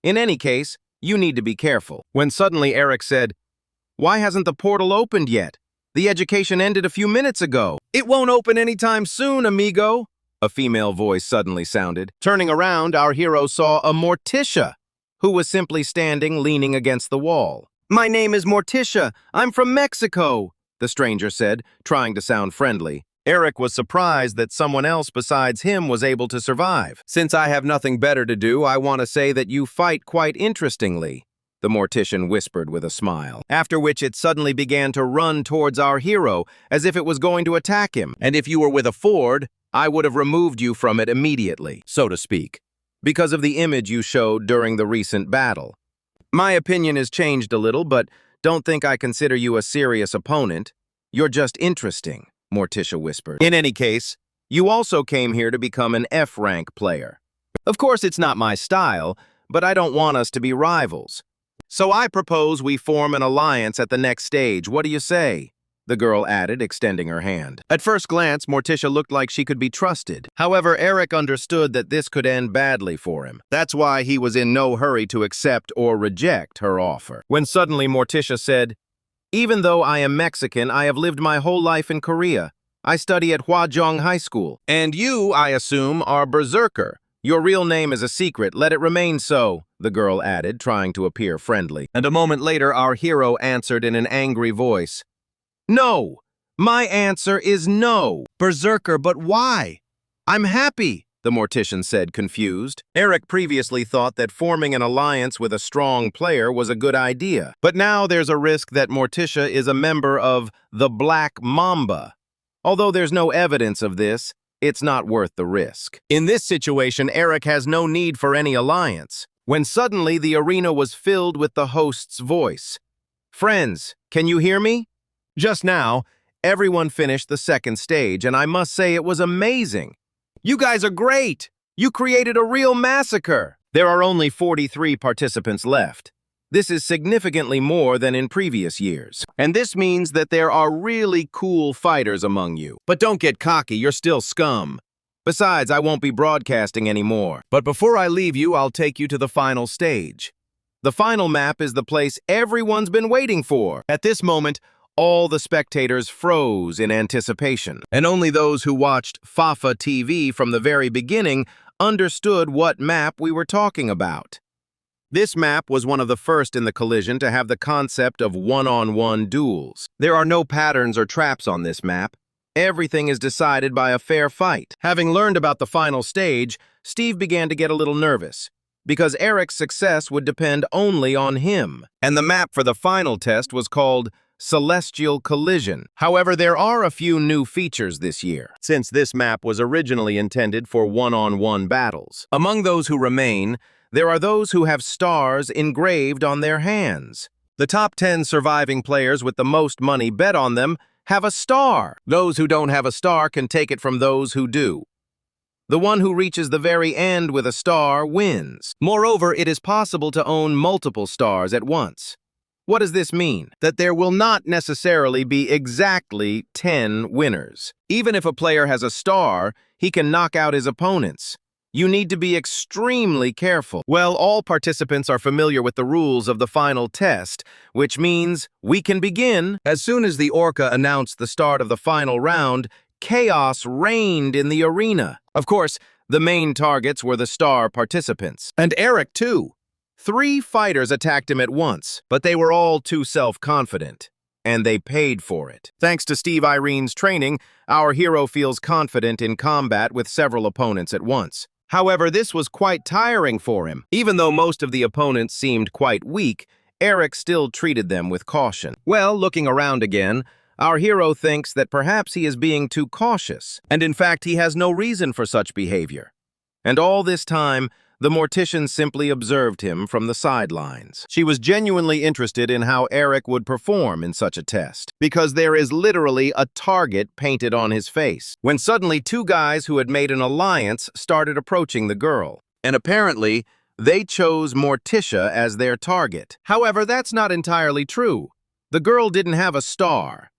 In any case, you need to be careful. When suddenly Eric said, "Why hasn't the portal opened yet? The education ended a few minutes ago." "It won't open anytime soon, amigo," a female voice suddenly sounded. Turning around, our hero saw a Morticia, who was simply standing leaning against the wall. "My name is Morticia. I'm from Mexico," the stranger said, trying to sound friendly. Eric was surprised that someone else besides him was able to survive. "Since I have nothing better to do, I want to say that you fight quite interestingly," the mortician whispered with a smile, after which it suddenly began to run towards our hero as if it was going to attack him. "And if you were with a Ford, I would have removed you from it immediately, so to speak, because of the image you showed during the recent battle. My opinion has changed a little, but don't think I consider you a serious opponent. You're just interesting," Morticia whispered. "In any case, you also came here to become an F-rank player. Of course, it's not my style, but I don't want us to be rivals. So I propose we form an alliance at the next stage. What do you say?" the girl added, extending her hand. At first glance, Morticia looked like she could be trusted. However, Eric understood that this could end badly for him. That's why he was in no hurry to accept or reject her offer. When suddenly Morticia said, "Even though I am Mexican, I have lived my whole life in Korea. I study at Hwajong High School. And you, I assume, are Berserker. Your real name is a secret. Let it remain so," the girl added, trying to appear friendly. And a moment later, our hero answered in an angry voice, "No! My answer is no!" "Berserker, but why?" "I'm happy," the mortician said, confused. Eric previously thought that forming an alliance with a strong player was a good idea. But now there's a risk that Morticia is a member of the Black Mamba. Although there's no evidence of this, it's not worth the risk. In this situation, Eric has no need for any alliance. When suddenly the arena was filled with the host's voice. "Friends, can you hear me?" Just now, everyone finished the second stage, and I must say it was amazing. "You guys are great! You created a real massacre!" There are only 43 participants left. This is significantly more than in previous years. And this means that there are really cool fighters among you. But don't get cocky, you're still scum. Besides, I won't be broadcasting anymore. But before I leave you, I'll take you to the final stage. The final map is the place everyone's been waiting for. At this moment, all the spectators froze in anticipation, and only those who watched Fafa TV from the very beginning understood what map we were talking about. This map was one of the first in the collision to have the concept of one-on-one duels. There are no patterns or traps on this map. Everything is decided by a fair fight. Having learned about the final stage, Steve began to get a little nervous, because Eric's success would depend only on him. And the map for the final test was called Celestial Collision. However, there are a few new features this year, since this map was originally intended for one-on-one battles. Among those who remain, there are those who have stars engraved on their hands. The top 10 surviving players with the most money bet on them have a star. Those who don't have a star can take it from those who do. The one who reaches the very end with a star wins. Moreover, it is possible to own multiple stars at once. What does this mean? That there will not necessarily be exactly 10 winners. Even if a player has a star, he can knock out his opponents. You need to be extremely careful. Well, all participants are familiar with the rules of the final test, which means we can begin. As soon as the orca announced the start of the final round, chaos reigned in the arena. Of course, the main targets were the star participants. And Eric, too. 3 fighters attacked him at once, but they were all too self-confident. And they paid for it. Thanks to Steve Irene's training, our hero feels confident in combat with several opponents at once. However, this was quite tiring for him. Even though most of the opponents seemed quite weak, Eric still treated them with caution. Well, looking around again, our hero thinks that perhaps he is being too cautious, and in fact he has no reason for such behavior. And all this time, the mortician simply observed him from the sidelines. She was genuinely interested in how Eric would perform in such a test, because there is literally a target painted on his face, when suddenly 2 guys who had made an alliance started approaching the girl. And apparently, they chose Morticia as their target. However, that's not entirely true. The girl didn't have a star.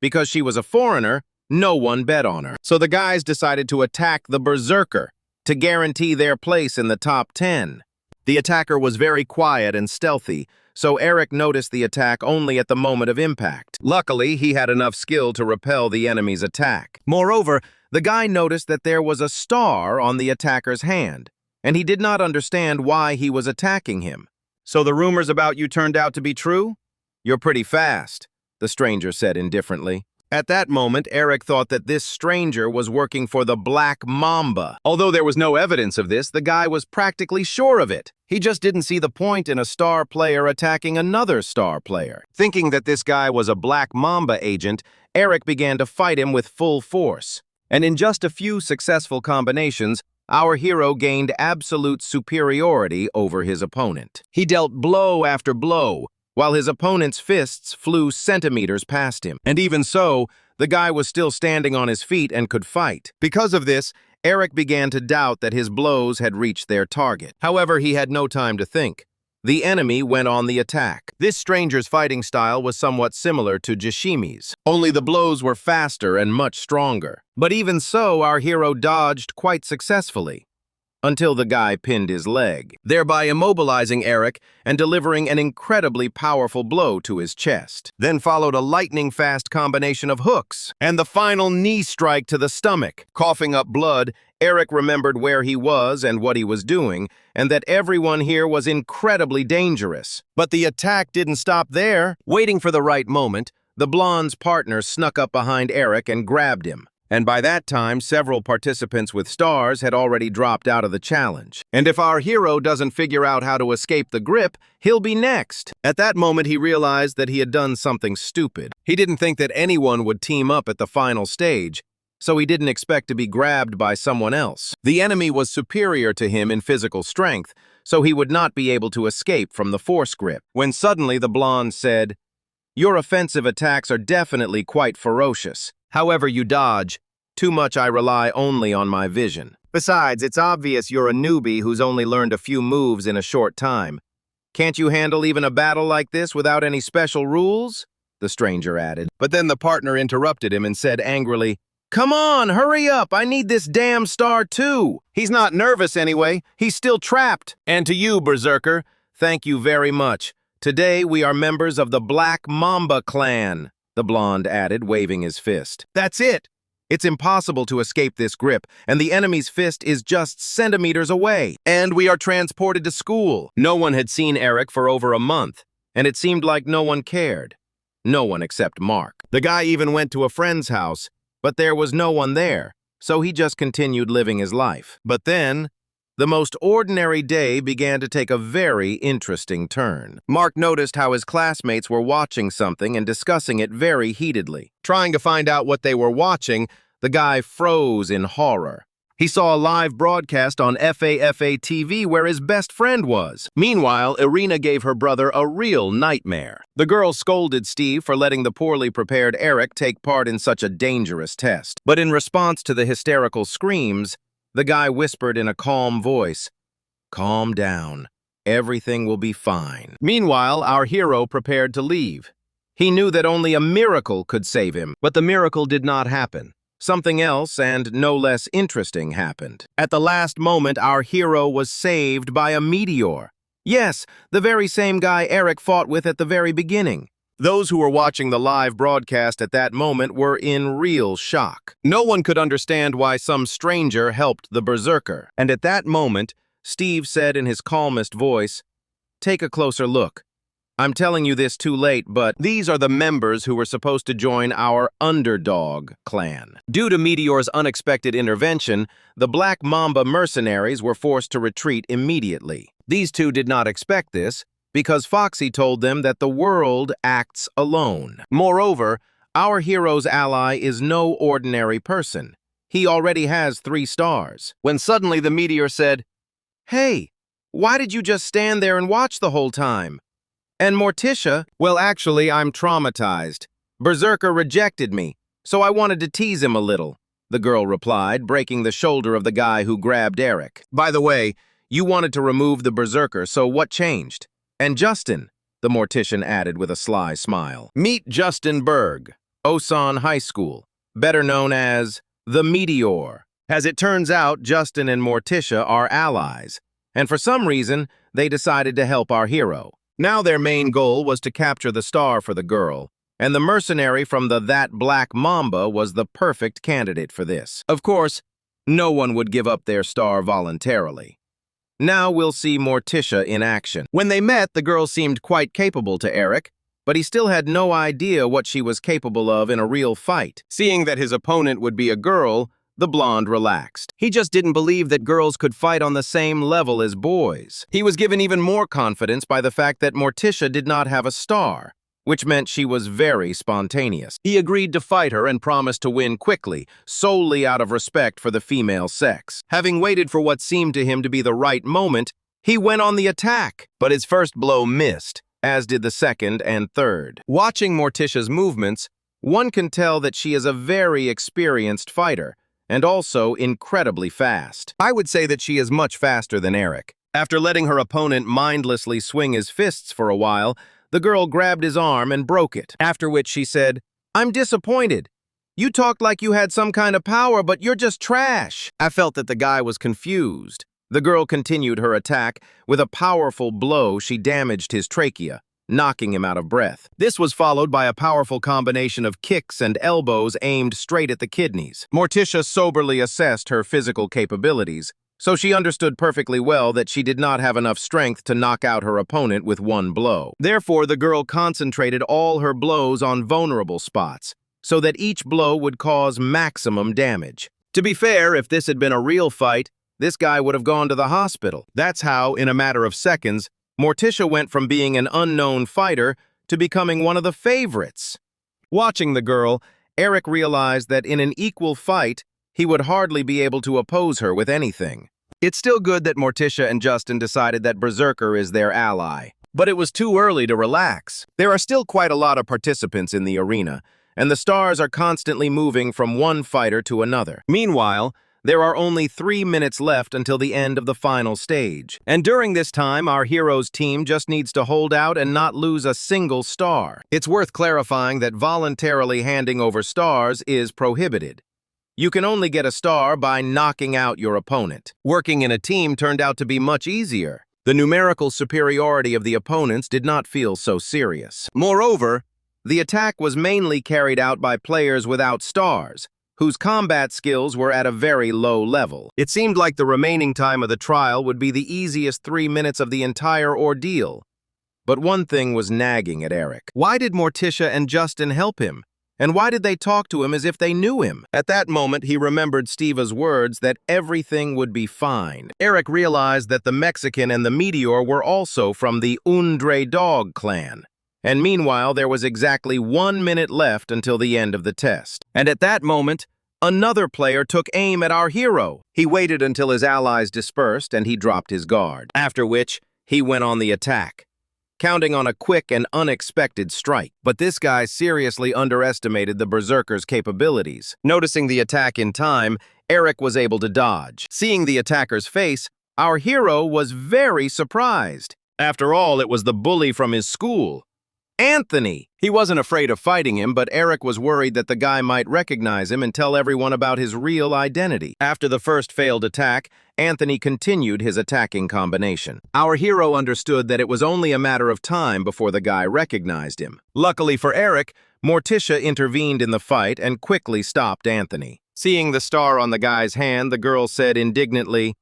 Because she was a foreigner, no one bet on her. So the guys decided to attack the Berserker, to guarantee their place in the top 10. The attacker was very quiet and stealthy, so Eric noticed the attack only at the moment of impact. Luckily, he had enough skill to repel the enemy's attack. Moreover, the guy noticed that there was a star on the attacker's hand, and he did not understand why he was attacking him. So the rumors about you turned out to be true? You're pretty fast, the stranger said indifferently. At that moment, Eric thought that this stranger was working for the Black Mamba. Although there was no evidence of this, the guy was practically sure of it. He just didn't see the point in a star player attacking another star player. Thinking that this guy was a Black Mamba agent, Eric began to fight him with full force. And in just a few successful combinations, our hero gained absolute superiority over his opponent. He dealt blow after blow, while his opponent's fists flew centimeters past him. And even so, the guy was still standing on his feet and could fight. Because of this, Eric began to doubt that his blows had reached their target. However, he had no time to think. The enemy went on the attack. This stranger's fighting style was somewhat similar to Jishimi's, only the blows were faster and much stronger. But even so, our hero dodged quite successfully, until the guy pinned his leg, thereby immobilizing Eric and delivering an incredibly powerful blow to his chest. Then followed a lightning-fast combination of hooks, and the final knee strike to the stomach. Coughing up blood, Eric remembered where he was and what he was doing, and that everyone here was incredibly dangerous. But the attack didn't stop there. Waiting for the right moment, the blonde's partner snuck up behind Eric and grabbed him. And by that time, several participants with stars had already dropped out of the challenge. And if our hero doesn't figure out how to escape the grip, he'll be next. At that moment, he realized that he had done something stupid. He didn't think that anyone would team up at the final stage, so he didn't expect to be grabbed by someone else. The enemy was superior to him in physical strength, so he would not be able to escape from the force grip. When suddenly the blonde said, "Your offensive attacks are definitely quite ferocious. However you dodge, too much I rely only on my vision. Besides, it's obvious you're a newbie who's only learned a few moves in a short time. Can't you handle even a battle like this without any special rules?" the stranger added. But then the partner interrupted him and said angrily, "Come on, hurry up, I need this damn star too. He's not nervous anyway, he's still trapped. And to you, Berserker, thank you very much. Today we are members of the Black Mamba clan," the blonde added, waving his fist. "That's it. It's impossible to escape this grip, and the enemy's fist is just centimeters away. And we are transported to school. No one had seen Eric for over a month, and it seemed like no one cared. No one except Mark. The guy even went to a friend's house, but there was no one there, so he just continued living his life. But then, the most ordinary day began to take a very interesting turn. Mark noticed how his classmates were watching something and discussing it very heatedly. Trying to find out what they were watching, the guy froze in horror. He saw a live broadcast on Fafa TV where his best friend was. Meanwhile, Irina gave her brother a real nightmare. The girl scolded Steve for letting the poorly prepared Eric take part in such a dangerous test. But in response to the hysterical screams, the guy whispered in a calm voice, "Calm down. Everything will be fine." Meanwhile, our hero prepared to leave. He knew that only a miracle could save him, but the miracle did not happen. Something else, and no less interesting, happened. At the last moment, our hero was saved by a meteor. Yes, the very same guy Eric fought with at the very beginning. Those who were watching the live broadcast at that moment were in real shock. No one could understand why some stranger helped the Berserker. And at that moment, Steve said in his calmest voice, "Take a closer look. I'm telling you this too late, but these are the members who were supposed to join our underdog clan." Due to Meteor's unexpected intervention, the Black Mamba mercenaries were forced to retreat immediately. These two did not expect this, because Foxy told them that the world acts alone. Moreover, our hero's ally is no ordinary person. He already has 3 stars. When suddenly the meteor said, "Hey, why did you just stand there and watch the whole time?" And Morticia, "Well, actually, I'm traumatized. Berserker rejected me, so I wanted to tease him a little," the girl replied, breaking the shoulder of the guy who grabbed Eric. "By the way, you wanted to remove the Berserker, so what changed? And Justin," the mortician added with a sly smile. "Meet Justin Berg, Osan High School, better known as the Meteor." As it turns out, Justin and Morticia are allies, and for some reason, they decided to help our hero. Now their main goal was to capture the star for the girl, and the mercenary from the That Black Mamba was the perfect candidate for this. Of course, no one would give up their star voluntarily. Now we'll see Morticia in action. When they met, the girl seemed quite capable to Eric, but he still had no idea what she was capable of in a real fight. Seeing that his opponent would be a girl, the blonde relaxed. He just didn't believe that girls could fight on the same level as boys. He was given even more confidence by the fact that Morticia did not have a star, which meant she was very spontaneous. He agreed to fight her and promised to win quickly, solely out of respect for the female sex. Having waited for what seemed to him to be the right moment, he went on the attack, but his first blow missed, as did the second and third. Watching Morticia's movements, one can tell that she is a very experienced fighter, and also incredibly fast. I would say that she is much faster than Eric. After letting her opponent mindlessly swing his fists for a while, the girl grabbed his arm and broke it, after which she said, "I'm disappointed. You talked like you had some kind of power, but you're just trash." I felt that the guy was confused. The girl continued her attack. With a powerful blow, she damaged his trachea, knocking him out of breath. This was followed by a powerful combination of kicks and elbows aimed straight at the kidneys. Morticia soberly assessed her physical capabilities, so she understood perfectly well that she did not have enough strength to knock out her opponent with one blow. Therefore, the girl concentrated all her blows on vulnerable spots, so that each blow would cause maximum damage. To be fair, if this had been a real fight, this guy would have gone to the hospital. That's how, in a matter of seconds, Morticia went from being an unknown fighter to becoming one of the favorites. Watching the girl, Eric realized that in an equal fight, he would hardly be able to oppose her with anything. It's still good that Morticia and Justin decided that Berserker is their ally. But it was too early to relax. There are still quite a lot of participants in the arena, and the stars are constantly moving from one fighter to another. Meanwhile, there are only 3 minutes left until the end of the final stage. And during this time, our hero's team just needs to hold out and not lose a single star. It's worth clarifying that voluntarily handing over stars is prohibited. You can only get a star by knocking out your opponent. Working in a team turned out to be much easier. The numerical superiority of the opponents did not feel so serious. Moreover, the attack was mainly carried out by players without stars, whose combat skills were at a very low level. It seemed like the remaining time of the trial would be the easiest 3 minutes of the entire ordeal. But one thing was nagging at Eric. Why did Morticia and Justin help him? And why did they talk to him as if they knew him? At that moment, he remembered Steva's words that everything would be fine. Eric realized that the Mexican and the Meteor were also from the Dog clan. And meanwhile, there was exactly 1 minute left until the end of the test. And at that moment, another player took aim at our hero. He waited until his allies dispersed and he dropped his guard, after which he went on the attack, counting on a quick and unexpected strike. But this guy seriously underestimated the Berserker's capabilities. Noticing the attack in time, Eric was able to dodge. Seeing the attacker's face, our hero was very surprised. After all, it was the bully from his school, Anthony. He wasn't afraid of fighting him, but Eric was worried that the guy might recognize him and tell everyone about his real identity. After the first failed attack, Anthony continued his attacking combination. Our hero understood that it was only a matter of time before the guy recognized him. Luckily for Eric, Morticia intervened in the fight and quickly stopped Anthony. Seeing the star on the guy's hand, the girl said indignantly,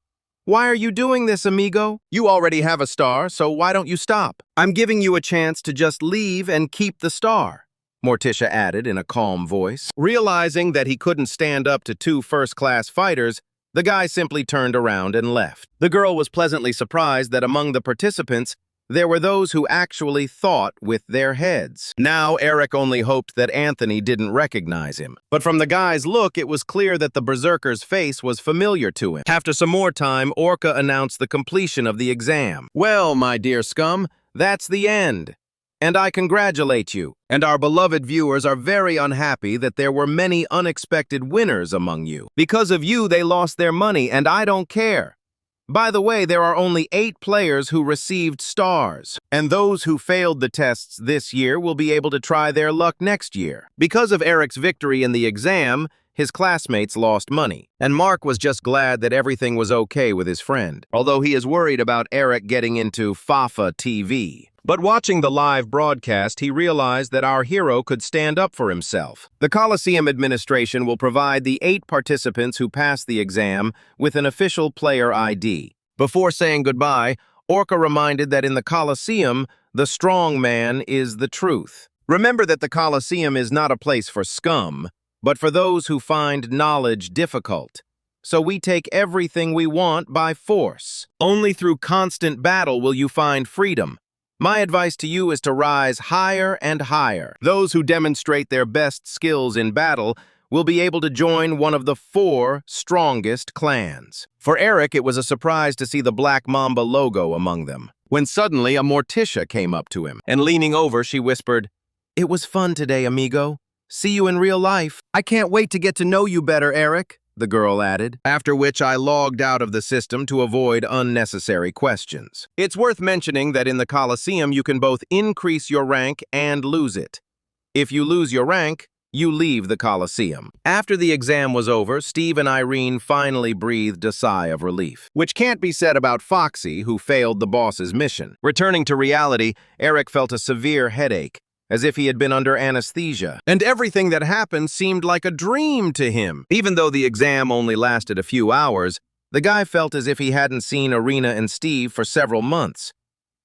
"Why are you doing this, amigo? You already have a star, so why don't you stop? I'm giving you a chance to just leave and keep the star," Morticia added in a calm voice. Realizing that he couldn't stand up to two first-class fighters, the guy simply turned around and left. The girl was pleasantly surprised that among the participants, there were those who actually thought with their heads. Now, Eric only hoped that Anthony didn't recognize him. But from the guy's look, it was clear that the Berserker's face was familiar to him. After some more time, Orca announced the completion of the exam. "Well, my dear scum, that's the end. And I congratulate you. And our beloved viewers are very unhappy that there were many unexpected winners among you. Because of you, they lost their money, and I don't care. By the way, there are only 8 players who received stars, and those who failed the tests this year will be able to try their luck next year. Because of Eric's victory in the exam, his classmates lost money, and Mark was just glad that everything was okay with his friend, although he is worried about Eric getting into Fafa TV. But watching the live broadcast, he realized that our hero could stand up for himself. The Coliseum administration will provide the 8 participants who passed the exam with an official player ID. Before saying goodbye, Orca reminded that in the Coliseum, the strong man is the truth. Remember that the Coliseum is not a place for scum, but for those who find knowledge difficult. So we take everything we want by force. Only through constant battle will you find freedom. My advice to you is to rise higher and higher. Those who demonstrate their best skills in battle will be able to join one of the 4 strongest clans." For Eric, it was a surprise to see the black Mamba logo among them, when suddenly a Morticia came up to him, and leaning over, she whispered, "It was fun today, amigo. See you in real life." "I can't wait to get to know you better, Eric," the girl added, after which I logged out of the system to avoid unnecessary questions. It's worth mentioning that in the Coliseum you can both increase your rank and lose it. If you lose your rank, you leave the Coliseum. After the exam was over, Steve and Irene finally breathed a sigh of relief, which can't be said about Foxy, who failed the boss's mission. Returning to reality, Eric felt a severe headache, as if he had been under anesthesia, and everything that happened seemed like a dream to him. Even though the exam only lasted a few hours, the guy felt as if he hadn't seen Irina and Steve for several months.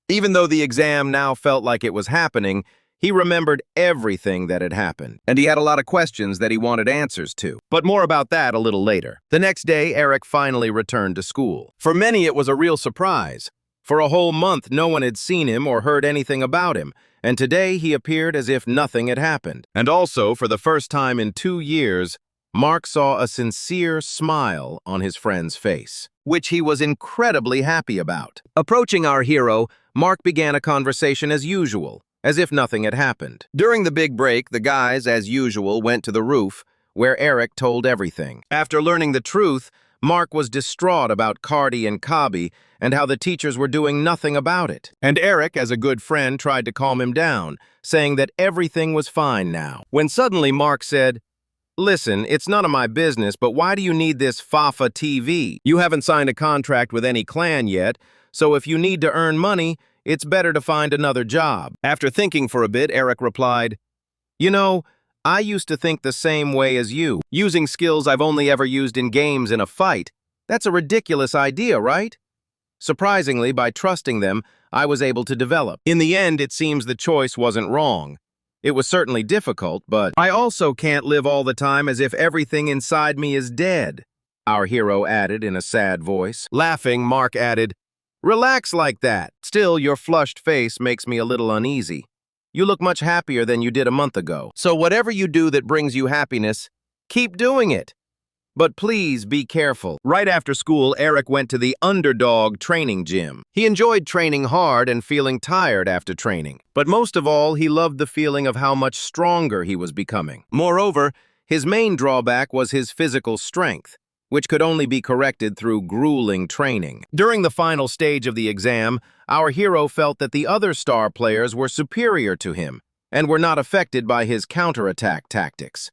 Even though the exam now felt like it was happening, he remembered everything that had happened, and he had a lot of questions that he wanted answers to. But more about that a little later. The next day, Eric finally returned to school. For many, it was a real surprise. For a whole month, no one had seen him or heard anything about him, and today he appeared as if nothing had happened. And also, for the first time in 2 years, Mark saw a sincere smile on his friend's face, which he was incredibly happy about. Approaching our hero, Mark began a conversation as usual, as if nothing had happened. During the big break, the guys, as usual, went to the roof, where Eric told everything. After learning the truth, Mark was distraught about Cardi and Kabi and how the teachers were doing nothing about it. And Eric, as a good friend, tried to calm him down, saying that everything was fine now. When suddenly Mark said, "Listen, it's none of my business, but why do you need this Fafa TV? You haven't signed a contract with any clan yet, so if you need to earn money, it's better to find another job." After thinking for a bit, Eric replied, "You know, I used to think the same way as you. Using skills I've only ever used in games in a fight. That's a ridiculous idea, right? Surprisingly, by trusting them, I was able to develop. In the end, it seems the choice wasn't wrong. It was certainly difficult, but I also can't live all the time as if everything inside me is dead, our hero added in a sad voice. Laughing, Mark added, "Relax like that. Still, your flushed face makes me a little uneasy. You look much happier than you did a month ago. So whatever you do that brings you happiness, keep doing it. But please be careful." Right after school, Eric went to the Underdog training gym. He enjoyed training hard and feeling tired after training. But most of all, he loved the feeling of how much stronger he was becoming. Moreover, his main drawback was his physical strength, which could only be corrected through grueling training. During the final stage of the exam, our hero felt that the other star players were superior to him and were not affected by his counterattack tactics.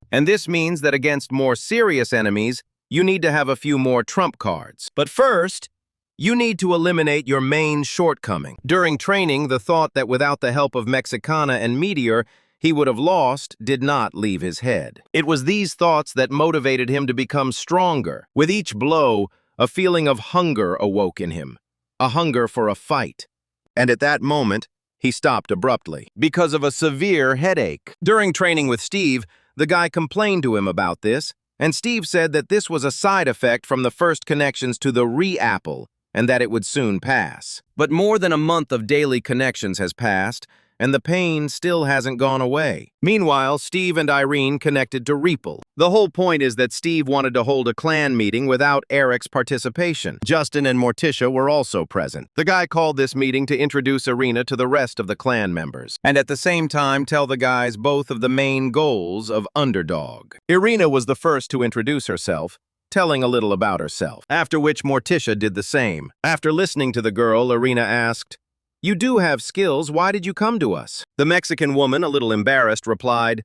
And this means that against more serious enemies, you need to have a few more trump cards. But first, you need to eliminate your main shortcoming. During training, the thought that without the help of Mexicana and Meteor, he would have lost did not leave his head. It was these thoughts that motivated him to become stronger. With each blow, a feeling of hunger awoke in him, a hunger for a fight. And at that moment, he stopped abruptly because of a severe headache. During training with Steve, the guy complained to him about this, and Steve said that this was a side effect from the first connections to the re-apple, and that it would soon pass. But more than a month of daily connections has passed, and the pain still hasn't gone away. Meanwhile, Steve and Irene connected to Reaple. The whole point is that Steve wanted to hold a clan meeting without Eric's participation. Justin and Morticia were also present. The guy called this meeting to introduce Irina to the rest of the clan members, and at the same time tell the guys both of the main goals of Underdog. Irina was the first to introduce herself, telling a little about herself, after which Morticia did the same. After listening to the girl, Irina asked, "You do have skills, why did you come to us?" The Mexican woman, a little embarrassed, replied,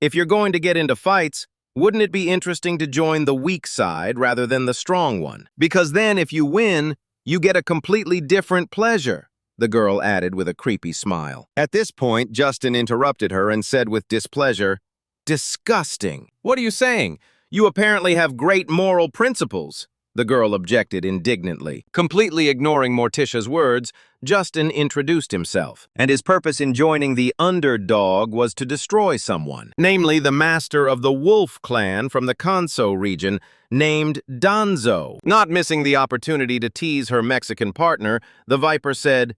"If you're going to get into fights, wouldn't it be interesting to join the weak side rather than the strong one? Because then if you win, you get a completely different pleasure," the girl added with a creepy smile. At this point, Justin interrupted her and said with displeasure, "Disgusting. What are you saying? You apparently have great moral principles," the girl objected indignantly. Completely ignoring Morticia's words, Justin introduced himself, and his purpose in joining the Underdog was to destroy someone, namely the master of the Wolf clan from the Kanso region, named Danzo. Not missing the opportunity to tease her Mexican partner, the Viper said,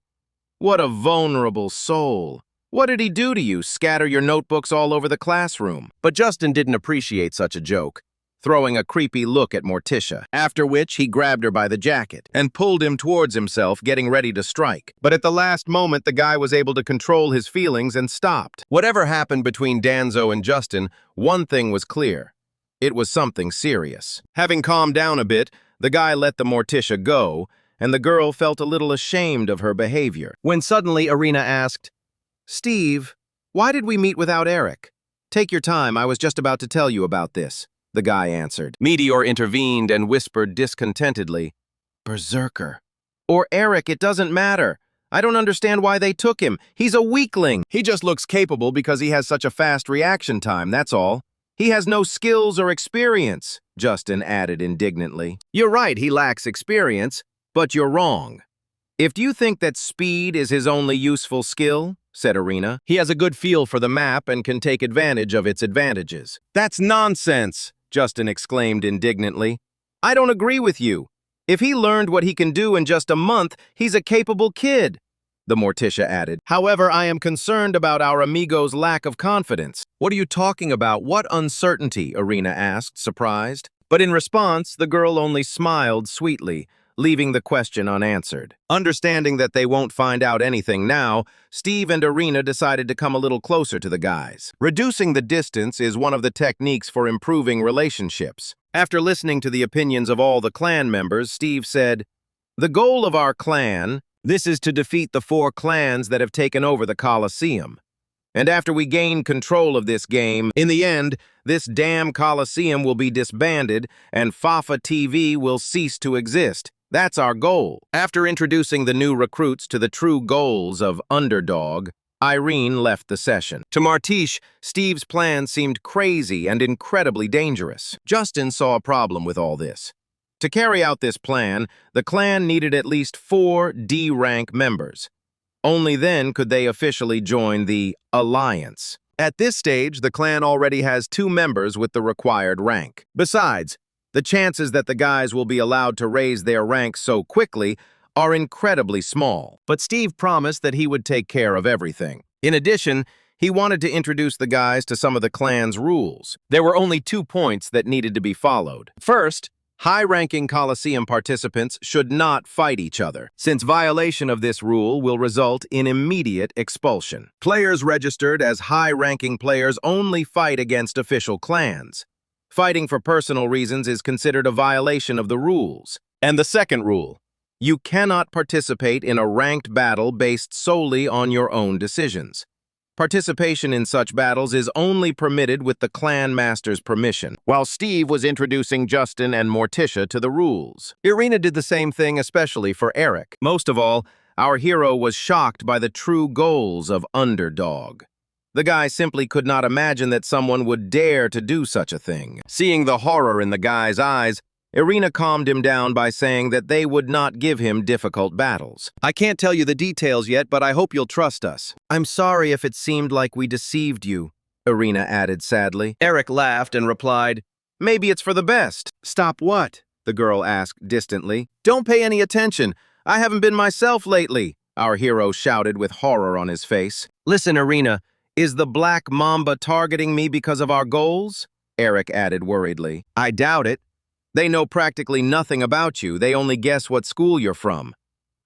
"What a vulnerable soul. What did he do to you, scatter your notebooks all over the classroom?" But Justin didn't appreciate such a joke, throwing a creepy look at Morticia, after which he grabbed her by the jacket and pulled him towards himself, getting ready to strike. But at the last moment, the guy was able to control his feelings and stopped. Whatever happened between Danzo and Justin, one thing was clear. It was something serious. Having calmed down a bit, the guy let the Morticia go, and the girl felt a little ashamed of her behavior. When suddenly Irina asked, "Steve, why did we meet without Eric?" "Take your time, I was just about to tell you about this," the guy answered. Meteor intervened and whispered discontentedly, "Berserker. Or Eric, it doesn't matter. I don't understand why they took him. He's a weakling. He just looks capable because he has such a fast reaction time, that's all. He has no skills or experience," Justin added indignantly. "You're right, he lacks experience, but you're wrong. If you think that speed is his only useful skill," said Irina, "he has a good feel for the map and can take advantage of its advantages." "That's nonsense," Justin exclaimed indignantly. "I don't agree with you. If he learned what he can do in just a month, he's a capable kid," the Morticia added. "However, I am concerned about our amigo's lack of confidence." "What are you talking about? What uncertainty?" Irina asked, surprised. But in response, the girl only smiled sweetly, leaving the question unanswered. Understanding that they won't find out anything now, Steve and Irina decided to come a little closer to the guys. Reducing the distance is one of the techniques for improving relationships. After listening to the opinions of all the clan members, Steve said, "The goal of our clan, this is to defeat the 4 clans that have taken over the Coliseum. And after we gain control of this game, in the end, this damn Coliseum will be disbanded and Fafa TV will cease to exist. That's our goal." After introducing the new recruits to the true goals of Underdog, Irene left the session. To Martiche, Steve's plan seemed crazy and incredibly dangerous. Justin saw a problem with all this. To carry out this plan, the clan needed at least 4 D-rank members. Only then could they officially join the Alliance. At this stage, the clan already has 2 members with the required rank. Besides, the chances that the guys will be allowed to raise their rank so quickly are incredibly small. But Steve promised that he would take care of everything. In addition, he wanted to introduce the guys to some of the clan's rules. There were only 2 points that needed to be followed. First, high-ranking Coliseum participants should not fight each other, since violation of this rule will result in immediate expulsion. Players registered as high-ranking players only fight against official clans. Fighting for personal reasons is considered a violation of the rules. And the second rule: you cannot participate in a ranked battle based solely on your own decisions. Participation in such battles is only permitted with the clan master's permission, while Steve was introducing Justin and Morticia to the rules. Irina did the same thing, especially for Eric. Most of all, our hero was shocked by the true goals of Underdog. The guy simply could not imagine that someone would dare to do such a thing. Seeing the horror in the guy's eyes, Irina calmed him down by saying that they would not give him difficult battles. "I can't tell you the details yet, but I hope you'll trust us. I'm sorry if it seemed like we deceived you," Irina added sadly. Eric laughed and replied, "Maybe it's for the best." "Stop what?" the girl asked distantly. "Don't pay any attention. I haven't been myself lately," our hero shouted with horror on his face. "Listen, Irina, is the Black Mamba targeting me because of our goals?" Eric added worriedly. "I doubt it. They know practically nothing about you. They only guess what school you're from.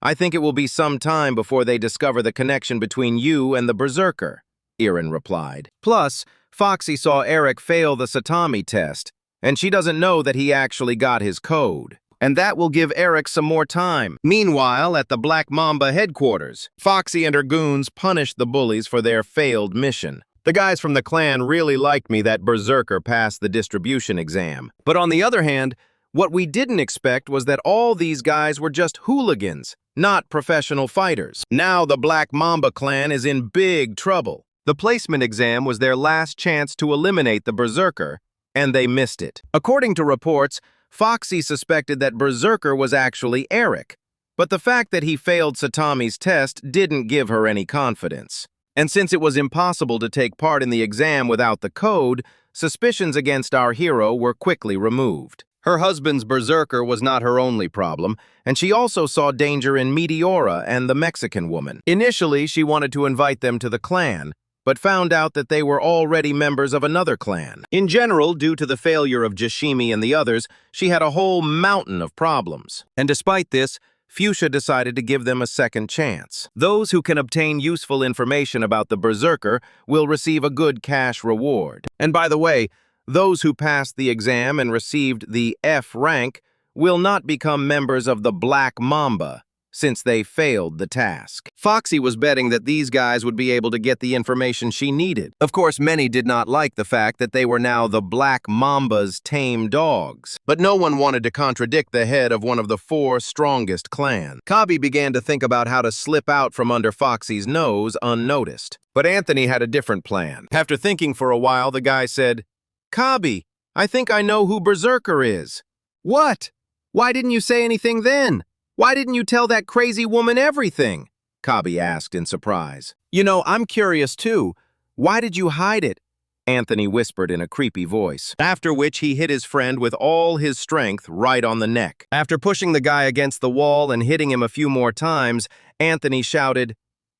I think it will be some time before they discover the connection between you and the Berserker," Irin replied. "Plus, Foxy saw Eric fail the Satami test, and she doesn't know that he actually got his code. And that will give Eric some more time." Meanwhile, at the Black Mamba headquarters, Foxy and her goons punished the bullies for their failed mission. "The guys from the clan really liked me that Berserker passed the distribution exam. But on the other hand, what we didn't expect was that all these guys were just hooligans, not professional fighters. Now the Black Mamba clan is in big trouble. The placement exam was their last chance to eliminate the Berserker, and they missed it." According to reports, Foxy suspected that Berserker was actually Eric, but the fact that he failed Satami's test didn't give her any confidence. And since it was impossible to take part in the exam without the code, suspicions against our hero were quickly removed. Her husband's Berserker was not her only problem, and she also saw danger in Meteora and the Mexican woman. Initially, she wanted to invite them to the clan, but found out that they were already members of another clan. In general, due to the failure of Jashimi and the others, she had a whole mountain of problems. And despite this, Fuchsia decided to give them a second chance. Those who can obtain useful information about the Berserker will receive a good cash reward. And by the way, those who passed the exam and received the F rank will not become members of the Black Mamba, since they failed the task. Foxy was betting that these guys would be able to get the information she needed. Of course, many did not like the fact that they were now the Black Mamba's tame dogs. But no one wanted to contradict the head of one of the 4 strongest clans. Kabi began to think about how to slip out from under Foxy's nose unnoticed. But Anthony had a different plan. After thinking for a while, the guy said, "Kabi, I think I know who Berserker is." "What? Why didn't you say anything then? Why didn't you tell that crazy woman everything?" Kabi asked in surprise. "You know, I'm curious too. Why did you hide it?" Anthony whispered in a creepy voice, after which he hit his friend with all his strength right on the neck. After pushing the guy against the wall and hitting him a few more times, Anthony shouted,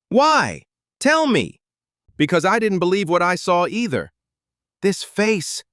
"Why? Tell me." "Because I didn't believe what I saw either." "This face,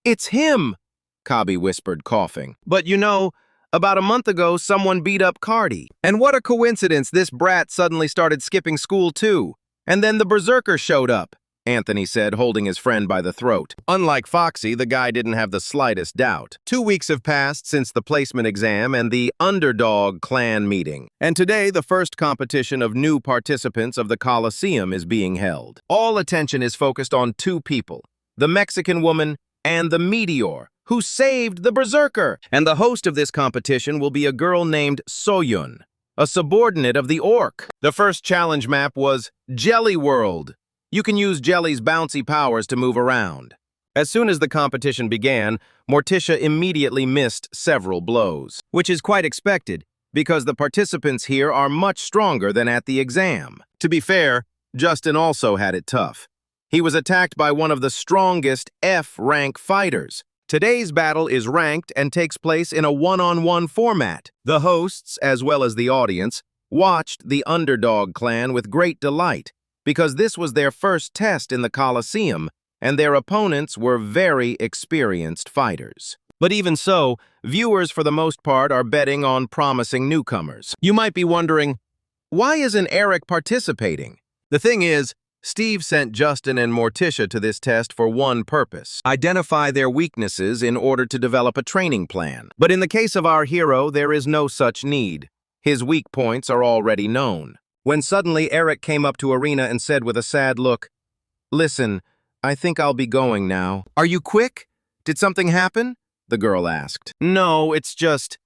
it's him," Kabi whispered, coughing. "But you know, about a month ago, someone beat up Cardi. And what a coincidence, this brat suddenly started skipping school too. And then the Berserker showed up," Anthony said, holding his friend by the throat. Unlike Foxy, the guy didn't have the slightest doubt. 2 weeks have passed since the placement exam and the Underdog clan meeting. And today, the first competition of new participants of the Coliseum is being held. All attention is focused on 2 people, the Mexican woman and the Meteor, who saved the Berserker. And the host of this competition will be a girl named Soyun, a subordinate of the orc. The first challenge map was Jelly World. You can use Jelly's bouncy powers to move around. As soon as the competition began, Morticia immediately missed several blows, which is quite expected because the participants here are much stronger than at the exam. To be fair, Justin also had it tough. He was attacked by one of the strongest F-rank fighters. Today's battle is ranked and takes place in a one-on-one format. The hosts, as well as the audience, watched the underdog clan with great delight because this was their first test in the Coliseum, and their opponents were very experienced fighters. But even so, viewers for the most part are betting on promising newcomers. You might be wondering, why isn't Eric participating? The thing is, Steve sent Justin and Morticia to this test for one purpose: identify their weaknesses in order to develop a training plan. But in the case of our hero, there is no such need. His weak points are already known. When suddenly Eric came up to Arena and said with a sad look, "Listen, I think I'll be going now." "Are you quick? Did something happen?" the girl asked. "No, it's just,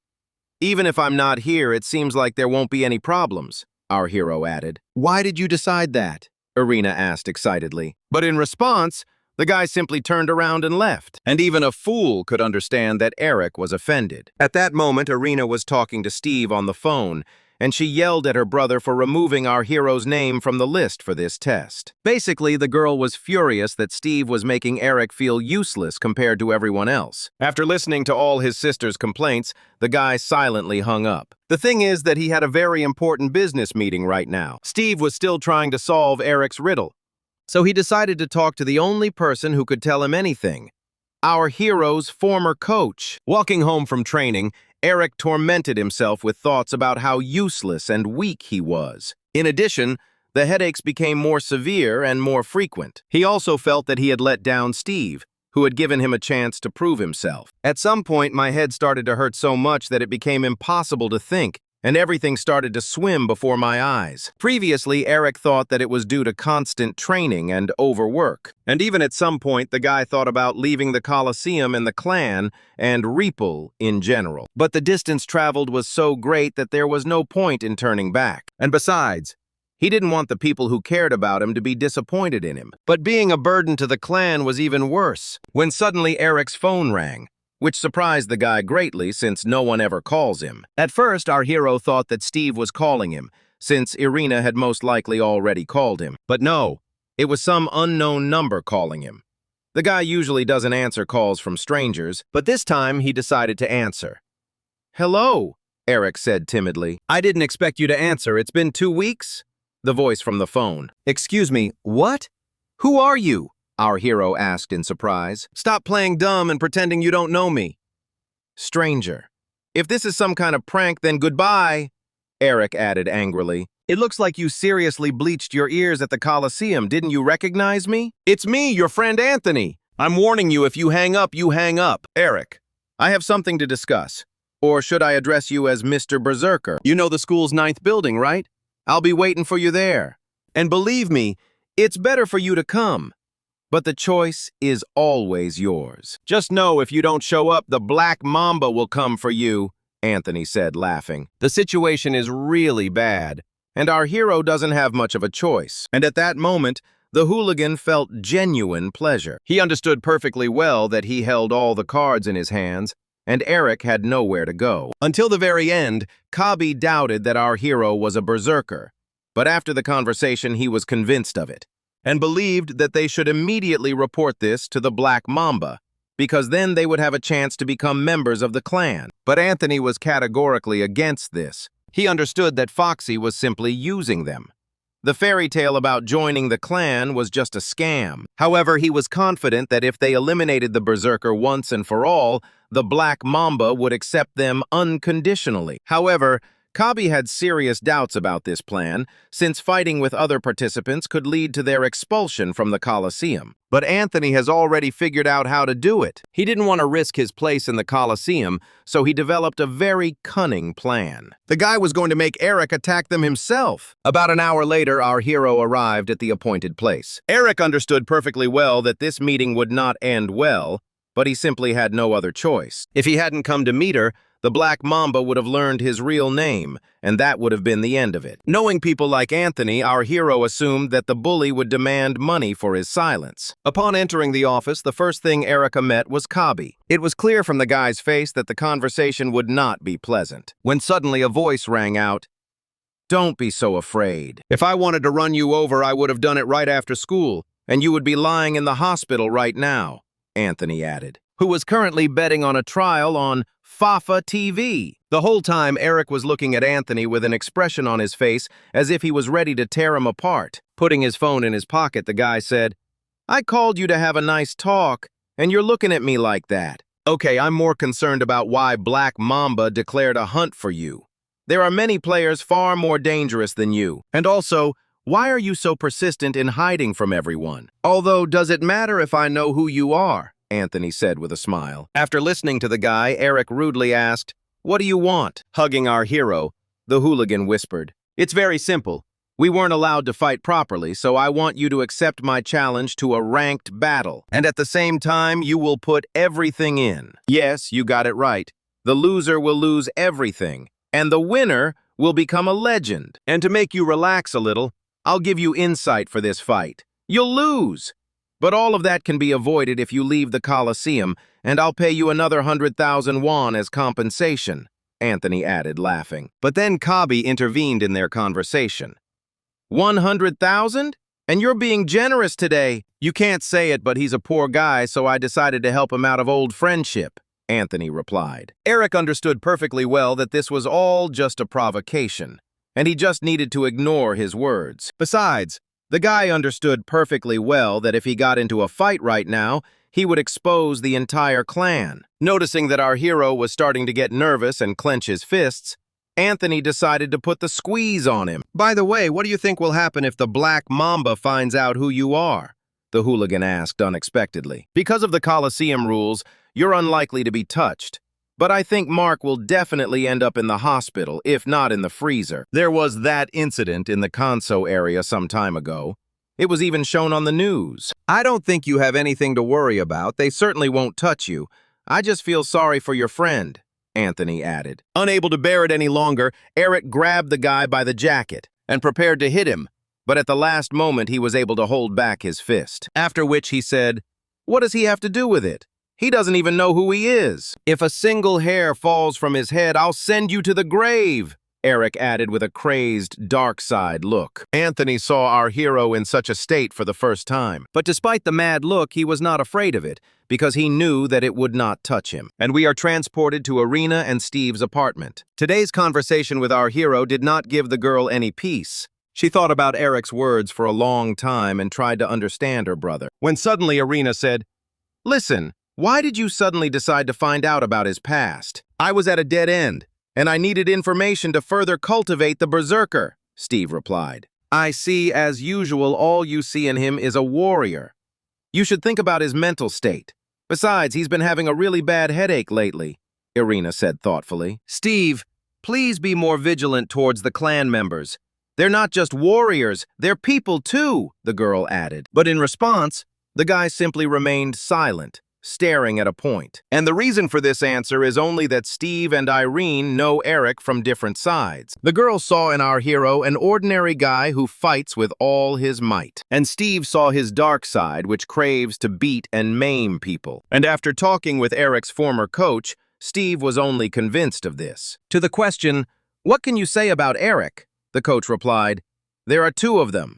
even if I'm not here, it seems like there won't be any problems," our hero added. "Why did you decide that?" Arena asked excitedly. But in response, the guy simply turned around and left. And even a fool could understand that Eric was offended. At that moment, Arena was talking to Steve on the phone, and she yelled at her brother for removing our hero's name from the list for this test. Basically, the girl was furious that Steve was making Eric feel useless compared to everyone else. After listening to all his sister's complaints, the guy silently hung up. The thing is that he had a very important business meeting right now. Steve was still trying to solve Eric's riddle. So he decided to talk to the only person who could tell him anything: our hero's former coach. Walking home from training, Eric tormented himself with thoughts about how useless and weak he was. In addition, the headaches became more severe and more frequent. He also felt that he had let down Steve, who had given him a chance to prove himself. At some point, my head started to hurt so much that it became impossible to think, and everything started to swim before my eyes. Previously, Eric thought that it was due to constant training and overwork. And even at some point, the guy thought about leaving the Coliseum and the clan and Ripple in general. But the distance traveled was so great that there was no point in turning back. And besides, he didn't want the people who cared about him to be disappointed in him. But being a burden to the clan was even worse. When suddenly Eric's phone rang, which surprised the guy greatly since no one ever calls him. At first, our hero thought that Steve was calling him, since Irina had most likely already called him. But no, it was some unknown number calling him. The guy usually doesn't answer calls from strangers, but this time he decided to answer. "Hello," Eric said timidly. "I didn't expect you to answer. It's been 2 weeks?" The voice from the phone. "Excuse me, what? Who are you?" our hero asked in surprise. "Stop playing dumb and pretending you don't know me." "Stranger, if this is some kind of prank, then goodbye," Eric added angrily. "It looks like you seriously bleached your ears at the Coliseum. Didn't you recognize me?" "It's me, your friend Anthony. I'm warning you, if you hang up, you hang up." "Eric, I have something to discuss. Or should I address you as Mr. Berserker? You know the school's 9th building, right? I'll be waiting for you there. And believe me, it's better for you to come. But the choice is always yours. Just know if you don't show up, the Black Mamba will come for you," Anthony said, laughing. The situation is really bad, and our hero doesn't have much of a choice. And at that moment, the hooligan felt genuine pleasure. He understood perfectly well that he held all the cards in his hands, and Eric had nowhere to go. Until the very end, Kabi doubted that our hero was a berserker. But after the conversation, he was convinced of it, and believed that they should immediately report this to the Black Mamba, because then they would have a chance to become members of the clan. But Anthony was categorically against this. He understood that Foxy was simply using them. The fairy tale about joining the clan was just a scam. However, he was confident that if they eliminated the Berserker once and for all, the Black Mamba would accept them unconditionally. However, Kabi had serious doubts about this plan, since fighting with other participants could lead to their expulsion from the Coliseum. But Anthony has already figured out how to do it. He didn't want to risk his place in the Coliseum, so he developed a very cunning plan. The guy was going to make Eric attack them himself. About an hour later, our hero arrived at the appointed place. Eric understood perfectly well that this meeting would not end well, but he simply had no other choice. If he hadn't come to meet her, the Black Mamba would have learned his real name, and that would have been the end of it. Knowing people like Anthony, our hero assumed that the bully would demand money for his silence. Upon entering the office, the first thing Erica met was Kabi. It was clear from the guy's face that the conversation would not be pleasant. When suddenly a voice rang out, "Don't be so afraid. If I wanted to run you over, I would have done it right after school, and you would be lying in the hospital right now," Anthony added, who was currently betting on a trial on Fafa TV. The whole time, Eric was looking at Anthony with an expression on his face as if he was ready to tear him apart. Putting his phone in his pocket, the guy said, "I called you to have a nice talk, and you're looking at me like that. Okay, I'm more concerned about why Black Mamba declared a hunt for you. There are many players far more dangerous than you. And also, why are you so persistent in hiding from everyone? Although, does it matter if I know who you are?" Anthony said with a smile. After listening to the guy, Eric rudely asked, "What do you want?" Hugging our hero, the hooligan whispered, "It's very simple. We weren't allowed to fight properly, so I want you to accept my challenge to a ranked battle. And at the same time, you will put everything in. Yes, you got it right. The loser will lose everything, and the winner will become a legend. And to make you relax a little, I'll give you insight for this fight. You'll lose. But all of that can be avoided if you leave the Coliseum, and I'll pay you another 100,000 won as compensation," Anthony added, laughing. But then Kabi intervened in their conversation. 100,000? And you're being generous today. You can't say it, but he's a poor guy, so I decided to help him out of old friendship," Anthony replied. Eric understood perfectly well that this was all just a provocation, and he just needed to ignore his words. Besides, the guy understood perfectly well that if he got into a fight right now, he would expose the entire clan. Noticing that our hero was starting to get nervous and clench his fists, Anthony decided to put the squeeze on him. "By the way, what do you think will happen if the Black Mamba finds out who you are?" the hooligan asked unexpectedly. "Because of the Coliseum rules, you're unlikely to be touched. But I think Mark will definitely end up in the hospital, if not in the freezer. There was that incident in the Conso area some time ago. It was even shown on the news. I don't think you have anything to worry about. They certainly won't touch you. I just feel sorry for your friend," Anthony added. Unable to bear it any longer, Eric grabbed the guy by the jacket and prepared to hit him, but at the last moment he was able to hold back his fist. After which he said, "What does he have to do with it? He doesn't even know who he is. If a single hair falls from his head, I'll send you to the grave," Eric added with a crazed, dark-side look. Anthony saw our hero in such a state for the first time. But despite the mad look, he was not afraid of it, because he knew that it would not touch him. And we are transported to Irina and Steve's apartment. Today's conversation with our hero did not give the girl any peace. She thought about Eric's words for a long time and tried to understand her brother. When suddenly Irina said, "Listen, why did you suddenly decide to find out about his past?" "I was at a dead end, and I needed information to further cultivate the Berserker," Steve replied. "I see, as usual, all you see in him is a warrior. You should think about his mental state. Besides, he's been having a really bad headache lately," Irina said thoughtfully. "Steve, please be more vigilant towards the clan members. They're not just warriors, they're people too," the girl added. But in response, the guy simply remained silent, staring at a point. And the reason for this answer is only that Steve and Irene know Eric from different sides. The girl saw in our hero an ordinary guy who fights with all his might. And Steve saw his dark side, which craves to beat and maim people. And after talking with Eric's former coach, Steve was only convinced of this. To the question, "What can you say about Eric?" the coach replied, "There are two of them.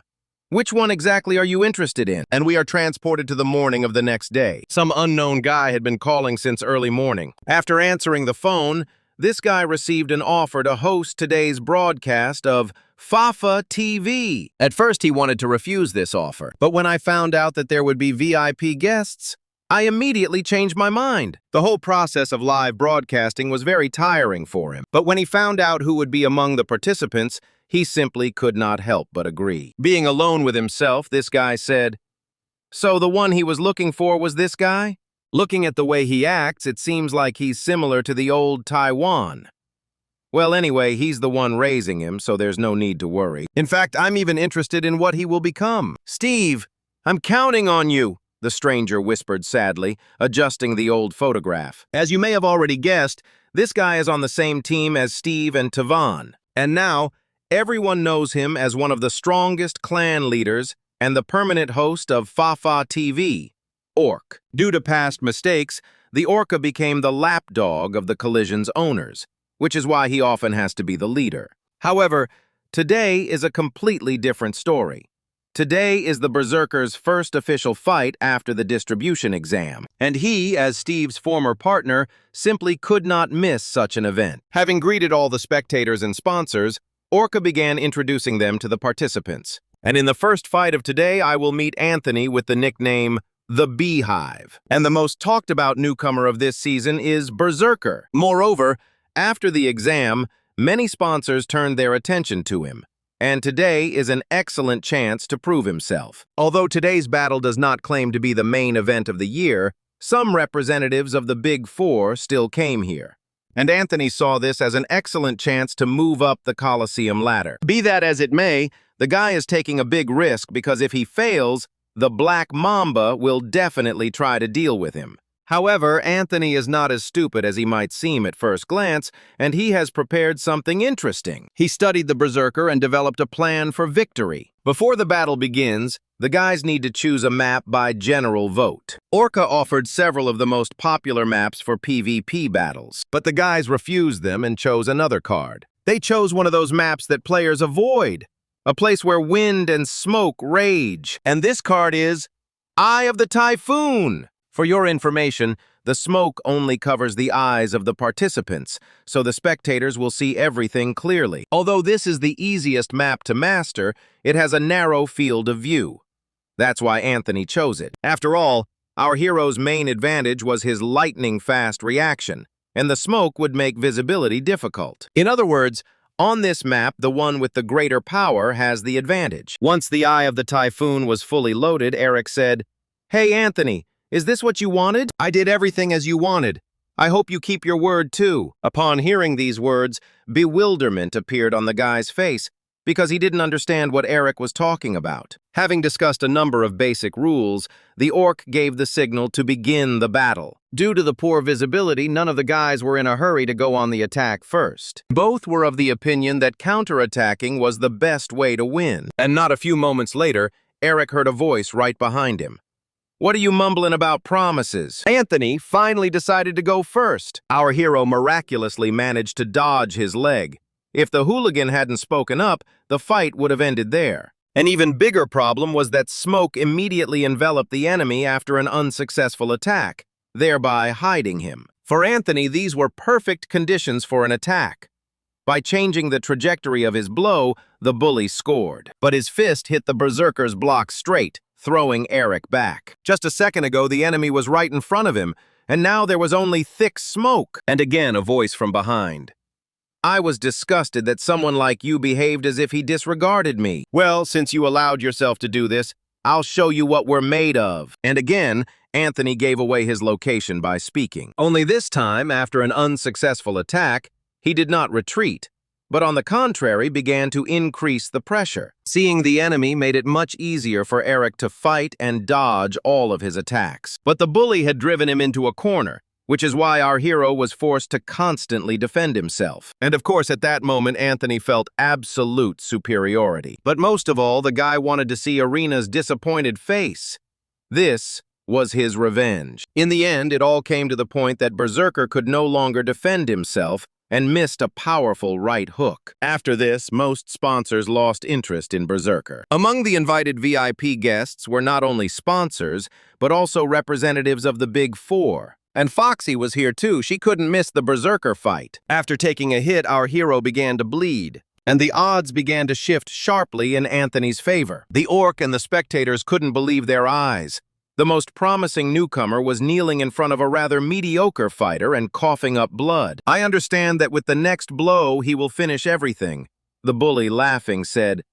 Which one exactly are you interested in?" And we are transported to the morning of the next day. Some unknown guy had been calling since early morning. After answering the phone, this guy received an offer to host today's broadcast of Fafa TV. At first, he wanted to refuse this offer, but when I found out that there would be VIP guests, I immediately changed my mind. The whole process of live broadcasting was very tiring for him, but when he found out who would be among the participants, he simply could not help but agree. Being alone with himself, this guy said, "So the one he was looking for was this guy? Looking at the way he acts, it seems like he's similar to the old Taiwan. Well, anyway, he's the one raising him, so there's no need to worry. In fact, I'm even interested in what he will become." "Steve, I'm counting on you," the stranger whispered sadly, adjusting the old photograph. As you may have already guessed, This guy is on the same team as Steve and Tavon, and now everyone knows him as one of the strongest clan leaders and the permanent host of Fafa TV, Orc. Due to past mistakes, the Orca became the lapdog of the Collision's owners, which is why he often has to be the leader. However, today is a completely different story. Today is the Berserker's first official fight after the distribution exam, and he, as Steve's former partner, simply could not miss such an event. Having greeted all the spectators and sponsors, Orca began introducing them to the participants. And in the first fight of today, I will meet Anthony with the nickname The Beehive. And the most talked about newcomer of this season is Berserker. Moreover, after the exam, many sponsors turned their attention to him. And today is an excellent chance to prove himself. Although today's battle does not claim to be the main event of the year, some representatives of the Big Four still came here. And Anthony saw this as an excellent chance to move up the Coliseum ladder. Be that as it may, the guy is taking a big risk because if he fails, the Black Mamba will definitely try to deal with him. However, Anthony is not as stupid as he might seem at first glance, and he has prepared something interesting. He studied the Berserker and developed a plan for victory. Before the battle begins, the guys need to choose a map by general vote. Orca offered several of the most popular maps for PvP battles, but the guys refused them and chose another card. They chose one of those maps that players avoid, a place where wind and smoke rage. And this card is Eye of the Typhoon. For your information, the smoke only covers the eyes of the participants, so the spectators will see everything clearly. Although this is the easiest map to master, it has a narrow field of view. That's why Anthony chose it. After all, our hero's main advantage was his lightning-fast reaction, and the smoke would make visibility difficult. In other words, on this map, the one with the greater power has the advantage. Once the Eye of the Typhoon was fully loaded, Eric said, "Hey, Anthony, is this what you wanted? I did everything as you wanted. I hope you keep your word too." Upon hearing these words, bewilderment appeared on the guy's face because he didn't understand what Eric was talking about. Having discussed a number of basic rules, the Orc gave the signal to begin the battle. Due to the poor visibility, none of the guys were in a hurry to go on the attack first. Both were of the opinion that counterattacking was the best way to win. And not a few moments later, Eric heard a voice right behind him. "What are you mumbling about promises?" Anthony finally decided to go first. Our hero miraculously managed to dodge his leg. If the hooligan hadn't spoken up, the fight would have ended there. An even bigger problem was that smoke immediately enveloped the enemy after an unsuccessful attack, thereby hiding him. For Anthony, these were perfect conditions for an attack. By changing the trajectory of his blow, the bully scored. But his fist hit the Berserker's block straight, throwing Eric back. Just a second ago, the enemy was right in front of him, and now there was only thick smoke. And again, a voice from behind. "I was disgusted that someone like you behaved as if he disregarded me. Well, since you allowed yourself to do this, I'll show you what we're made of." And again, Anthony gave away his location by speaking. Only this time, after an unsuccessful attack, he did not retreat, but on the contrary began to increase the pressure. Seeing the enemy made it much easier for Eric to fight and dodge all of his attacks. But the bully had driven him into a corner, which is why our hero was forced to constantly defend himself. And of course, at that moment, Anthony felt absolute superiority. But most of all, the guy wanted to see Arena's disappointed face. This was his revenge. In the end, it all came to the point that Berserker could no longer defend himself and missed a powerful right hook. After this, most sponsors lost interest in Berserker. Among the invited VIP guests were not only sponsors, but also representatives of the Big Four. And Foxy was here too. She couldn't miss the Berserker fight. After taking a hit, our hero began to bleed, and the odds began to shift sharply in Anthony's favor. The Orc and the spectators couldn't believe their eyes. The most promising newcomer was kneeling in front of a rather mediocre fighter and coughing up blood. "I understand that with the next blow, he will finish everything." The bully, laughing, said,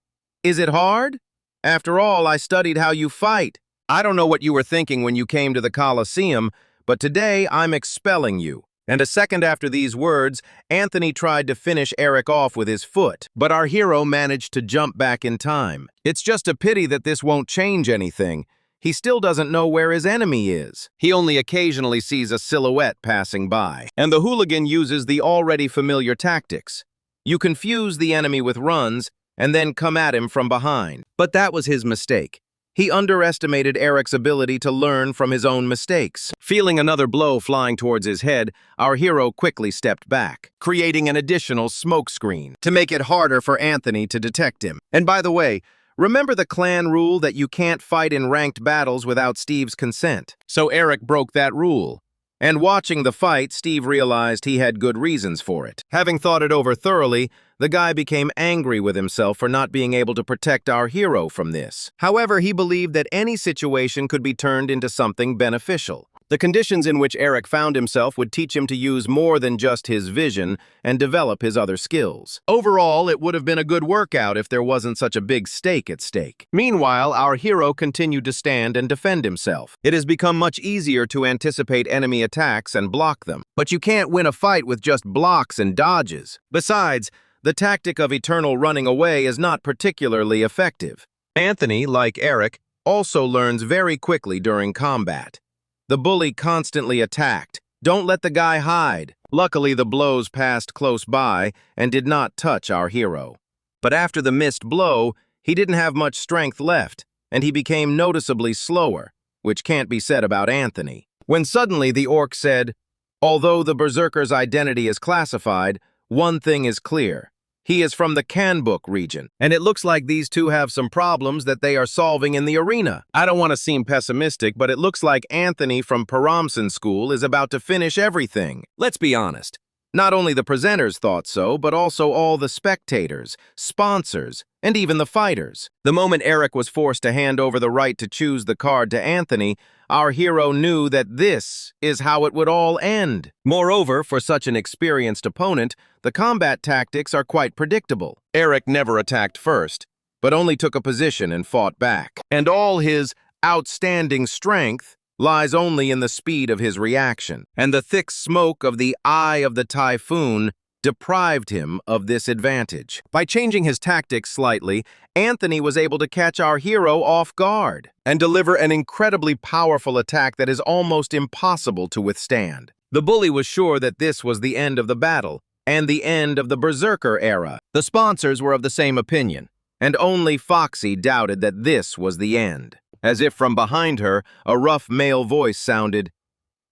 "Is it hard? After all, I studied how you fight. I don't know what you were thinking when you came to the Coliseum, but today I'm expelling you." And a second after these words, Anthony tried to finish Eric off with his foot, but our hero managed to jump back in time. It's just a pity that this won't change anything. he still doesn't know where his enemy is. He only occasionally sees a silhouette passing by. And the hooligan uses the already familiar tactics. You confuse the enemy with runs and then come at him from behind. But that was his mistake. He underestimated Eric's ability to learn from his own mistakes. Feeling another blow flying towards his head, our hero quickly stepped back, creating an additional smokescreen to make it harder for Anthony to detect him. And by the way, remember the clan rule that you can't fight in ranked battles without Steve's consent. So Eric broke that rule. And watching the fight, Steve realized he had good reasons for it. Having thought it over thoroughly, the guy became angry with himself for not being able to protect our hero from this. However, he believed that any situation could be turned into something beneficial. The conditions in which Eric found himself would teach him to use more than just his vision and develop his other skills. Overall, it would have been a good workout if there wasn't such a big stake at stake. Meanwhile, our hero continued to stand and defend himself. It has become much easier to anticipate enemy attacks and block them. But you can't win a fight with just blocks and dodges. Besides, the tactic of eternal running away is not particularly effective. Anthony, like Eric, also learns very quickly during combat. The bully constantly attacked. Don't let the guy hide. Luckily, the blows passed close by and did not touch our hero. But after the missed blow, he didn't have much strength left, and he became noticeably slower, which can't be said about Anthony. When suddenly the orc said, "Although the Berserker's identity is classified, one thing is clear. He is from the Kanbuk region, and it looks like these two have some problems that they are solving in the arena." I don't want to seem pessimistic, but it looks like Anthony from Paramsan School is about to finish everything. Let's be honest. Not only the presenters thought so, but also all the spectators, sponsors, and even the fighters. The moment Eric was forced to hand over the right to choose the card to Anthony, our hero knew that this is how it would all end. Moreover, for such an experienced opponent, the combat tactics are quite predictable. Eric never attacked first, but only took a position and fought back. And all his outstanding strength lies only in the speed of his reaction. And the thick smoke of the eye of the typhoon deprived him of this advantage. By changing his tactics slightly, Anthony was able to catch our hero off guard and deliver an incredibly powerful attack that is almost impossible to withstand. The bully was sure that this was the end of the battle and the end of the Berserker era. The sponsors were of the same opinion, and only Foxy doubted that this was the end. As if from behind her, a rough male voice sounded,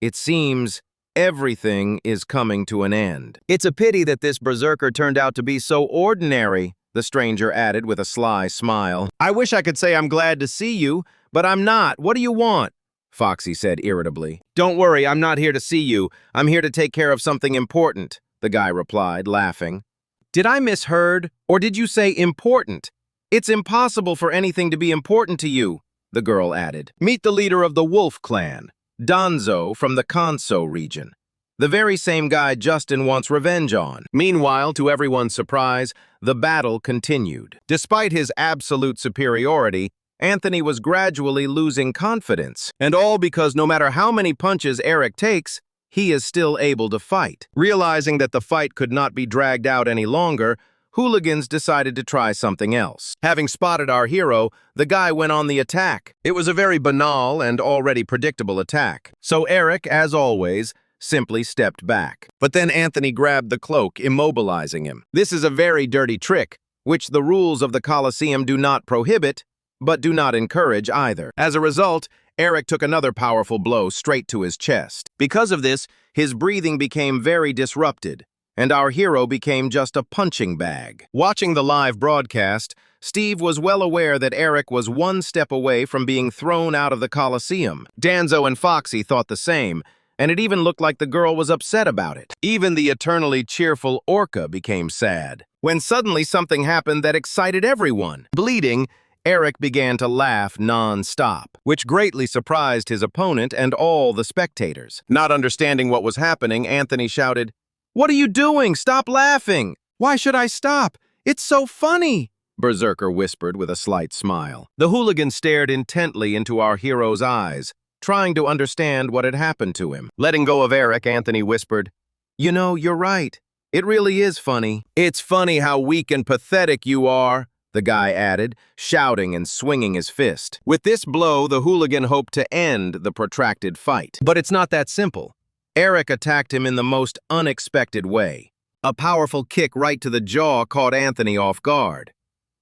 "It seems everything is coming to an end." "It's a pity that this Berserker turned out to be so ordinary," the stranger added with a sly smile. "I wish I could say I'm glad to see you, but I'm not. What do you want?" Foxy said irritably. "Don't worry, I'm not here to see you. I'm here to take care of something important," the guy replied, laughing. "Did I misheard? Or did you say important? It's impossible for anything to be important to you," the girl added. "Meet the leader of the Wolf Clan, Danzo from the Kanso region. The very same guy Justin wants revenge on." Meanwhile, to everyone's surprise, the battle continued. Despite his absolute superiority, Anthony was gradually losing confidence, and all because no matter how many punches Eric takes, he is still able to fight. Realizing that the fight could not be dragged out any longer, hooligans decided to try something else. Having spotted our hero, the guy went on the attack. It was a very banal and already predictable attack. So Eric, as always, simply stepped back. But then Anthony grabbed the cloak, immobilizing him. This is a very dirty trick, which the rules of the Coliseum do not prohibit, but do not encourage either. As a result, Eric took another powerful blow straight to his chest. Because of this, his breathing became very disrupted, and our hero became just a punching bag. Watching the live broadcast, Steve was well aware that Eric was one step away from being thrown out of the Coliseum. Danzo and Foxy thought the same, and it even looked like the girl was upset about it. Even the eternally cheerful Orca became sad, when suddenly something happened that excited everyone. Bleeding, Eric began to laugh non-stop, which greatly surprised his opponent and all the spectators. Not understanding what was happening, Anthony shouted, "What are you doing? Stop laughing!" "Why should I stop? It's so funny!" Berserker whispered with a slight smile. The hooligan stared intently into our hero's eyes, trying to understand what had happened to him. Letting go of Eric, Anthony whispered, "You know, you're right. It really is funny. It's funny how weak and pathetic you are." the guy added, shouting and swinging his fist. With this blow, the hooligan hoped to end the protracted fight. But it's not that simple. Eric attacked him in the most unexpected way. A powerful kick right to the jaw caught Anthony off guard.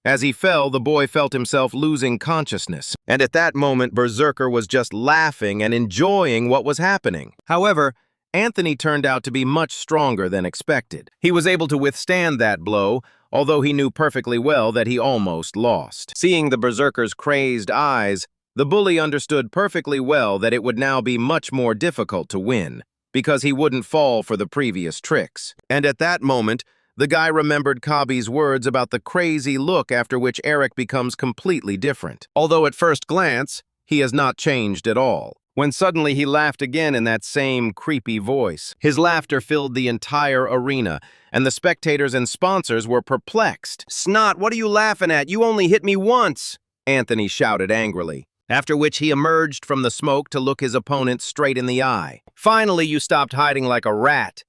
As he fell, the boy felt himself losing consciousness, and at that moment, Berserker was just laughing and enjoying what was happening. However, Anthony turned out to be much stronger than expected. He was able to withstand that blow, although he knew perfectly well that he almost lost. Seeing the Berserker's crazed eyes, the bully understood perfectly well that it would now be much more difficult to win, because he wouldn't fall for the previous tricks. And at that moment, the guy remembered Kabi's words about the crazy look after which Eric becomes completely different. Although at first glance, he has not changed at all. When suddenly he laughed again in that same creepy voice. His laughter filled the entire arena, and the spectators and sponsors were perplexed. "Snot, what are you laughing at? You only hit me once!" Anthony shouted angrily, after which he emerged from the smoke to look his opponent straight in the eye. "Finally, you stopped hiding like a rat.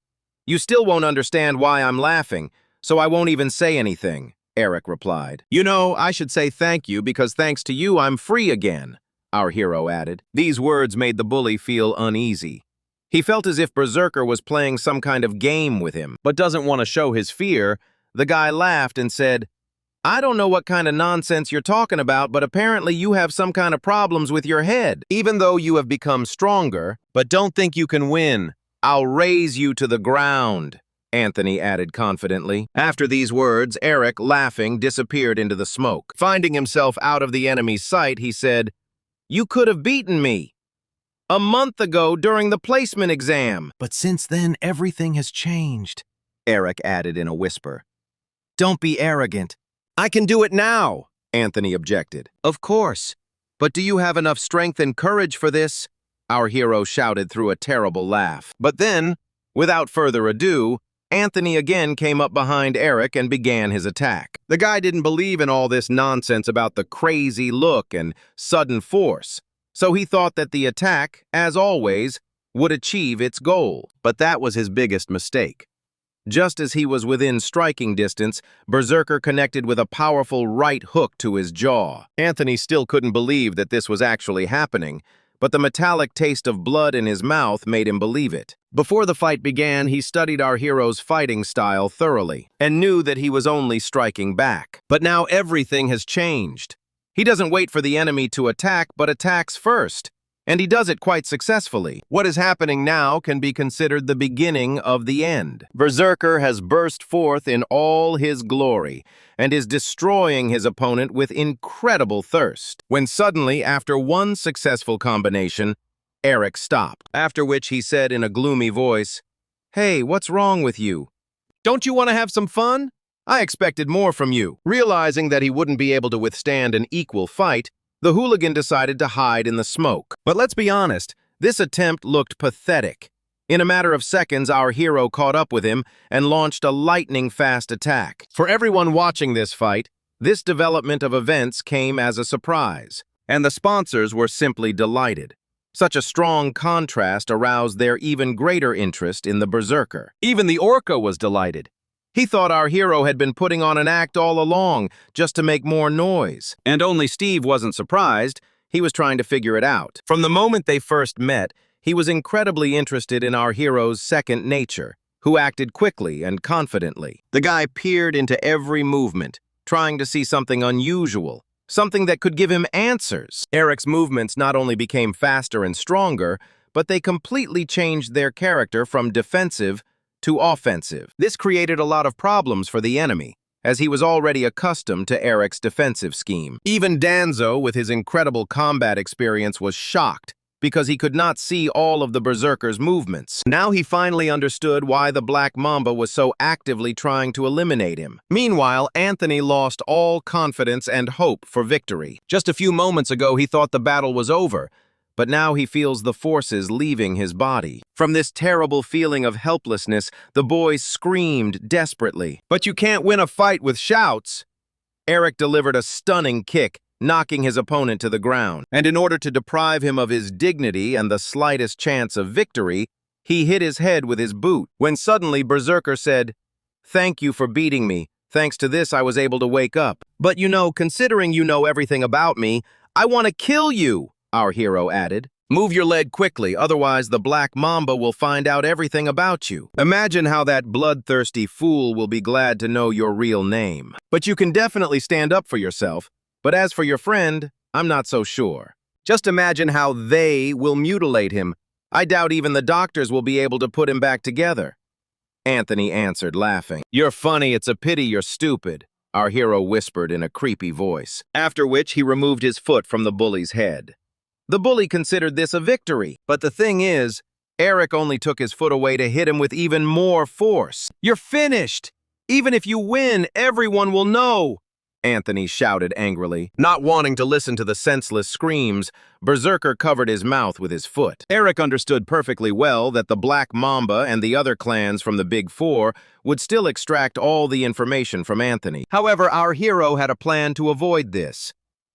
You still won't understand why I'm laughing, so I won't even say anything," Eric replied. "You know, I should say thank you because thanks to you, I'm free again," our hero added. These words made the bully feel uneasy. He felt as if Berserker was playing some kind of game with him, but doesn't want to show his fear. The guy laughed and said, "I don't know what kind of nonsense you're talking about, but apparently you have some kind of problems with your head. Even though you have become stronger, but don't think you can win. I'll raise you to the ground," Anthony added confidently. After these words, Eric, laughing, disappeared into the smoke. Finding himself out of the enemy's sight, he said, "You could have beaten me a month ago during the placement exam." "But since then, everything has changed," Eric added in a whisper. "Don't be arrogant." "I can do it now," Anthony objected. "Of course, but do you have enough strength and courage for this?" our hero shouted through a terrible laugh. But then, without further ado, Anthony again came up behind Eric and began his attack. The guy didn't believe in all this nonsense about the crazy look and sudden force, so he thought that the attack, as always, would achieve its goal. But that was his biggest mistake. Just as he was within striking distance, Berserker connected with a powerful right hook to his jaw. Anthony still couldn't believe that this was actually happening, but the metallic taste of blood in his mouth made him believe it. Before the fight began, he studied our hero's fighting style thoroughly and knew that he was only striking back. But now everything has changed. He doesn't wait for the enemy to attack, but attacks first. And he does it quite successfully. What is happening now can be considered the beginning of the end. Berserker has burst forth in all his glory and is destroying his opponent with incredible thirst. When suddenly, after one successful combination, Eric stopped, after which he said in a gloomy voice, "Hey, what's wrong with you? Don't you want to have some fun? I expected more from you." Realizing that he wouldn't be able to withstand an equal fight, the hooligan decided to hide in the smoke. But let's be honest, this attempt looked pathetic. In a matter of seconds, our hero caught up with him and launched a lightning-fast attack. For everyone watching this fight, this development of events came as a surprise, and the sponsors were simply delighted. Such a strong contrast aroused their even greater interest in the Berserker. Even the Orca was delighted. He thought our hero had been putting on an act all along, just to make more noise. And only Steve wasn't surprised. He was trying to figure it out. From the moment they first met, he was incredibly interested in our hero's second nature, who acted quickly and confidently. The guy peered into every movement, trying to see something unusual, something that could give him answers. Eric's movements not only became faster and stronger, but they completely changed their character from defensive to offensive. This created a lot of problems for the enemy, as he was already accustomed to Eric's defensive scheme. Even Danzo, with his incredible combat experience, was shocked because he could not see all of the Berserker's movements. Now he finally understood why the Black Mamba was so actively trying to eliminate him. Meanwhile, Anthony lost all confidence and hope for victory. Just a few moments ago, he thought the battle was over, but now he feels the forces leaving his body. From this terrible feeling of helplessness, the boy screamed desperately. "But you can't win a fight with shouts!" Eric delivered a stunning kick, knocking his opponent to the ground. And in order to deprive him of his dignity and the slightest chance of victory, he hit his head with his boot. When suddenly Berserker said, "Thank you for beating me. Thanks to this, I was able to wake up. But considering you know everything about me, I want to kill you, our hero added. Move your leg quickly, otherwise the Black Mamba will find out everything about you. Imagine how that bloodthirsty fool will be glad to know your real name. But you can definitely stand up for yourself. But as for your friend, I'm not so sure. Just imagine how they will mutilate him. I doubt even the doctors will be able to put him back together. Anthony answered, laughing. You're funny, it's a pity you're stupid, our hero whispered in a creepy voice, after which he removed his foot from the bully's head. The bully considered this a victory, but the thing is, Eric only took his foot away to hit him with even more force. You're finished! Even if you win, everyone will know! Anthony shouted angrily. Not wanting to listen to the senseless screams, Berserker covered his mouth with his foot. Eric understood perfectly well that the Black Mamba and the other clans from the Big Four would still extract all the information from Anthony. However, our hero had a plan to avoid this.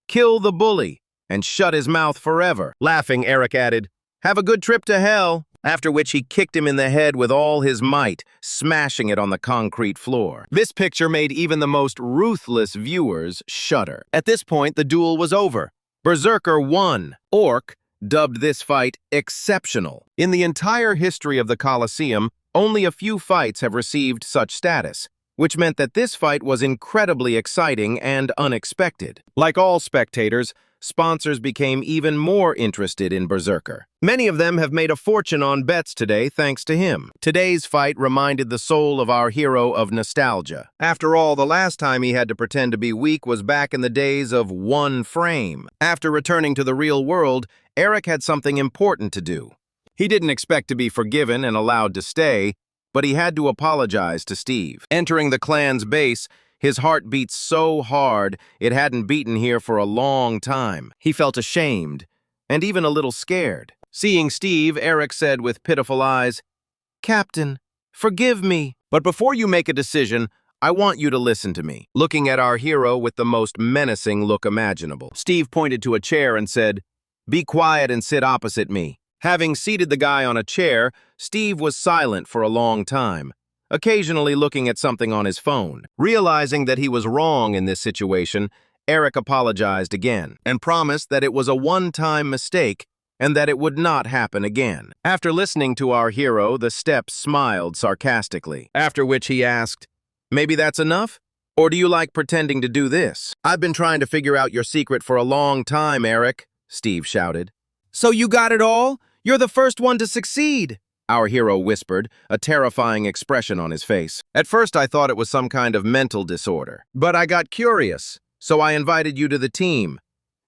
Kill the bully and shut his mouth forever. Laughing, Eric added, have a good trip to hell. After which he kicked him in the head with all his might, smashing it on the concrete floor. This picture made even the most ruthless viewers shudder. At this point, the duel was over. Berserker won. Orc dubbed this fight exceptional. In the entire history of the Coliseum, only a few fights have received such status, which meant that this fight was incredibly exciting and unexpected. Like all spectators, sponsors became even more interested in Berserker. Many of them have made a fortune on bets today thanks to him. Today's fight reminded the soul of our hero of nostalgia. After all, the last time he had to pretend to be weak was back in the days of one frame. After returning to the real world, Eric had something important to do. He didn't expect to be forgiven and allowed to stay, but he had to apologize to Steve. Entering the clan's base, his heart beat so hard it hadn't beaten here for a long time. He felt ashamed and even a little scared. Seeing Steve, Eric said with pitiful eyes, Captain, forgive me. But before you make a decision, I want you to listen to me. Looking at our hero with the most menacing look imaginable, Steve pointed to a chair and said, be quiet and sit opposite me. Having seated the guy on a chair, Steve was silent for a long time, occasionally looking at something on his phone. Realizing that he was wrong in this situation, Eric apologized again and promised that it was a one-time mistake and that it would not happen again. After listening to our hero, the Steppe smiled sarcastically, after which he asked, maybe that's enough? Or do you like pretending to do this? I've been trying to figure out your secret for a long time, Eric, Steve shouted. So you got it all? You're the first one to succeed, our hero whispered, a terrifying expression on his face. At first I thought it was some kind of mental disorder, but I got curious, so I invited you to the team.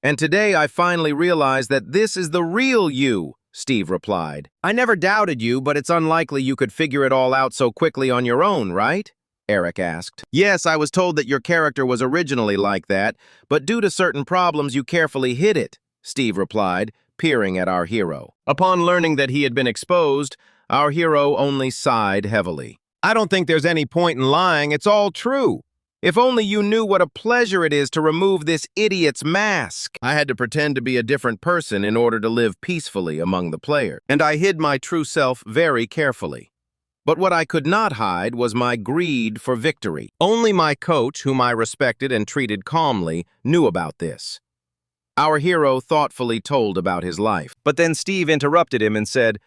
And today I finally realized that this is the real you, Steve replied. I never doubted you, but it's unlikely you could figure it all out so quickly on your own, right? Eric asked. Yes, I was told that your character was originally like that, but due to certain problems you carefully hid it, Steve replied, peering at our hero. Upon learning that he had been exposed, our hero only sighed heavily. I don't think there's any point in lying, it's all true. If only you knew what a pleasure it is to remove this idiot's mask. I had to pretend to be a different person in order to live peacefully among the players, and I hid my true self very carefully. But what I could not hide was my greed for victory. Only my coach, whom I respected and treated calmly, knew about this. Our hero thoughtfully told about his life. But then Steve interrupted him and said,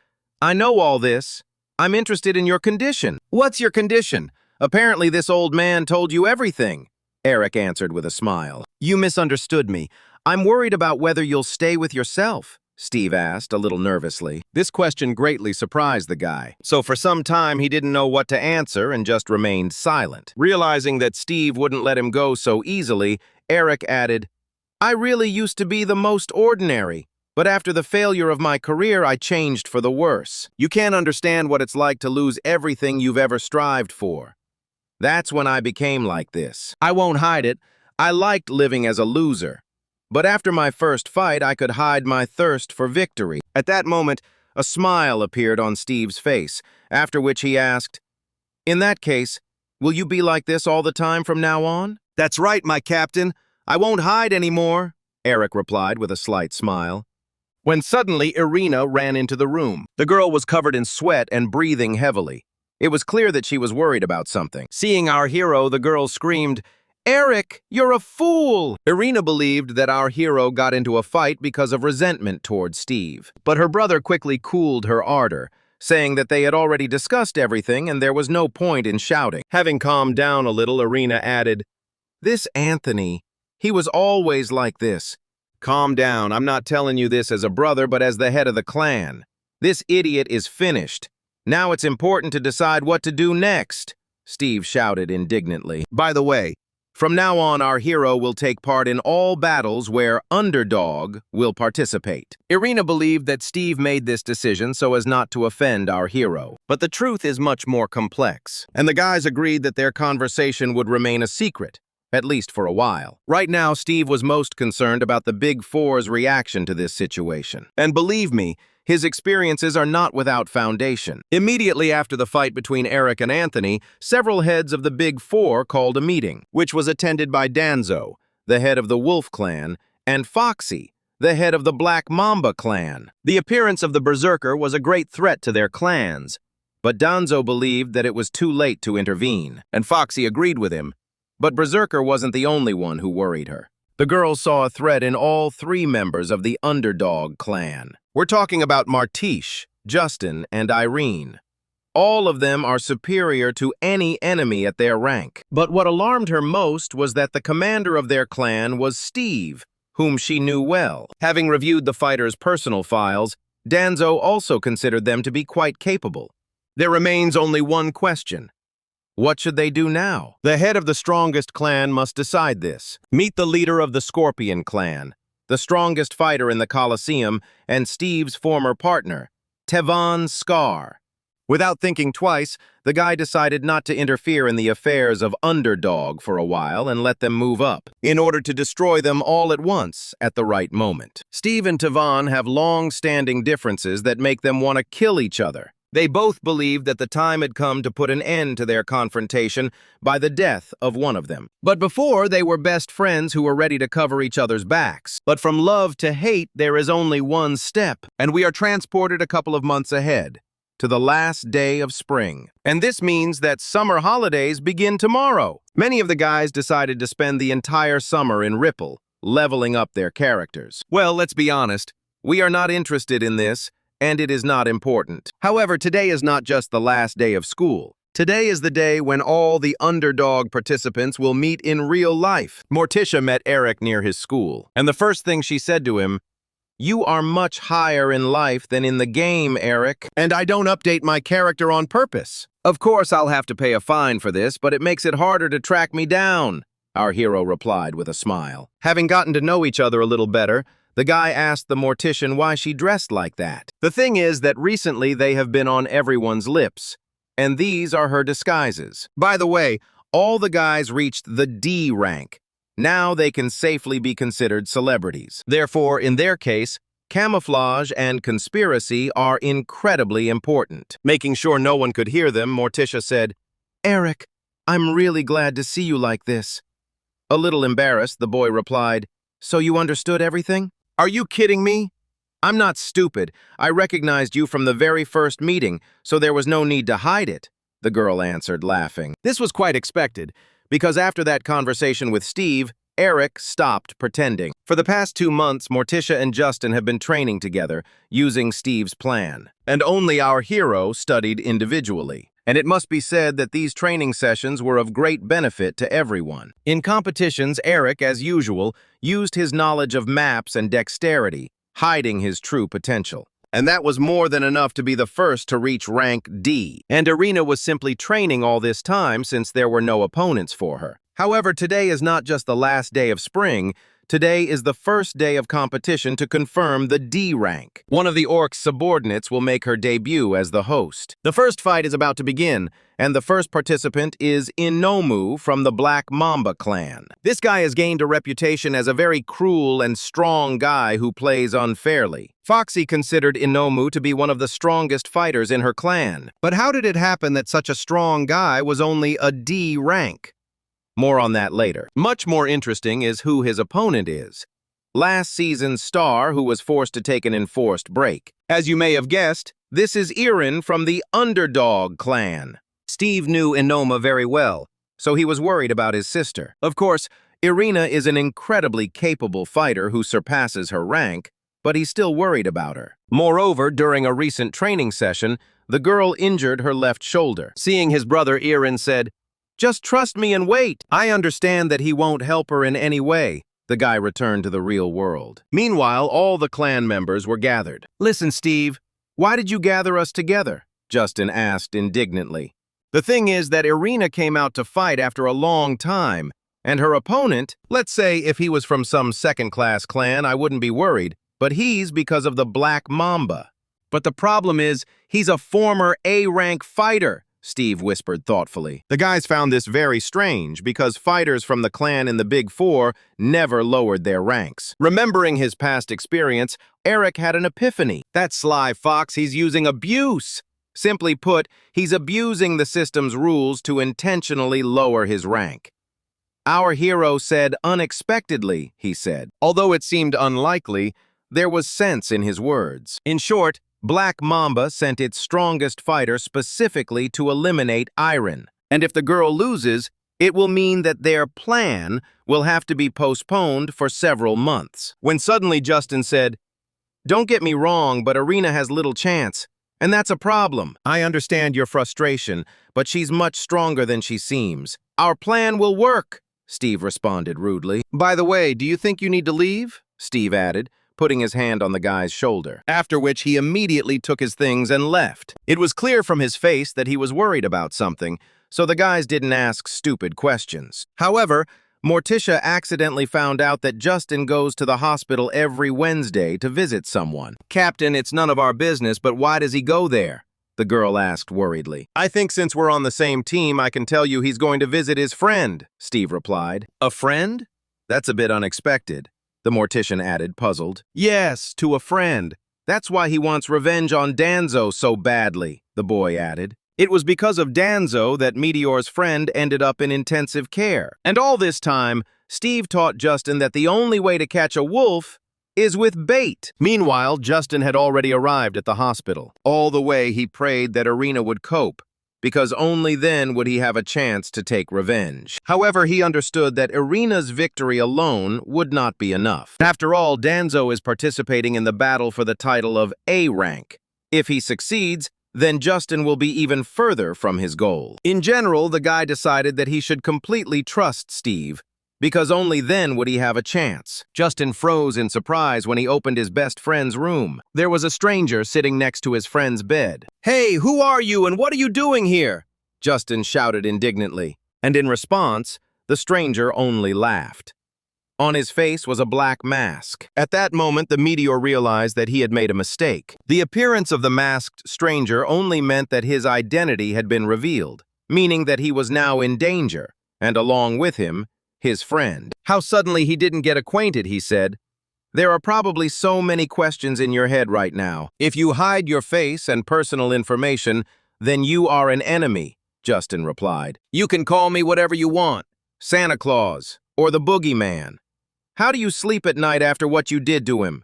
I know all this. I'm interested in your condition. What's your condition? Apparently this old man told you everything, Eric answered with a smile. You misunderstood me. I'm worried about whether you'll stay with yourself, Steve asked a little nervously. This question greatly surprised the guy. So for some time he didn't know what to answer and just remained silent. Realizing that Steve wouldn't let him go so easily, Eric added, I really used to be the most ordinary, but after the failure of my career, I changed for the worse. You can't understand what it's like to lose everything you've ever strived for. That's when I became like this. I won't hide it. I liked living as a loser. But after my first fight, I could hide my thirst for victory. At that moment, a smile appeared on Steve's face, after which he asked, in that case, will you be like this all the time from now on? That's right, my captain. I won't hide anymore, Eric replied with a slight smile. When suddenly Irina ran into the room. The girl was covered in sweat and breathing heavily. It was clear that she was worried about something. Seeing our hero, the girl screamed, "Eric, you're a fool!" Irina believed that our hero got into a fight because of resentment towards Steve. But her brother quickly cooled her ardor, saying that they had already discussed everything and there was no point in shouting. Having calmed down a little, Irina added, "This Anthony, he was always like this. Calm down, I'm not telling you this as a brother, but as the head of the clan. This idiot is finished. Now it's important to decide what to do next," Steve shouted indignantly. By the way, from now on, our hero will take part in all battles where underdog will participate. Irina believed that Steve made this decision so as not to offend our hero. But the truth is much more complex, and the guys agreed that their conversation would remain a secret, at least for a while. Right now, Steve was most concerned about the Big Four's reaction to this situation. And believe me, his experiences are not without foundation. Immediately after the fight between Eric and Anthony, several heads of the Big Four called a meeting, which was attended by Danzo, the head of the Wolf clan, and Foxy, the head of the Black Mamba clan. The appearance of the Berserker was a great threat to their clans, but Danzo believed that it was too late to intervene, and Foxy agreed with him. But Berserker wasn't the only one who worried her. The girl saw a threat in all three members of the Underdog clan. We're talking about Martiche, Justin, and Irene. All of them are superior to any enemy at their rank. But what alarmed her most was that the commander of their clan was Steve, whom she knew well. Having reviewed the fighters' personal files, Danzo also considered them to be quite capable. There remains only one question. What should they do now? The head of the strongest clan must decide this. Meet the leader of the Scorpion clan, the strongest fighter in the Coliseum, and Steve's former partner, Tevan Scar. Without thinking twice, the guy decided not to interfere in the affairs of Underdog for a while and let them move up, in order to destroy them all at once at the right moment. Steve and Tevan have long-standing differences that make them want to kill each other. They both believed that the time had come to put an end to their confrontation by the death of one of them. But before, they were best friends who were ready to cover each other's backs. But from love to hate, there is only one step, and we are transported a couple of months ahead, to the last day of spring. And this means that summer holidays begin tomorrow. Many of the guys decided to spend the entire summer in Ripple, leveling up their characters. Well, let's be honest, we are not interested in this, and it is not important. However, today is not just the last day of school. Today is the day when all the Underdog participants will meet in real life. Morticia met Eric near his school, and the first thing she said to him, "You are much higher in life than in the game, Eric, and I don't update my character on purpose. Of course, I'll have to pay a fine for this, but it makes it harder to track me down," our hero replied with a smile. Having gotten to know each other a little better, the guy asked the mortician why she dressed like that. The thing is that recently they have been on everyone's lips, and these are her disguises. By the way, all the guys reached the D rank. Now they can safely be considered celebrities. Therefore, in their case, camouflage and conspiracy are incredibly important. Making sure no one could hear them, Morticia said, "Eric, I'm really glad to see you like this." A little embarrassed, the boy replied, "So you understood everything?" "Are you kidding me? I'm not stupid. I recognized you from the very first meeting, so there was no need to hide it," the girl answered, laughing. This was quite expected, because after that conversation with Steve, Eric stopped pretending. For the past 2 months, Morticia and Justin have been training together, using Steve's plan. And only our hero studied individually. And it must be said that these training sessions were of great benefit to everyone. In competitions, Eric, as usual, used his knowledge of maps and dexterity, hiding his true potential. And that was more than enough to be the first to reach rank D. And Irina was simply training all this time since there were no opponents for her. However, today is not just the last day of spring. Today is the first day of competition to confirm the D rank. One of the orc's subordinates will make her debut as the host. The first fight is about to begin, and the first participant is Inomu from the Black Mamba clan. This guy has gained a reputation as a very cruel and strong guy who plays unfairly. Foxy considered Inomu to be one of the strongest fighters in her clan. But how did it happen that such a strong guy was only a D rank? More on that later. Much more interesting is who his opponent is. Last season's star who was forced to take an enforced break. As you may have guessed, this is Irin from the Underdog clan. Steve knew Enoma very well, so he was worried about his sister. Of course, Irina is an incredibly capable fighter who surpasses her rank, but he's still worried about her. Moreover, during a recent training session, the girl injured her left shoulder. Seeing his brother, Irin said, "Just trust me and wait. I understand that he won't help her in any way." The guy returned to the real world. Meanwhile, all the clan members were gathered. "Listen, Steve, why did you gather us together?" Justin asked indignantly. "The thing is that Irina came out to fight after a long time, and her opponent, let's say if he was from some second-class clan, I wouldn't be worried, but he's because of the Black Mamba. But the problem is, he's a former A-rank fighter," Steve whispered thoughtfully. The guys found this very strange because fighters from the clan in the Big Four never lowered their ranks. Remembering his past experience, Eric had an epiphany. That sly fox, he's using abuse. Simply put, he's abusing the system's rules to intentionally lower his rank. "Our hero said unexpectedly," he said. Although it seemed unlikely, there was sense in his words. In short, Black Mamba sent its strongest fighter specifically to eliminate Iron. And if the girl loses, it will mean that their plan will have to be postponed for several months. When suddenly Justin said, "Don't get me wrong, but Irina has little chance. And that's a problem. I understand your frustration, but she's much stronger than she seems. Our plan will work," Steve responded rudely. "By the way, do you think you need to leave?" Steve added, putting his hand on the guy's shoulder, after which he immediately took his things and left. It was clear from his face that he was worried about something, so the guys didn't ask stupid questions. However, Morticia accidentally found out that Justin goes to the hospital every Wednesday to visit someone. "Captain, it's none of our business, but why does he go there?" the girl asked worriedly. "I think since we're on the same team, I can tell you he's going to visit his friend," Steve replied. "A friend? That's a bit unexpected," the mortician added, puzzled. "Yes, to a friend. That's why he wants revenge on Danzo so badly," the boy added. "It was because of Danzo that Meteor's friend ended up in intensive care. And all this time, Steve taught Justin that the only way to catch a wolf is with bait." Meanwhile, Justin had already arrived at the hospital. All the way, he prayed that Irina would cope, because only then would he have a chance to take revenge. However, he understood that Irina's victory alone would not be enough. After all, Danzo is participating in the battle for the title of A rank. If he succeeds, then Justin will be even further from his goal. In general, the guy decided that he should completely trust Steve, because only then would he have a chance. Justin froze in surprise when he opened his best friend's room. There was a stranger sitting next to his friend's bed. "Hey, who are you and what are you doing here?" Justin shouted indignantly, and in response, the stranger only laughed. On his face was a black mask. At that moment, the Meteor realized that he had made a mistake. The appearance of the masked stranger only meant that his identity had been revealed, meaning that he was now in danger, and along with him, his friend. "How suddenly he didn't get acquainted," he said. "There are probably so many questions in your head right now. If you hide your face and personal information, then you are an enemy," Justin replied. "You can call me whatever you want, Santa Claus, or the Boogeyman. How do you sleep at night after what you did to him?"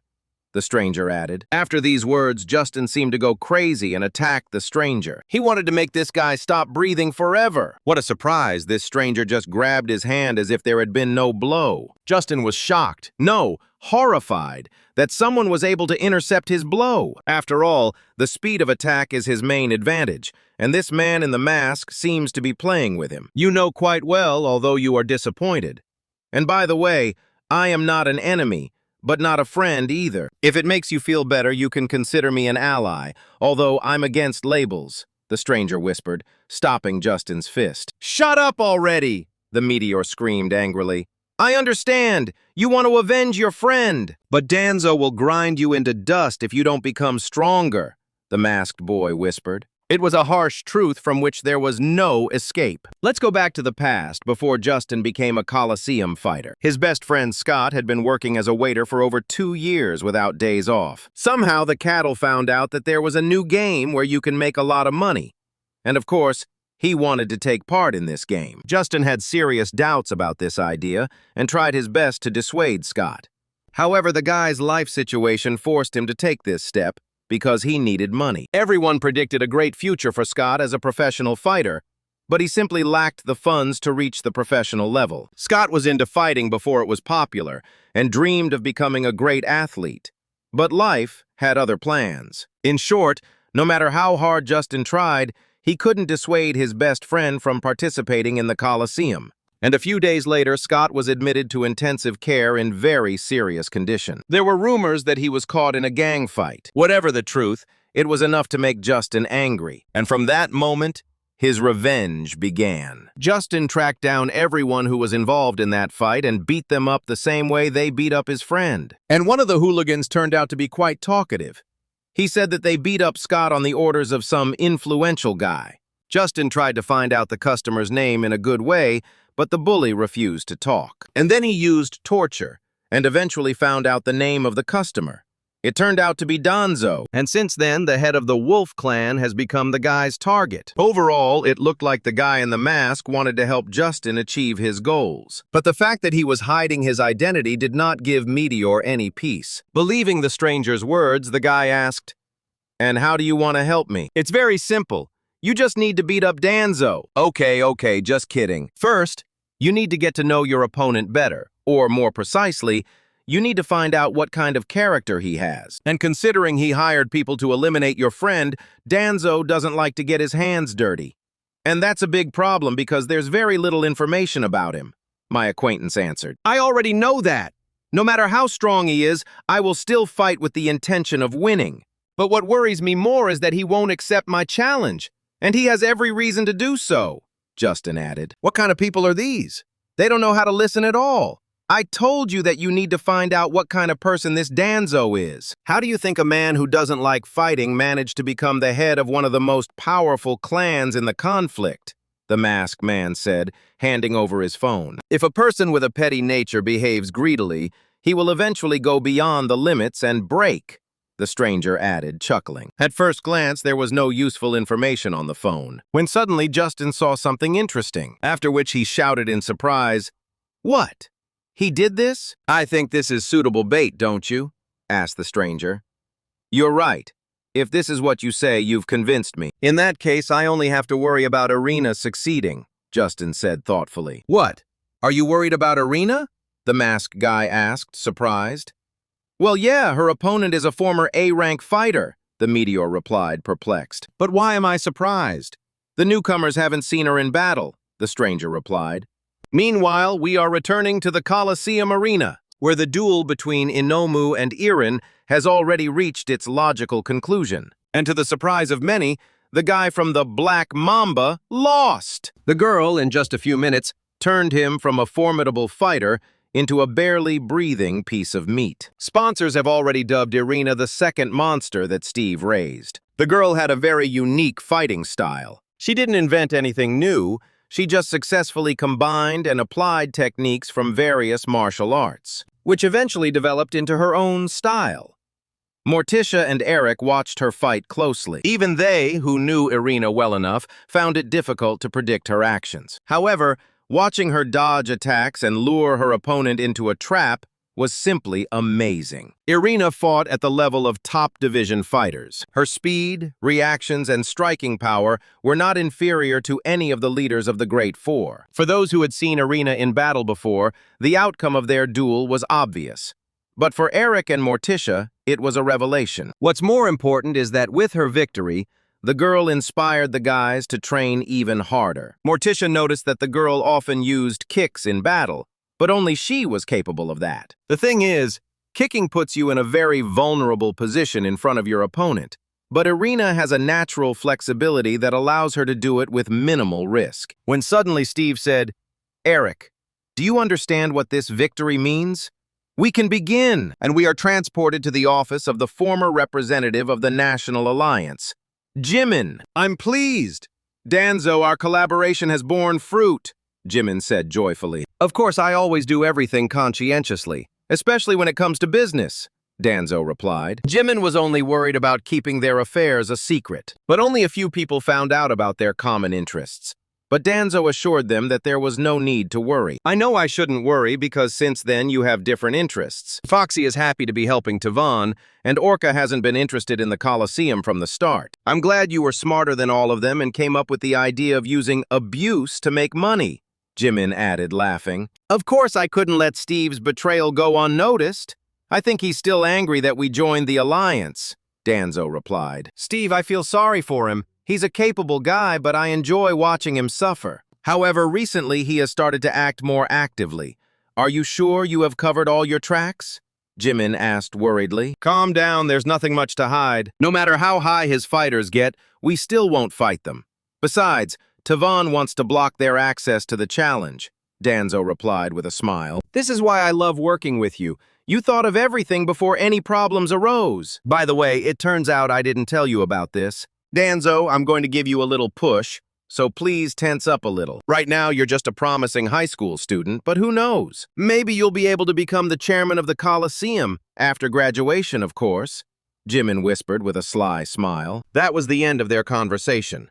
the stranger added. After these words, Justin seemed to go crazy and attacked the stranger. He wanted to make this guy stop breathing forever. What a surprise, this stranger just grabbed his hand as if there had been no blow. Justin was shocked, no, horrified, that someone was able to intercept his blow. After all, the speed of attack is his main advantage, and this man in the mask seems to be playing with him. "You know quite well, although you are disappointed. And by the way, I am not an enemy, but not a friend either. If it makes you feel better, you can consider me an ally, although I'm against labels," the stranger whispered, stopping Justin's fist. "Shut up already!" the Meteor screamed angrily. "I understand. You want to avenge your friend. But Danzo will grind you into dust if you don't become stronger," the masked boy whispered. It was a harsh truth from which there was no escape. Let's go back to the past, before Justin became a Coliseum fighter. His best friend Scott had been working as a waiter for over 2 years without days off. Somehow the cattle found out that there was a new game where you can make a lot of money. And of course, he wanted to take part in this game. Justin had serious doubts about this idea and tried his best to dissuade Scott. However, the guy's life situation forced him to take this step, because he needed money. Everyone predicted a great future for Scott as a professional fighter, but he simply lacked the funds to reach the professional level. Scott was into fighting before it was popular and dreamed of becoming a great athlete. But life had other plans. In short, no matter how hard Justin tried, he couldn't dissuade his best friend from participating in the Coliseum. And a few days later, Scott was admitted to intensive care in very serious condition. There were rumors that he was caught in a gang fight. Whatever the truth, it was enough to make Justin angry. And from that moment, his revenge began. Justin tracked down everyone who was involved in that fight and beat them up the same way they beat up his friend. And one of the hooligans turned out to be quite talkative. He said that they beat up Scott on the orders of some influential guy. Justin tried to find out the customer's name in a good way, but the bully refused to talk. And then he used torture and eventually found out the name of the customer. It turned out to be Danzo, and since then, the head of the Wolf clan has become the guy's target. Overall, it looked like the guy in the mask wanted to help Justin achieve his goals. But the fact that he was hiding his identity did not give Meteor any peace. Believing the stranger's words, the guy asked, "And how do you want to help me?" "It's very simple. You just need to beat up Danzo." Okay, just kidding. First, you need to get to know your opponent better, or more precisely, you need to find out what kind of character he has. And considering he hired people to eliminate your friend, Danzo doesn't like to get his hands dirty. And that's a big problem because there's very little information about him, my acquaintance answered. I already know that. No matter how strong he is, I will still fight with the intention of winning. But what worries me more is that he won't accept my challenge, and he has every reason to do so, Justin added. What kind of people are these? They don't know how to listen at all. I told you that you need to find out what kind of person this Danzo is. How do you think a man who doesn't like fighting managed to become the head of one of the most powerful clans in the conflict? The masked man said, handing over his phone. If a person with a petty nature behaves greedily, he will eventually go beyond the limits and break, the stranger added, chuckling. At first glance, there was no useful information on the phone, when suddenly Justin saw something interesting, after which he shouted in surprise, "What? He did this?" "I think this is suitable bait, don't you?" asked the stranger. "You're right. If this is what you say, you've convinced me. In that case, I only have to worry about Irina succeeding," Justin said thoughtfully. "What? Are you worried about Irina?" the masked guy asked, surprised. "Well, yeah, her opponent is a former A-rank fighter," the Meteor replied, perplexed. "But why am I surprised?" "The newcomers haven't seen her in battle," the stranger replied. "Meanwhile, we are returning to the Coliseum arena, where the duel between Inomu and Irin has already reached its logical conclusion. And to the surprise of many, the guy from the Black Mamba lost. The girl, in just a few minutes, turned him from a formidable fighter into a barely breathing piece of meat. Sponsors have already dubbed Irina the second monster that Steve raised. The girl had a very unique fighting style. She didn't invent anything new. She just successfully combined and applied techniques from various martial arts, which eventually developed into her own style. Morticia and Eric watched her fight closely. Even they, who knew Irina well enough, found it difficult to predict her actions. However, watching her dodge attacks and lure her opponent into a trap was simply amazing. Irina fought at the level of top-division fighters. Her speed, reactions, and striking power were not inferior to any of the leaders of the Great Four. For those who had seen Irina in battle before, the outcome of their duel was obvious. But for Eric and Morticia, it was a revelation. What's more important is that with her victory, the girl inspired the guys to train even harder. Morticia noticed that the girl often used kicks in battle, but only she was capable of that. The thing is, kicking puts you in a very vulnerable position in front of your opponent, but Irina has a natural flexibility that allows her to do it with minimal risk. When suddenly Steve said, "Eric, do you understand what this victory means? We can begin!" And we are transported to the office of the former representative of the National Alliance, Jimin. "I'm pleased. Danzo, our collaboration has borne fruit," Jimin said joyfully. "Of course, I always do everything conscientiously, especially when it comes to business," Danzo replied. Jimin was only worried about keeping their affairs a secret, but only a few people found out about their common interests. but Danzo assured them that there was no need to worry. I know I shouldn't worry because since then you have different interests. Foxy is happy to be helping Tavon, and Orca hasn't been interested in the Coliseum from the start. I'm glad you were smarter than all of them and came up with the idea of using abuse to make money, Jimin added, laughing. Of course I couldn't let Steve's betrayal go unnoticed. I think he's still angry that we joined the alliance, Danzo replied. Steve, I feel sorry for him. He's a capable guy, but I enjoy watching him suffer. However, recently he has started to act more actively. Are you sure you have covered all your tracks? Jimin asked worriedly. Calm down, there's nothing much to hide. No matter how high his fighters get, we still won't fight them. Besides, Tavon wants to block their access to the challenge, Danzo replied with a smile. This is why I love working with you. You thought of everything before any problems arose. By the way, it turns out I didn't tell you about this. Danzo, I'm going to give you a little push, so please tense up a little. Right now, you're just a promising high school student, but who knows? Maybe you'll be able to become the chairman of the Coliseum, after graduation, of course, Jimin whispered with a sly smile. That was the end of their conversation.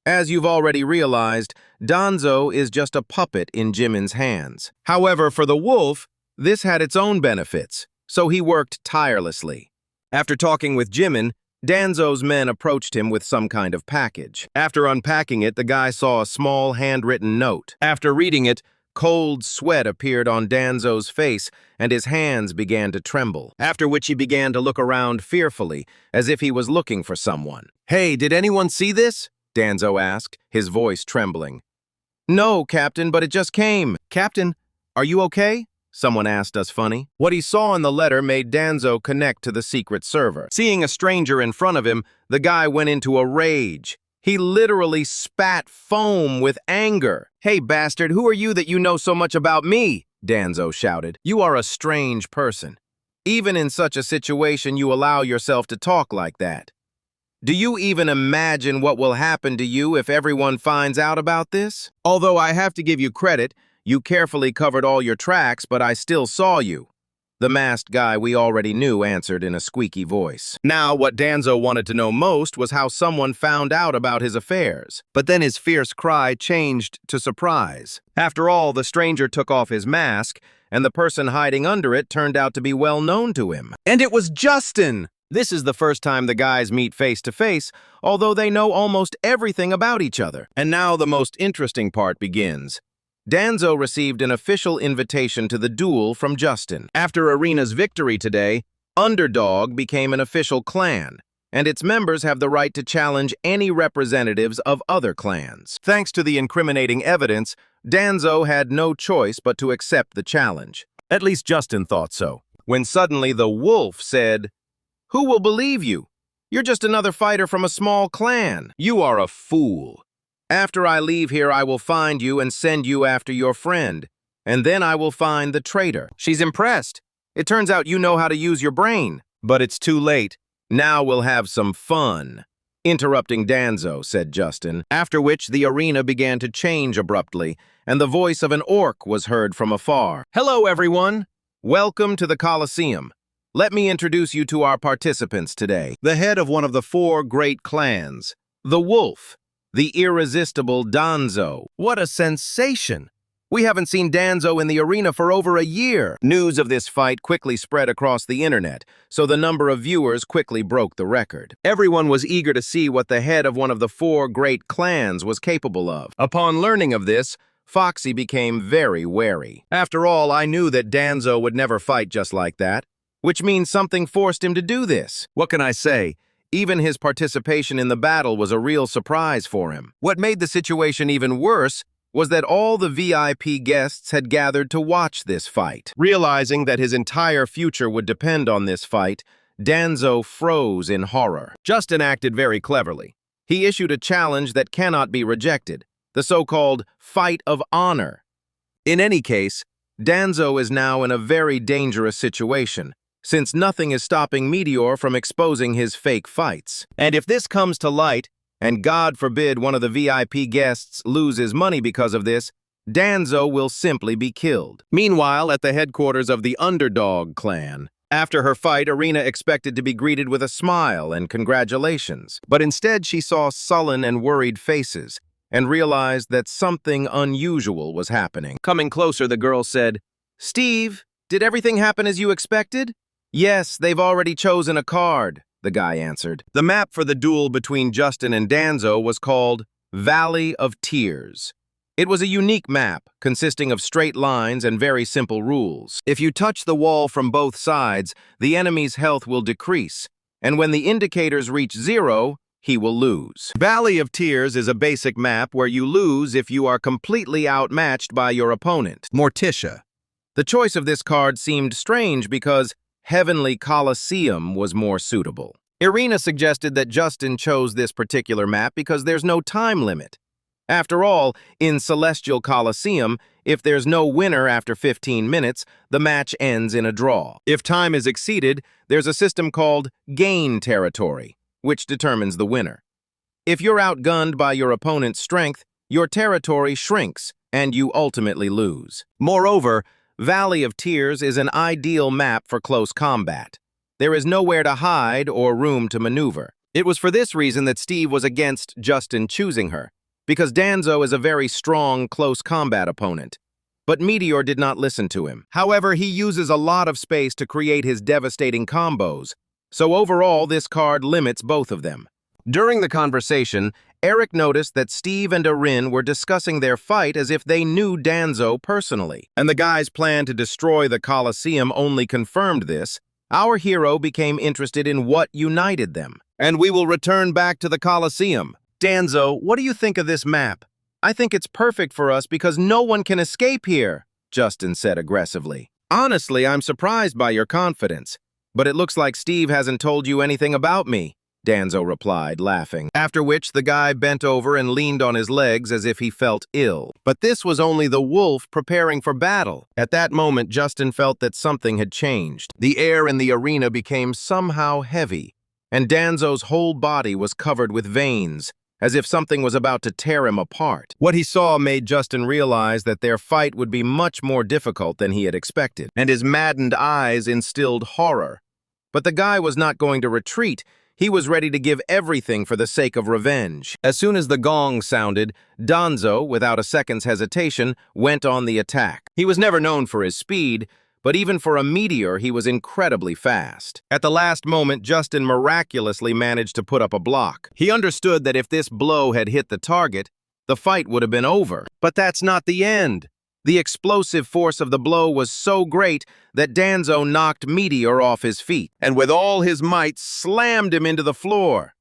As you've already realized, Danzo is just a puppet in Jimin's hands. However, for the wolf, this had its own benefits, so he worked tirelessly. After talking with Jimin, Danzo's men approached him with some kind of package. After unpacking it, the guy saw a small handwritten note. After reading it, cold sweat appeared on Danzo's face and his hands began to tremble, after which he began to look around fearfully, as if he was looking for someone. Hey, did anyone see this? Danzo asked, his voice trembling. No, Captain, but it just came. Captain, are you okay? Someone asked us funny. What he saw in the letter made Danzo connect to the secret server. Seeing a stranger in front of him, the guy went into a rage. He literally spat foam with anger. Hey, bastard, who are you that you know so much about me? Danzo shouted. You are a strange person. Even in such a situation, you allow yourself to talk like that. Do you even imagine what will happen to you if everyone finds out about this? Although I have to give you credit, you carefully covered all your tracks, but I still saw you. The masked guy we already knew answered in a squeaky voice. Now, what Danzo wanted to know most was how someone found out about his affairs. But then his fierce cry changed to surprise. After all, the stranger took off his mask, and the person hiding under it turned out to be well known to him. And it was Justin! This is the first time the guys meet face to face, although they know almost everything about each other. And now the most interesting part begins. Danzo received an official invitation to the duel from Justin. After Arena's victory today, Underdog became an official clan, and its members have the right to challenge any representatives of other clans. Thanks to the incriminating evidence, Danzo had no choice but to accept the challenge. At least Justin thought so. When suddenly the wolf said, "Who will believe you? You're just another fighter from a small clan. You are a fool. After I leave here, I will find you and send you after your friend, and then I will find the traitor." She's impressed. It turns out you know how to use your brain. But it's too late. Now we'll have some fun. Interrupting Danzo, said Justin, after which the arena began to change abruptly, and the voice of an orc was heard from afar. Hello, everyone. Welcome to the Coliseum. Let me introduce you to our participants today. The head of one of the 4 great clans, the Wolf, the irresistible Danzo. What a sensation! We haven't seen Danzo in the arena for over a year. News of this fight quickly spread across the internet, so the number of viewers quickly broke the record. Everyone was eager to see what the head of one of the 4 great clans was capable of. Upon learning of this, Foxy became very wary. After all, I knew that Danzo would never fight just like that, which means something forced him to do this. What can I say? Even his participation in the battle was a real surprise for him. What made the situation even worse was that all the VIP guests had gathered to watch this fight. Realizing that his entire future would depend on this fight, Danzo froze in horror. Justin acted very cleverly. He issued a challenge that cannot be rejected, the so-called fight of honor. In any case, Danzo is now in a very dangerous situation, since nothing is stopping Meteor from exposing his fake fights. And if this comes to light, and God forbid one of the VIP guests loses money because of this, Danzo will simply be killed. Meanwhile, at the headquarters of the Underdog clan, after her fight, Arena expected to be greeted with a smile and congratulations. But instead, she saw sullen and worried faces, and realized that something unusual was happening. Coming closer, the girl said, "Steve, did everything happen as you expected?" "Yes, they've already chosen a card," the guy answered. The map for the duel between Justin and Danzo was called Valley of Tears. It was a unique map, consisting of straight lines and very simple rules. If you touch the wall from both sides, the enemy's health will decrease, and when the indicators reach 0, he will lose. Valley of Tears is a basic map where you lose if you are completely outmatched by your opponent. Morticia. The choice of this card seemed strange because Heavenly Coliseum was more suitable. Irina suggested that Justin chose this particular map because there's no time limit. After all, in Celestial Coliseum, if there's no winner after 15 minutes, the match ends in a draw. If time is exceeded, there's a system called Gain Territory, which determines the winner. If you're outgunned by your opponent's strength, your territory shrinks, and you ultimately lose. Moreover, Valley of Tears is an ideal map for close combat. There is nowhere to hide or room to maneuver. It was for this reason that Steve was against Justin choosing her, because Danzo is a very strong close combat opponent. But Meteor did not listen to him. However, he uses a lot of space to create his devastating combos, so overall this card limits both of them. During the conversation, Eric noticed that Steve and Arin were discussing their fight as if they knew Danzo personally. And the guy's plan to destroy the Coliseum only confirmed this. Our hero became interested in what united them. "And we will return back to the Coliseum. Danzo, what do you think of this map?" "I think it's perfect for us because no one can escape here," Justin said aggressively. "Honestly, I'm surprised by your confidence, but it looks like Steve hasn't told you anything about me," Danzo replied, laughing, after which the guy bent over and leaned on his legs as if he felt ill. But this was only the wolf preparing for battle. At that moment, Justin felt that something had changed. The air in the arena became somehow heavy, and Danzo's whole body was covered with veins, as if something was about to tear him apart. What he saw made Justin realize that their fight would be much more difficult than he had expected, and his maddened eyes instilled horror. But the guy was not going to retreat. He was ready to give everything for the sake of revenge. As soon as the gong sounded, Danzo, without a second's hesitation, went on the attack. He was never known for his speed, but even for a meteor, he was incredibly fast. At the last moment, Justin miraculously managed to put up a block. He understood that if this blow had hit the target, the fight would have been over. But that's not the end. The explosive force of the blow was so great that Danzo knocked Meteor off his feet, and with all his might slammed him into the floor.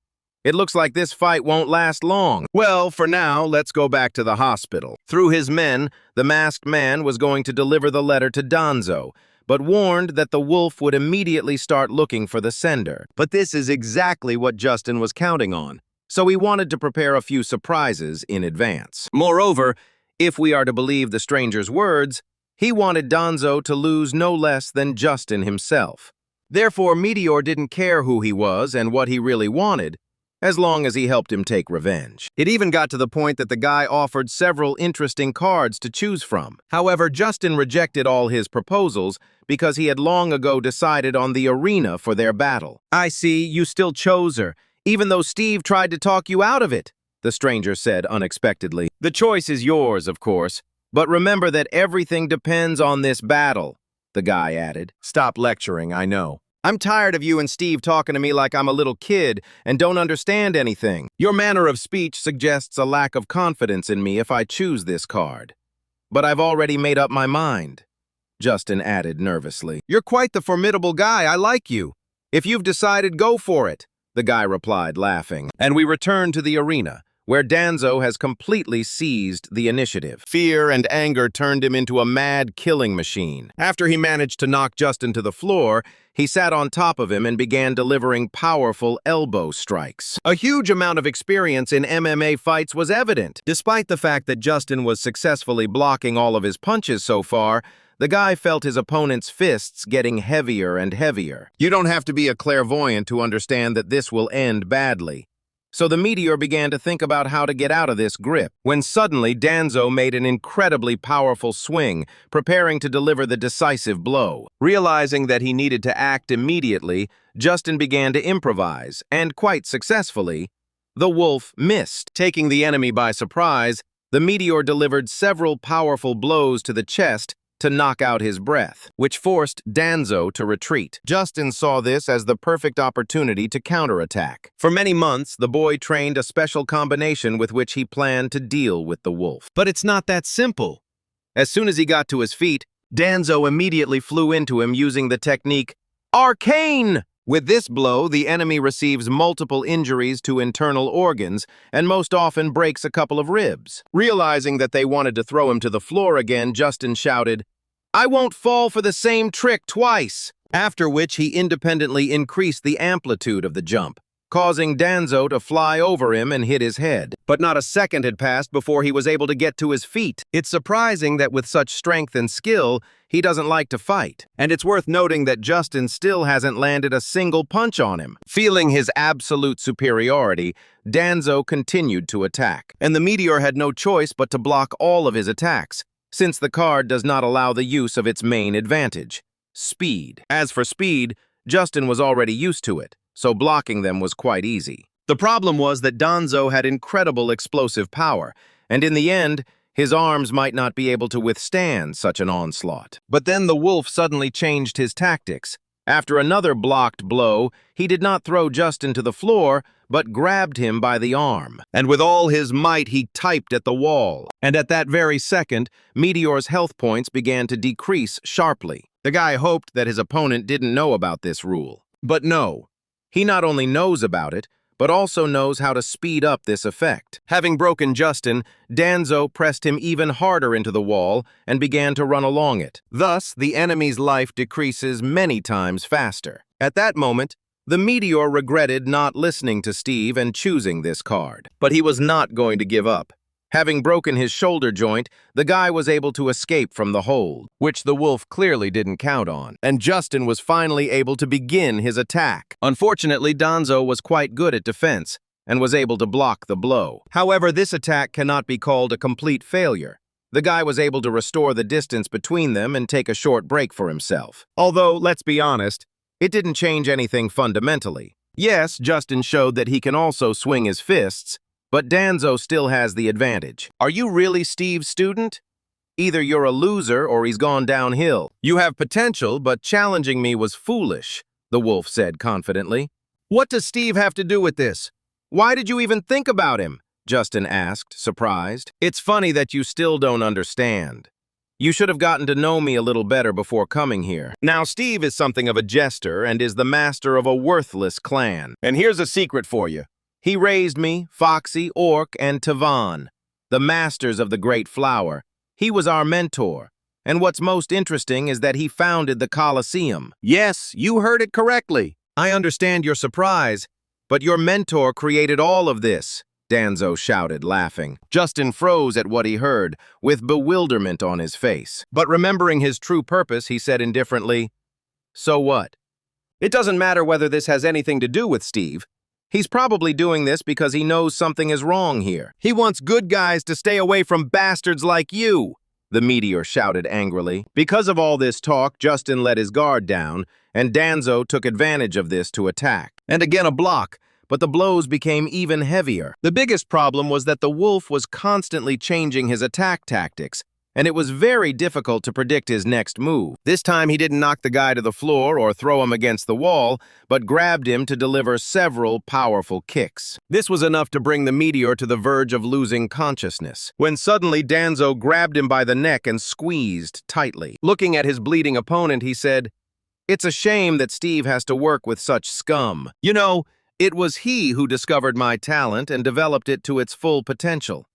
It looks like this fight won't last long. Well, for now, let's go back to the hospital. Through his men, the masked man was going to deliver the letter to Danzo, but warned that the wolf would immediately start looking for the sender. But this is exactly what Justin was counting on, so he wanted to prepare a few surprises in advance. Moreover, if we are to believe the stranger's words, he wanted Danzo to lose no less than Justin himself. Therefore, Meteor didn't care who he was and what he really wanted, as long as he helped him take revenge. It even got to the point that the guy offered several interesting cards to choose from. However, Justin rejected all his proposals because he had long ago decided on the arena for their battle. "I see, you still chose her, even though Steve tried to talk you out of it," the stranger said unexpectedly. "The choice is yours, of course, but remember that everything depends on this battle," the guy added. "Stop lecturing, I know. I'm tired of you and Steve talking to me like I'm a little kid and don't understand anything. Your manner of speech suggests a lack of confidence in me if I choose this card. But I've already made up my mind," Justin added nervously. "You're quite the formidable guy, I like you. If you've decided, go for it," the guy replied, laughing. And we return to the arena, where Danzo has completely seized the initiative. Fear and anger turned him into a mad killing machine. After he managed to knock Justin to the floor, he sat on top of him and began delivering powerful elbow strikes. A huge amount of experience in MMA fights was evident. Despite the fact that Justin was successfully blocking all of his punches so far, the guy felt his opponent's fists getting heavier and heavier. You don't have to be a clairvoyant to understand that this will end badly. So the meteor began to think about how to get out of this grip, when suddenly Danzo made an incredibly powerful swing, preparing to deliver the decisive blow. Realizing that he needed to act immediately, Justin began to improvise, and quite successfully. The wolf missed. Taking the enemy by surprise, the meteor delivered several powerful blows to the chest to knock out his breath, which forced Danzo to retreat. Justin saw this as the perfect opportunity to counterattack. For many months, the boy trained a special combination with which he planned to deal with the wolf. But it's not that simple. As soon as he got to his feet, Danzo immediately flew into him using the technique Arcane! With this blow, the enemy receives multiple injuries to internal organs and most often breaks a couple of ribs. Realizing that they wanted to throw him to the floor again, Justin shouted, "I won't fall for the same trick twice!" After which he independently increased the amplitude of the jump, causing Danzo to fly over him and hit his head. But not a second had passed before he was able to get to his feet. It's surprising that with such strength and skill, he doesn't like to fight. And it's worth noting that Justin still hasn't landed a single punch on him. Feeling his absolute superiority, Danzo continued to attack. And the meteor had no choice but to block all of his attacks, since the card does not allow the use of its main advantage, speed. As for speed, Justin was already used to it, so blocking them was quite easy. The problem was that Danzo had incredible explosive power, and in the end, his arms might not be able to withstand such an onslaught. But then the wolf suddenly changed his tactics. After another blocked blow, he did not throw Justin to the floor, but grabbed him by the arm. And with all his might, he typed at the wall. And at that very second, Meteor's health points began to decrease sharply. The guy hoped that his opponent didn't know about this rule. But no. He not only knows about it, but also knows how to speed up this effect. Having broken Justin, Danzo pressed him even harder into the wall and began to run along it. Thus, the enemy's life decreases many times faster. At that moment, the meteor regretted not listening to Steve and choosing this card. But he was not going to give up. Having broken his shoulder joint, the guy was able to escape from the hold, which the wolf clearly didn't count on, and Justin was finally able to begin his attack. Unfortunately, Danzo was quite good at defense and was able to block the blow. However, this attack cannot be called a complete failure. The guy was able to restore the distance between them and take a short break for himself. Although, let's be honest, it didn't change anything fundamentally. Yes, Justin showed that he can also swing his fists, but Danzo still has the advantage. Are you really Steve's student? Either you're a loser or he's gone downhill. You have potential, but challenging me was foolish, the wolf said confidently. What does Steve have to do with this? Why did you even think about him? Justin asked, surprised. It's funny that you still don't understand. You should have gotten to know me a little better before coming here. Now, Steve is something of a jester and is the master of a worthless clan. And here's a secret for you. He raised me, Foxy, Orc, and Tavan, the masters of the Great Flower. He was our mentor, and what's most interesting is that he founded the Coliseum. Yes, you heard it correctly. I understand your surprise, but your mentor created all of this, Danzo shouted, laughing. Justin froze at what he heard, with bewilderment on his face. But remembering his true purpose, he said indifferently, "So what? It doesn't matter whether this has anything to do with Steve. He's probably doing this because he knows something is wrong here. He wants good guys to stay away from bastards like you," the meteor shouted angrily. Because of all this talk, Justin let his guard down, and Danzo took advantage of this to attack. And again a block, but the blows became even heavier. The biggest problem was that the wolf was constantly changing his attack tactics, and it was very difficult to predict his next move. This time he didn't knock the guy to the floor or throw him against the wall, but grabbed him to deliver several powerful kicks. This was enough to bring the meteor to the verge of losing consciousness, when suddenly Danzo grabbed him by the neck and squeezed tightly. Looking at his bleeding opponent, he said, "It's a shame that Steve has to work with such scum. You know, it was he who discovered my talent and developed it to its full potential.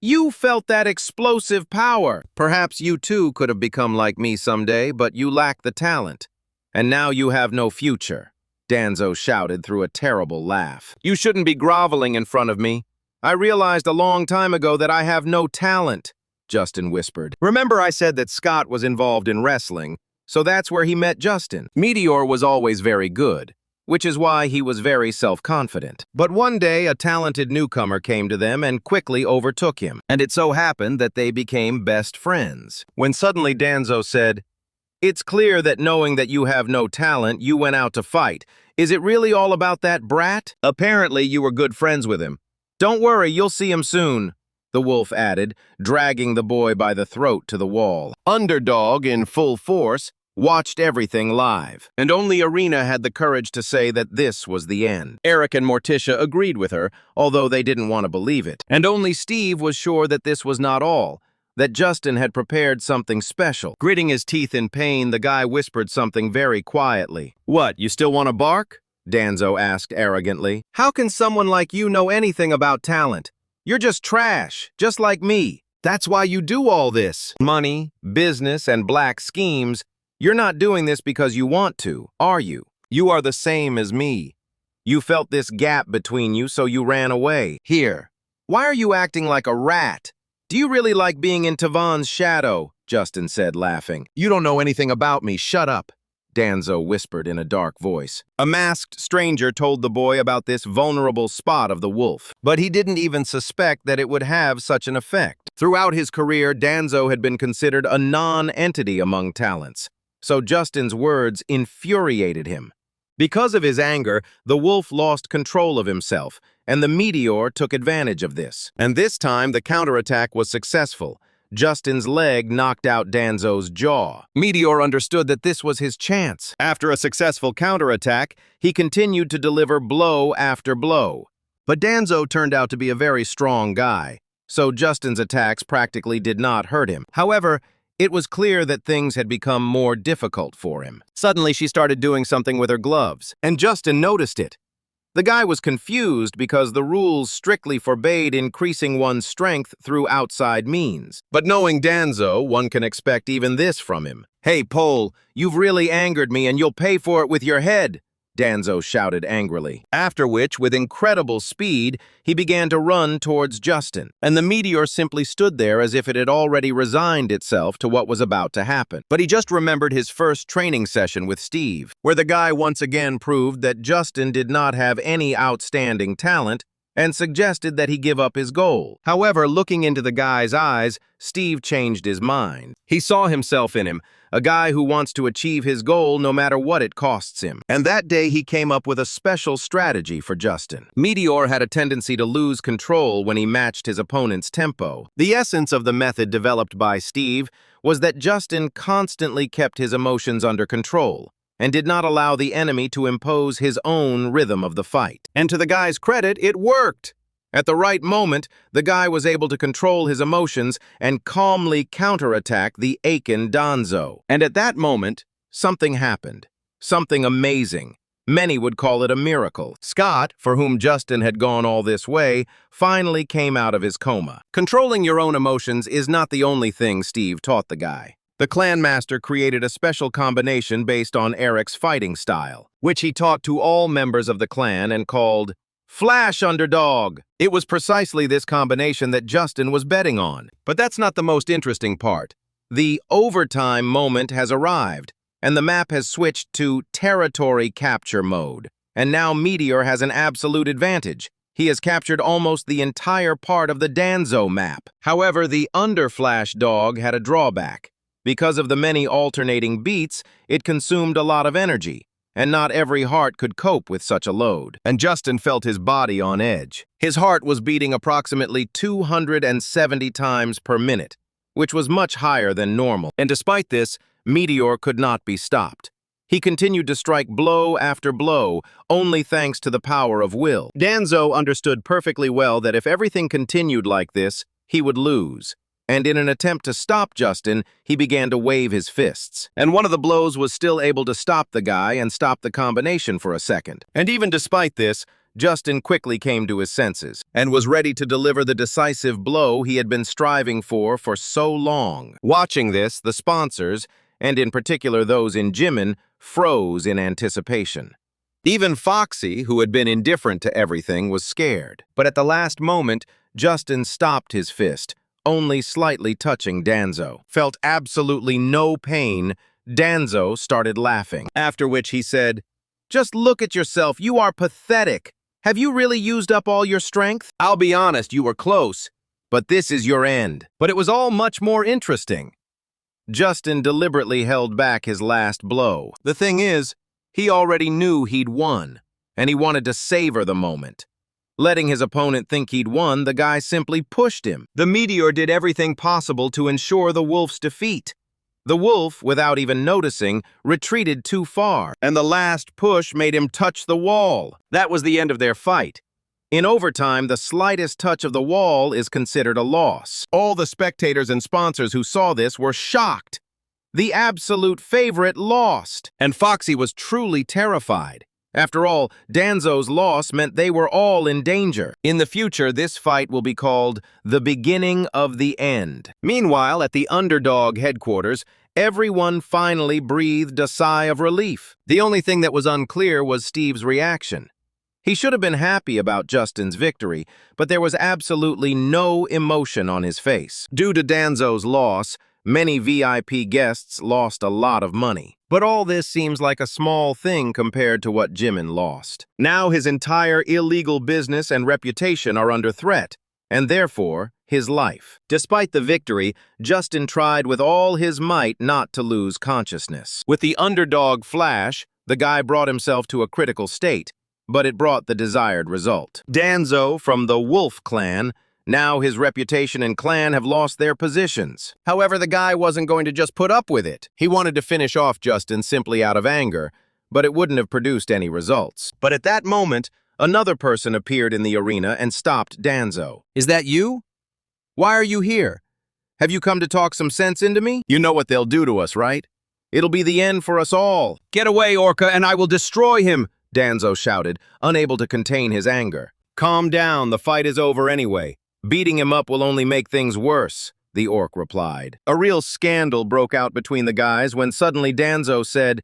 You felt that explosive power. Perhaps you too could have become like me someday, but you lack the talent. And now you have no future," Danzo shouted through a terrible laugh. "You shouldn't be groveling in front of me. I realized a long time ago that I have no talent," Justin whispered. "Remember I said that Scott was involved in wrestling, so that's where he met Justin. Meteor was always very good, which is why he was very self-confident. But one day, a talented newcomer came to them and quickly overtook him, and it so happened that they became best friends. When suddenly Danzo said, "It's clear that knowing that you have no talent, you went out to fight. Is it really all about that brat? Apparently, you were good friends with him. Don't worry, you'll see him soon, the wolf added, dragging the boy by the throat to the wall. Underdog, in full force, watched everything live, and only Arena had the courage to say that this was the end. Eric and Morticia agreed with her, although they didn't want to believe it. And only Steve was sure that this was not all, that Justin had prepared something special. Gritting his teeth in pain, the guy whispered something very quietly. "What, you still want to bark?" Danzo asked arrogantly. "How can someone like you know anything about talent? You're just trash, just like me. That's why you do all this. Money, business, and black schemes. You're not doing this because you want to, are you? You are the same as me. You felt this gap between you, so you ran away. Here, why are you acting like a rat? Do you really like being in Tavon's shadow?" Justin said, laughing. "You don't know anything about me, shut up," Danzo whispered in a dark voice. A masked stranger told the boy about this vulnerable spot of the wolf, but he didn't even suspect that it would have such an effect. Throughout his career, Danzo had been considered a non-entity among talents, so Justin's words infuriated him. Because of his anger, the wolf lost control of himself, and the meteor took advantage of this. And this time, the counterattack was successful. Justin's leg knocked out Danzo's jaw. Meteor understood that this was his chance. After a successful counterattack, he continued to deliver blow after blow. But Danzo turned out to be a very strong guy, so Justin's attacks practically did not hurt him. However, it was clear that things had become more difficult for him. Suddenly, she started doing something with her gloves, and Justin noticed it. The guy was confused because the rules strictly forbade increasing one's strength through outside means. But knowing Danzo, one can expect even this from him. "Hey, Pole, you've really angered me and you'll pay for it with your head," Danzo shouted angrily. After which, with incredible speed, he began to run towards Justin, and the meteor simply stood there as if it had already resigned itself to what was about to happen. But he just remembered his first training session with Steve, where the guy once again proved that Justin did not have any outstanding talent and suggested that he give up his goal. However, looking into the guy's eyes, Steve changed his mind. He saw himself in him, a guy who wants to achieve his goal no matter what it costs him. And that day he came up with a special strategy for Justin. Meteor had a tendency to lose control when he matched his opponent's tempo. The essence of the method developed by Steve was that Justin constantly kept his emotions under control and did not allow the enemy to impose his own rhythm of the fight. And to the guy's credit, it worked. At the right moment, the guy was able to control his emotions and calmly counterattack the aching Danzo. And at that moment, something happened. Something amazing. Many would call it a miracle. Scott, for whom Justin had gone all this way, finally came out of his coma. Controlling your own emotions is not the only thing Steve taught the guy. The clan master created a special combination based on Eric's fighting style, which he taught to all members of the clan and called Flash Underdog. It was precisely this combination that Justin was betting on. But that's not the most interesting part. The overtime moment has arrived, and the map has switched to territory capture mode. And now Meteor has an absolute advantage. He has captured almost the entire part of the Danzo map. However, the Underflash dog had a drawback. Because of the many alternating beats, it consumed a lot of energy, and not every heart could cope with such a load. And Justin felt his body on edge. His heart was beating approximately 270 times per minute, which was much higher than normal. And despite this, Meteor could not be stopped. He continued to strike blow after blow, only thanks to the power of will. Danzo understood perfectly well that if everything continued like this, he would lose. And in an attempt to stop Justin, he began to wave his fists. And one of the blows was still able to stop the guy and stop the combination for a second. And even despite this, Justin quickly came to his senses and was ready to deliver the decisive blow he had been striving for so long. Watching this, the sponsors, and in particular those in Jimin, froze in anticipation. Even Foxy, who had been indifferent to everything, was scared. But at the last moment, Justin stopped his fist, only slightly touching Danzo. Felt absolutely no pain, Danzo started laughing. After which he said, "Just look at yourself, you are pathetic. Have you really used up all your strength? I'll be honest, you were close, but this is your end." But it was all much more interesting. Justin deliberately held back his last blow. The thing is, he already knew he'd won, and he wanted to savor the moment. Letting his opponent think he'd won, the guy simply pushed him. The meteor did everything possible to ensure the wolf's defeat. The wolf, without even noticing, retreated too far, and the last push made him touch the wall. That was the end of their fight. In overtime, the slightest touch of the wall is considered a loss. All the spectators and sponsors who saw this were shocked. The absolute favorite lost, and Foxy was truly terrified. After all, Danzo's loss meant they were all in danger. In the future, this fight will be called the beginning of the end. Meanwhile, at the underdog headquarters, everyone finally breathed a sigh of relief. The only thing that was unclear was Steve's reaction. He should have been happy about Justin's victory, but there was absolutely no emotion on his face. Due to Danzo's loss, many VIP guests lost a lot of money. But all this seems like a small thing compared to what Jimin lost. Now his entire illegal business and reputation are under threat, and therefore, his life. Despite the victory, Justin tried with all his might not to lose consciousness. With the underdog flash, the guy brought himself to a critical state, but it brought the desired result. Danzo from the Wolf clan. Now his reputation and clan have lost their positions. However, the guy wasn't going to just put up with it. He wanted to finish off Justin simply out of anger, but it wouldn't have produced any results. But at that moment, another person appeared in the arena and stopped Danzo. "Is that you? Why are you here? Have you come to talk some sense into me? You know what they'll do to us, right? It'll be the end for us all." "Get away, Orca, and I will destroy him," Danzo shouted, unable to contain his anger. "Calm down, the fight is over anyway. Beating him up will only make things worse," the orc replied. A real scandal broke out between the guys when suddenly Danzo said,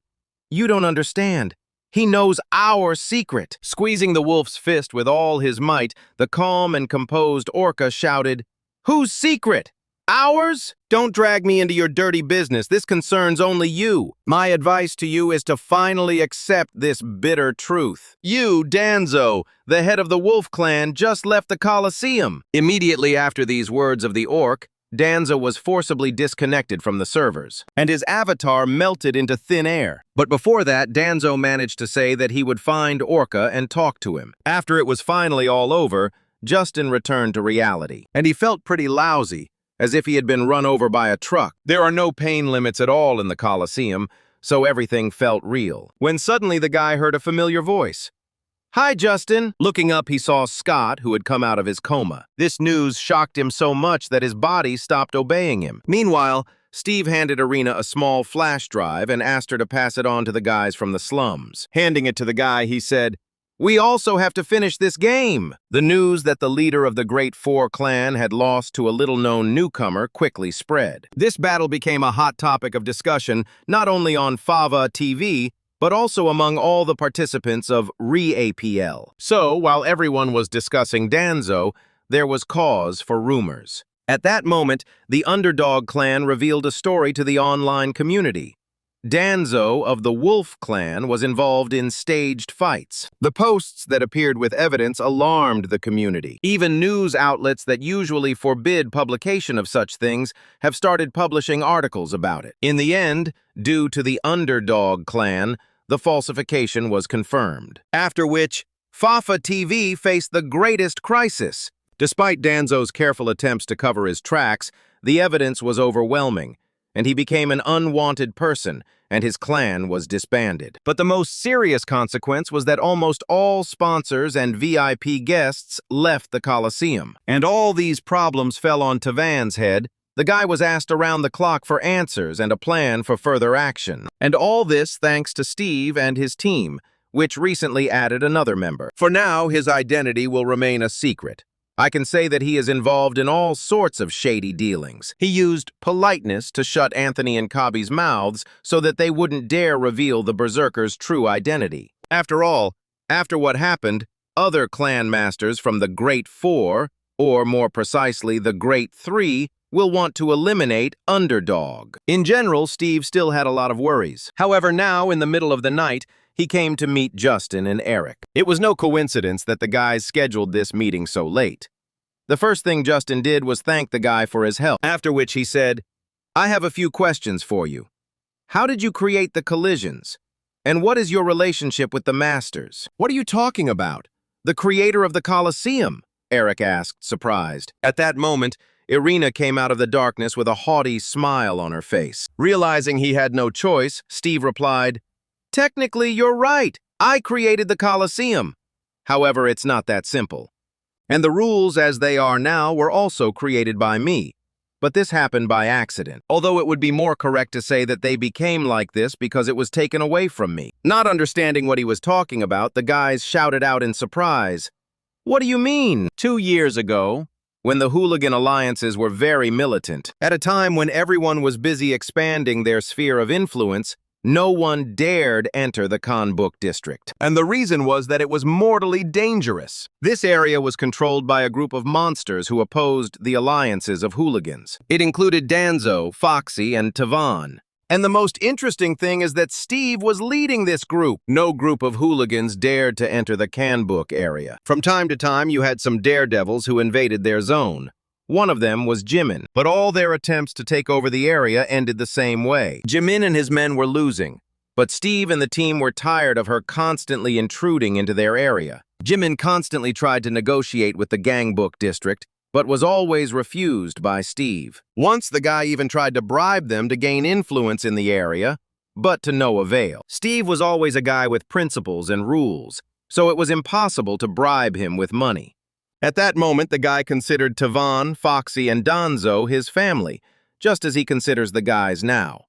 "You don't understand. He knows our secret." Squeezing the wolf's fist with all his might, the calm and composed Orca shouted, "Whose secret? Ours? Don't drag me into your dirty business. This concerns only you. My advice to you is to finally accept this bitter truth. You, Danzo, the head of the Wolf clan, just left the Coliseum." Immediately after these words of the orc, Danzo was forcibly disconnected from the servers, and his avatar melted into thin air. But before that, Danzo managed to say that he would find Orca and talk to him. After it was finally all over, Justin returned to reality, and he felt pretty lousy, as if he had been run over by a truck. There are no pain limits at all in the Coliseum, so everything felt real. When suddenly the guy heard a familiar voice. "Hi, Justin." Looking up, he saw Scott, who had come out of his coma. This news shocked him so much that his body stopped obeying him. Meanwhile, Steve handed Arena a small flash drive and asked her to pass it on to the guys from the slums. Handing it to the guy, he said, "We also have to finish this game." The news that the leader of the Great Four clan had lost to a little-known newcomer quickly spread. This battle became a hot topic of discussion, not only on Fafa TV, but also among all the participants of Re-APL. So, while everyone was discussing Danzo, there was cause for rumors. At that moment, the Underdog clan revealed a story to the online community. Danzo of the Wolf clan was involved in staged fights. The posts that appeared with evidence alarmed the community. Even news outlets that usually forbid publication of such things have started publishing articles about it. In the end, due to the Underdog clan, the falsification was confirmed. After which, Fafa TV faced the greatest crisis. Despite Danzo's careful attempts to cover his tracks, the evidence was overwhelming, and he became an unwanted person, and his clan was disbanded. But the most serious consequence was that almost all sponsors and VIP guests left the Coliseum. And all these problems fell on Tavan's head. The guy was asked around the clock for answers and a plan for further action. And all this thanks to Steve and his team, which recently added another member. For now, his identity will remain a secret. I can say that he is involved in all sorts of shady dealings. He used politeness to shut Anthony and Kabi's mouths so that they wouldn't dare reveal the Berserker's true identity. After all, after what happened, other clan masters from the Great Four, or more precisely the Great Three, will want to eliminate Underdog. In general, Steve still had a lot of worries. However, now, in the middle of the night, he came to meet Justin and Eric. It was no coincidence that the guys scheduled this meeting so late. The first thing Justin did was thank the guy for his help, after which he said, "I have a few questions for you. How did you create the collisions? And what is your relationship with the Masters?" "What are you talking about? The creator of the Coliseum? Eric asked, surprised. At that moment, Irina came out of the darkness with a haughty smile on her face. Realizing he had no choice, Steve replied, "Technically, you're right. I created the Coliseum. However, it's not that simple. And the rules as they are now were also created by me. But this happened by accident, although it would be more correct to say that they became like this because it was taken away from me." Not understanding what he was talking about, the guys shouted out in surprise, "What do you mean?" 2 years ago, when the hooligan alliances were very militant, at a time when everyone was busy expanding their sphere of influence, no one dared enter the Kanbuk district. And the reason was that it was mortally dangerous. This area was controlled by a group of monsters who opposed the alliances of hooligans. It included Danzo, Foxy, and Tavan. And the most interesting thing is that Steve was leading this group. No group of hooligans dared to enter the Kanbuk area. From time to time, you had some daredevils who invaded their zone. One of them was Jimin, but all their attempts to take over the area ended the same way. Jimin and his men were losing, but Steve and the team were tired of her constantly intruding into their area. Jimin constantly tried to negotiate with the Gangbuk district, but was always refused by Steve. Once the guy even tried to bribe them to gain influence in the area, but to no avail. Steve was always a guy with principles and rules, so it was impossible to bribe him with money. At that moment, the guy considered Tavan, Foxy, and Danzo his family, just as he considers the guys now.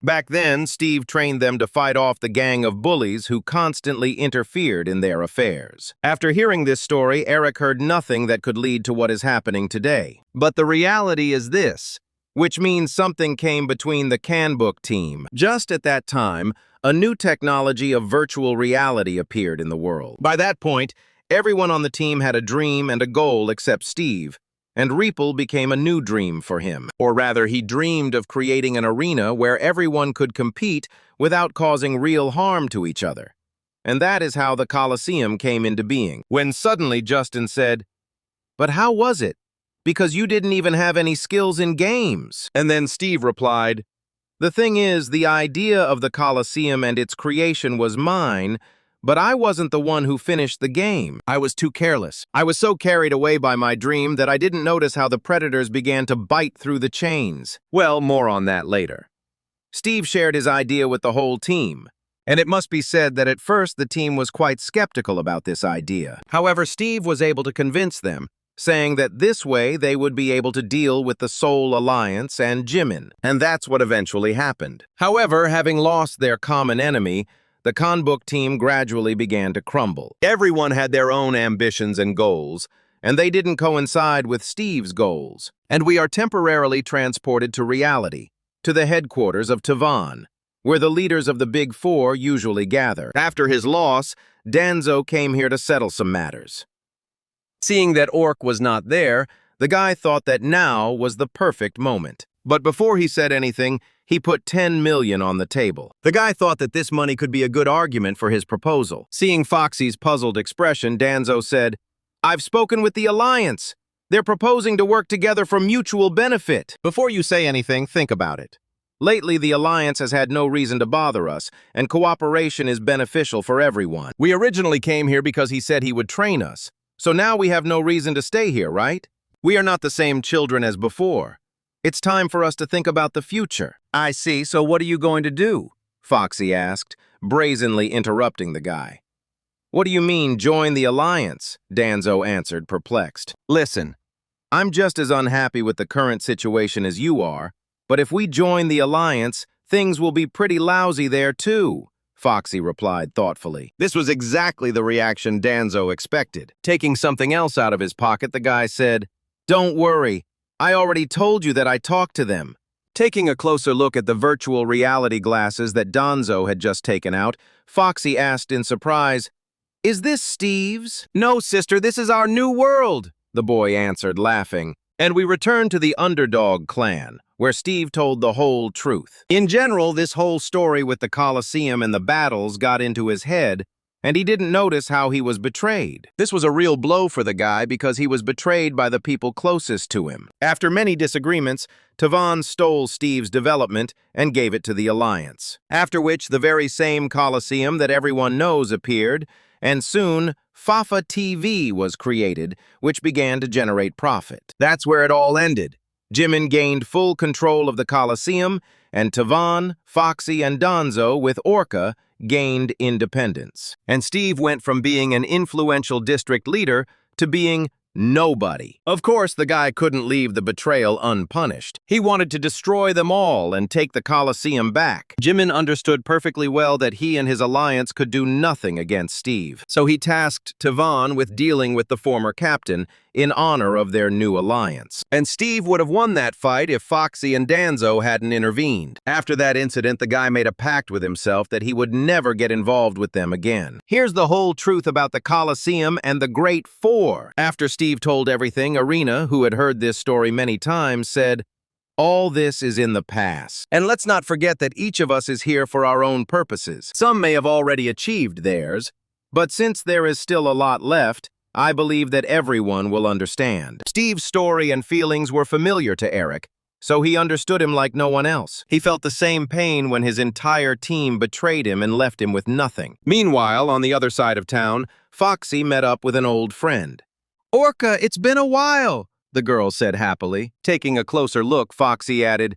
Back then, Steve trained them to fight off the gang of bullies who constantly interfered in their affairs. After hearing this story, Eric heard nothing that could lead to what is happening today. But the reality is this, which means something came between the Kanbuk team. Just at that time, a new technology of virtual reality appeared in the world. By that point, everyone on the team had a dream and a goal except Steve, and Reapel became a new dream for him. Or rather, he dreamed of creating an arena where everyone could compete without causing real harm to each other. And that is how the Coliseum came into being. When suddenly Justin said, "But how was it? Because you didn't even have any skills in games." And then Steve replied, "The thing is, the idea of the Coliseum and its creation was mine, but I wasn't the one who finished the game. I was too careless. I was so carried away by my dream that I didn't notice how the predators began to bite through the chains." Well, more on that later. Steve shared his idea with the whole team, and it must be said that at first the team was quite skeptical about this idea. However, Steve was able to convince them, saying that this way they would be able to deal with the Soul Alliance and Jimin, and that's what eventually happened. However, having lost their common enemy, the Kanbuk team gradually began to crumble. Everyone had their own ambitions and goals, and they didn't coincide with Steve's goals. And we are temporarily transported to reality, to the headquarters of Tavan, where the leaders of the Big Four usually gather. After his loss, Danzo came here to settle some matters. Seeing that Orc was not there, the guy thought that now was the perfect moment. But before he said anything, he put 10 million on the table. The guy thought that this money could be a good argument for his proposal. Seeing Foxy's puzzled expression, Danzo said, "I've spoken with the Alliance. They're proposing to work together for mutual benefit." Before you say anything, think about it. Lately, the Alliance has had no reason to bother us, and cooperation is beneficial for everyone. We originally came here because he said he would train us, so now we have no reason to stay here, right? We are not the same children as before. It's time for us to think about the future. I see, so what are you going to do? Foxy asked, brazenly interrupting the guy. What do you mean, join the Alliance? Danzo answered, perplexed. Listen, I'm just as unhappy with the current situation as you are, but if we join the Alliance, things will be pretty lousy there too, Foxy replied thoughtfully. This was exactly the reaction Danzo expected. Taking something else out of his pocket, the guy said, "Don't worry. I already told you that I talked to them." Taking a closer look at the virtual reality glasses that Danzo had just taken out, Foxy asked in surprise, "Is this Steve's?" "No, sister, this is our new world," the boy answered, laughing. And we returned to the Underdog clan, where Steve told the whole truth. In general, this whole story with the Coliseum and the battles got into his head, and he didn't notice how he was betrayed. This was a real blow for the guy because he was betrayed by the people closest to him. After many disagreements, Tavan stole Steve's development and gave it to the Alliance. After which, the very same Coliseum that everyone knows appeared, and soon Fafa TV was created, which began to generate profit. That's where it all ended. Jimin gained full control of the Coliseum, and Tavan, Foxy, and Danzo, with Orca, gained independence. And Steve went from being an influential district leader to being nobody. Of course, the guy couldn't leave the betrayal unpunished. He wanted to destroy them all and take the Coliseum back. Jimin understood perfectly well that he and his alliance could do nothing against Steve. So he tasked Tavan with dealing with the former captain in honor of their new alliance. And Steve would have won that fight if Foxy and Danzo hadn't intervened. After that incident, the guy made a pact with himself that he would never get involved with them again. Here's the whole truth about the Coliseum and the Great Four. After Steve told everything, Arena, who had heard this story many times, said, "All this is in the past. And let's not forget that each of us is here for our own purposes. Some may have already achieved theirs, but since there is still a lot left, I believe that everyone will understand." Steve's story and feelings were familiar to Eric, so he understood him like no one else. He felt the same pain when his entire team betrayed him and left him with nothing. Meanwhile, on the other side of town, Foxy met up with an old friend. "Orca, it's been a while," the girl said happily. Taking a closer look, Foxy added,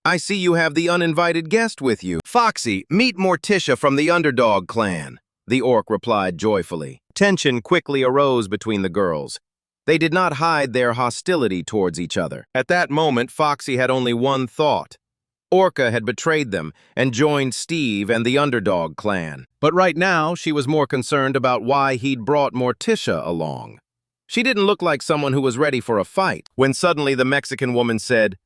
"I see you have the uninvited guest with you. Foxy, meet Morticia from the Underdog clan," the orc replied joyfully. Tension quickly arose between the girls. They did not hide their hostility towards each other. At that moment, Foxy had only one thought. Orca had betrayed them and joined Steve and the Underdog clan. But right now, she was more concerned about why he'd brought Morticia along. She didn't look like someone who was ready for a fight, when suddenly the Mexican woman said,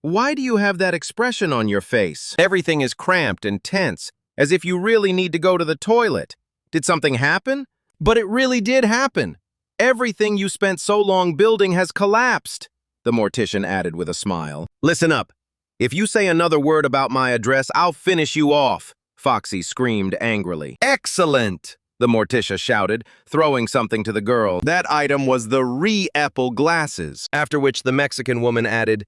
"Why do you have that expression on your face? Everything is cramped and tense, as if you really need to go to the toilet. Did something happen?" "But it really did happen. Everything you spent so long building has collapsed," the mortician added with a smile. "Listen up. If you say another word about my address, I'll finish you off," Foxy screamed angrily. "Excellent!" the Morticia shouted, throwing something to the girl. That item was the re-apple glasses, after which the Mexican woman added,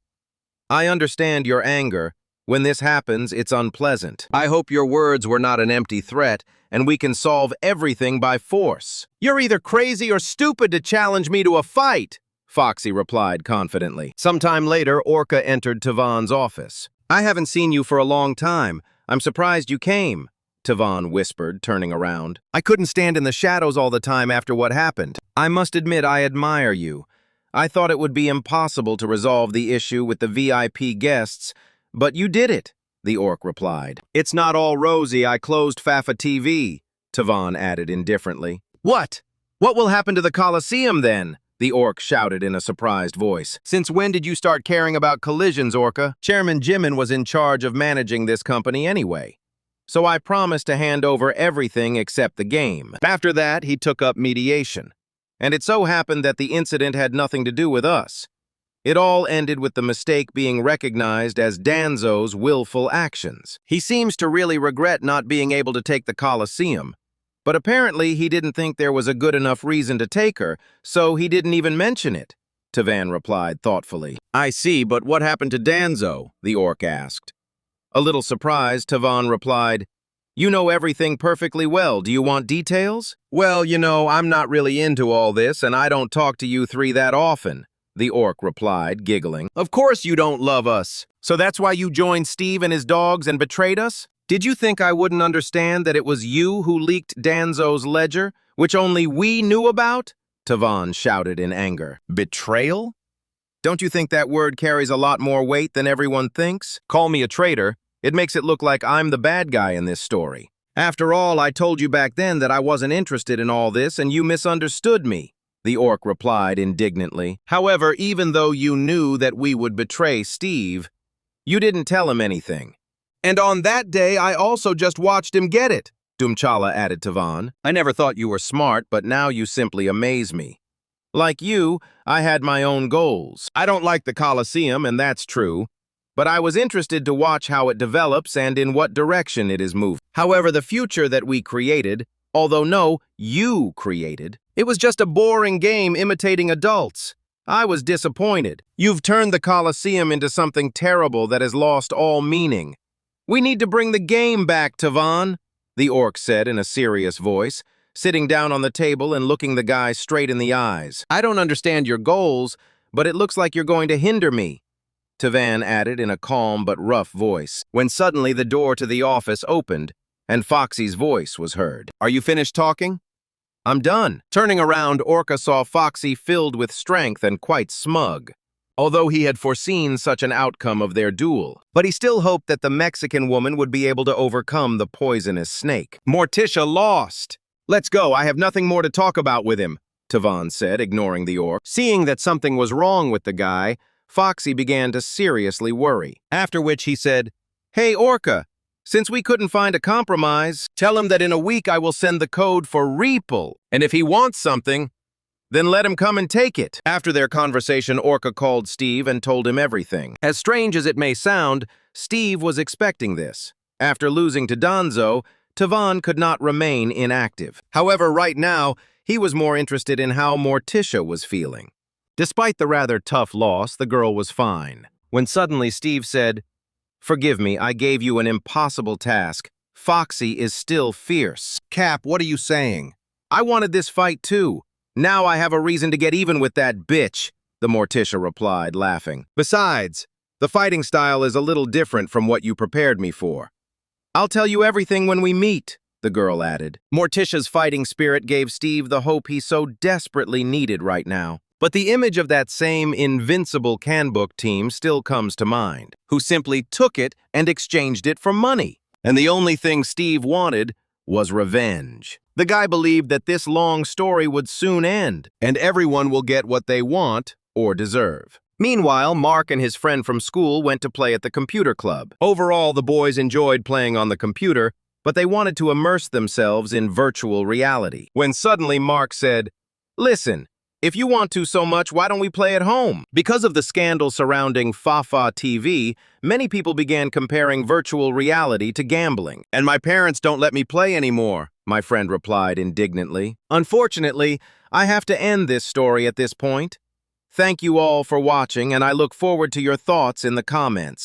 "I understand your anger. When this happens, it's unpleasant. I hope your words were not an empty threat, and we can solve everything by force." "You're either crazy or stupid to challenge me to a fight," Foxy replied confidently. Sometime later, Orca entered Tavan's office. "I haven't seen you for a long time. I'm surprised you came," Tavan whispered, turning around. "I couldn't stand in the shadows all the time after what happened. I must admit I admire you. I thought it would be impossible to resolve the issue with the VIP guests, but you did it," the orc replied. "It's not all rosy. I closed Fafa TV," Tavan added indifferently. "What? What will happen to the Coliseum then?" the orc shouted in a surprised voice. "Since when did you start caring about collisions, Orca? Chairman Jimin was in charge of managing this company anyway. So I promised to hand over everything except the game." After that, he took up mediation. And it so happened that the incident had nothing to do with us. It all ended with the mistake being recognized as Danzo's willful actions. He seems to really regret not being able to take the Coliseum, but apparently he didn't think there was a good enough reason to take her, so he didn't even mention it, Tavan replied thoughtfully. "I see, but what happened to Danzo?" the orc asked. A little surprised, Tavan replied, "You know everything perfectly well. Do you want details?" "Well, you know, I'm not really into all this, and I don't talk to you three that often," the orc replied, giggling. "Of course you don't love us. So that's why you joined Steve and his dogs and betrayed us? Did you think I wouldn't understand that it was you who leaked Danzo's ledger, which only we knew about?" Tavan shouted in anger. "Betrayal? Don't you think that word carries a lot more weight than everyone thinks? Call me a traitor. It makes it look like I'm the bad guy in this story. After all, I told you back then that I wasn't interested in all this and you misunderstood me," the orc replied indignantly. "However, even though you knew that we would betray Steve, you didn't tell him anything. And on that day, I also just watched him get it," Dumchala added to Vaughn. "I never thought you were smart, but now you simply amaze me. Like you, I had my own goals. I don't like the Coliseum, and that's true. But I was interested to watch how it develops and in what direction it is moving. However, the future that we created, although no, you created, it was just a boring game imitating adults. I was disappointed. You've turned the Coliseum into something terrible that has lost all meaning. We need to bring the game back, Tavan," the orc said in a serious voice. sitting down on the table and looking the guy straight in the eyes. "I don't understand your goals, but it looks like you're going to hinder me," Tavan added in a calm but rough voice, when suddenly the door to the office opened and Foxy's voice was heard. "Are you finished talking?" "I'm done." Turning around, Orca saw Foxy filled with strength and quite smug, although he had foreseen such an outcome of their duel. But he still hoped that the Mexican woman would be able to overcome the poisonous snake. "Morticia lost. Let's go, I have nothing more to talk about with him," Tavan said, ignoring the orc. Seeing that something was wrong with the guy, Foxy began to seriously worry. After which he said, "Hey, Orca, since we couldn't find a compromise, tell him that in a week I will send the code for Reapel, and if he wants something, then let him come and take it." After their conversation, Orca called Steve and told him everything. As strange as it may sound, Steve was expecting this. After losing to Danzo, Tavan could not remain inactive. However, right now, he was more interested in how Morticia was feeling. Despite the rather tough loss, the girl was fine. When suddenly Steve said, "Forgive me, I gave you an impossible task. Foxy is still fierce." "Cap, what are you saying?" "I wanted this fight too. Now I have a reason to get even with that bitch," the Morticia replied, laughing. "Besides, the fighting style is a little different from what you prepared me for." "I'll tell you everything when we meet," the girl added. Morticia's fighting spirit gave Steve the hope he so desperately needed right now. But the image of that same invincible Canbook team still comes to mind, who simply took it and exchanged it for money. And the only thing Steve wanted was revenge. The guy believed that this long story would soon end, and everyone will get what they want or deserve. Meanwhile, Mark and his friend from school went to play at the computer club. Overall, the boys enjoyed playing on the computer, but they wanted to immerse themselves in virtual reality. When suddenly Mark said, "Listen, if you want to so much, why don't we play at home?" Because of the scandal surrounding Fafa TV, many people began comparing virtual reality to gambling. "And my parents don't let me play anymore," my friend replied indignantly. "Unfortunately, I have to end this story at this point. Thank you all for watching, and I look forward to your thoughts in the comments."